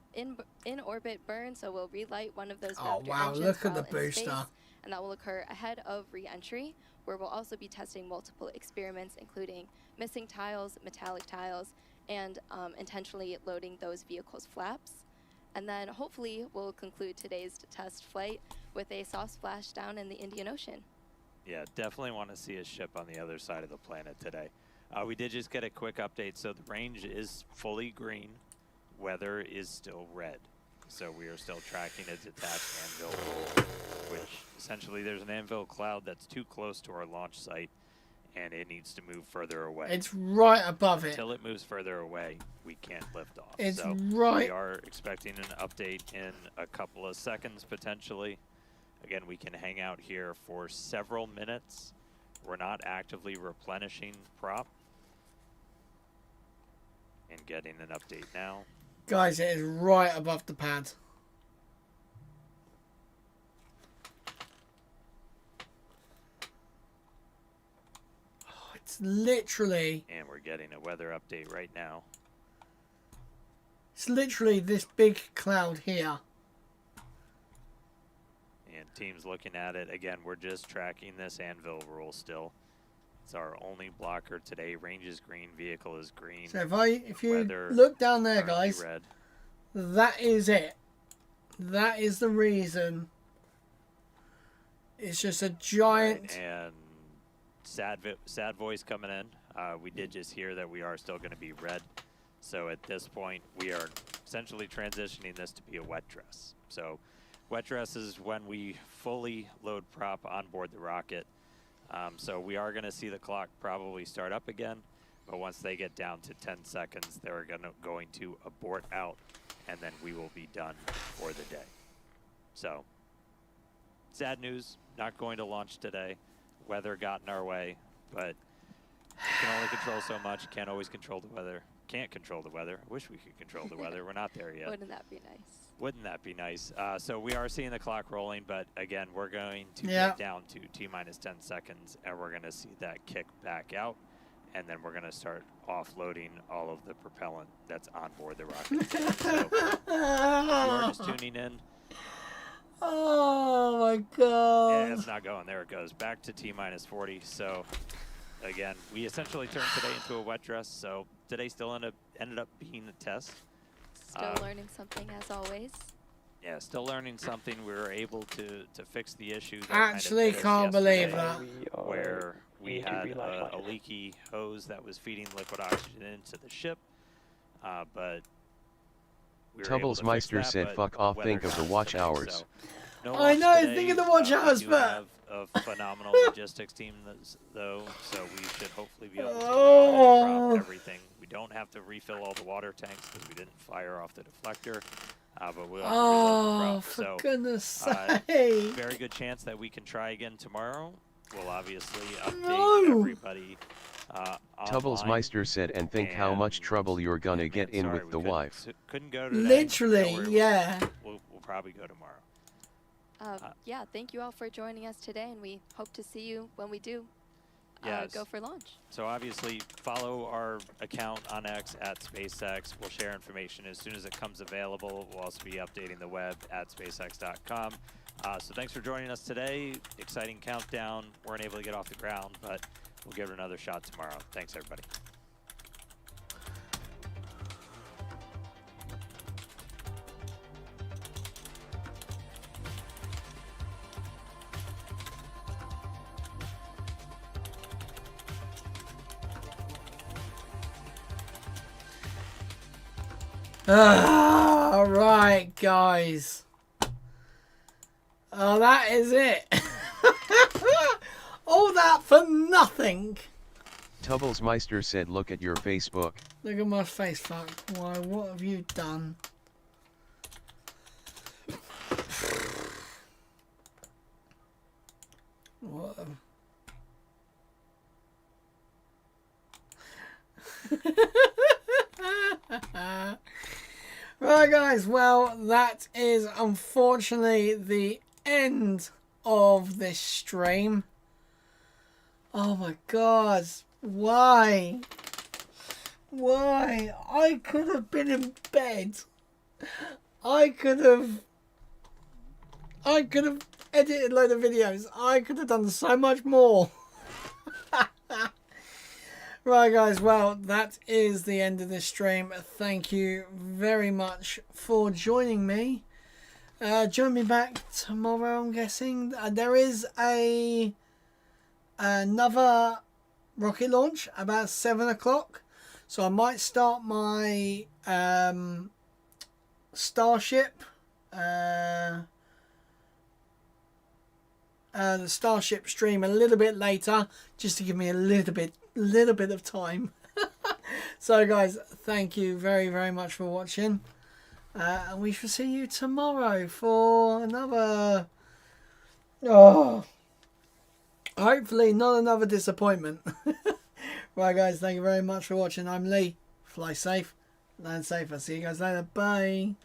in-orbit burn, so we'll relight one of those Raptor engines look at the while in space, booster. and that will occur ahead of re-entry, where we'll also be testing multiple experiments, including missing tiles, metallic tiles, and intentionally loading those vehicles' flaps. And then hopefully we'll conclude today's test flight with a soft splashdown in the Indian Ocean. Yeah, definitely want to see a ship on the other side of the planet today. We did just get a quick update, so the range is fully green. Weather is still red. So we are still tracking a detached anvil, which essentially there's an anvil cloud that's too close to our launch site, and it needs to move further away. It's right above it. Until it moves further away, we can't lift off. It's so right. We are expecting an update in a couple of seconds, potentially. Again, we can hang out here for several minutes. We're not actively replenishing prop. And getting an update now. Guys, it is right above the pad. Oh, it's literally... And we're getting a weather update right now. It's literally this big cloud here. And team's looking at it. Again, we're just tracking this anvil rule still. It's our only blocker today. Range is green, vehicle is green. So if you look down there, guys, red. That is it. That is the reason. It's just a giant... Right, and sad voice coming in. We did just hear that we are still going to be red. So at this point, we are essentially transitioning this to be a wet dress. So wet dress is when we fully load prop on board the rocket. So we are going to see the clock probably start up again, but once they get down to 10 seconds, they're going to abort out, and then we will be done for the day. So, sad news, not going to launch today. Weather got in our way, but you can only control so much. Can't always control the weather. Can't control the weather. Wish we could control the weather. We're not there yet. Wouldn't that be nice? Wouldn't that be nice? So we are seeing the clock rolling, but again, we're going to get down to T-minus 10 seconds, and we're going to see that kick back out, and then we're going to start offloading all of the propellant that's on board the rocket. So if you are just tuning in. Oh my god. Yeah, it's not going. There it goes. Back to T-minus 40. So again, we essentially turned today into a wet dress, so today still ended up being a test. Still learning something as always. Yeah, still learning something. We were able to fix the issue. That Actually, can't believe that. Where we had a leaky hose that was feeding liquid oxygen into the ship, but we were able to fix Tubblesmeister that, said, but "Fuck off." weather Think of the got watch today, hours. so no I launch know. today. Think of the watch hours, we do but have a phenomenal logistics team, though, so we should hopefully be able to prop everything. We don't have to refill all the water tanks because we didn't fire off the deflector. But we'll have to reload the prop. For So, goodness sake. very good chance that we can try again tomorrow. We'll obviously update everybody Tubbles online. Meister said, and think how much trouble you're gonna get in with the wife. Couldn't go today. Literally, Don't worry, yeah. We'll probably go tomorrow. Yeah, thank you all for joining us today, and we hope to see you when we do go for launch. So obviously, follow our account on X at SpaceX. We'll share information as soon as it comes available. We'll also be updating the web at SpaceX.com. So thanks for joining us today. Exciting countdown. Weren't able to get off the ground, but we'll give it another shot tomorrow. Thanks, everybody. All right, guys. Oh, that is it. All that for nothing. Tubbles Meister said, look at your Facebook. Look at my face, fuck. Why, what have you done? What? Right, guys, well, that is unfortunately the end of this stream. Oh my god, why? Why? I could have been in bed. I could have edited a load of videos. I could have done so much more. Right, guys, well, that is the end of this stream. Thank you very much for joining me. Join me back tomorrow, I'm guessing. There is another rocket launch about 7 o'clock. So I might start my Starship. The Starship stream a little bit later, just to give me a little bit of time. So guys, thank you very, very much for watching, and we shall see you tomorrow for another hopefully not another disappointment. Right, guys, thank you very much for watching. I'm Lee. Fly safe, land safe. I'll see you guys later. Bye.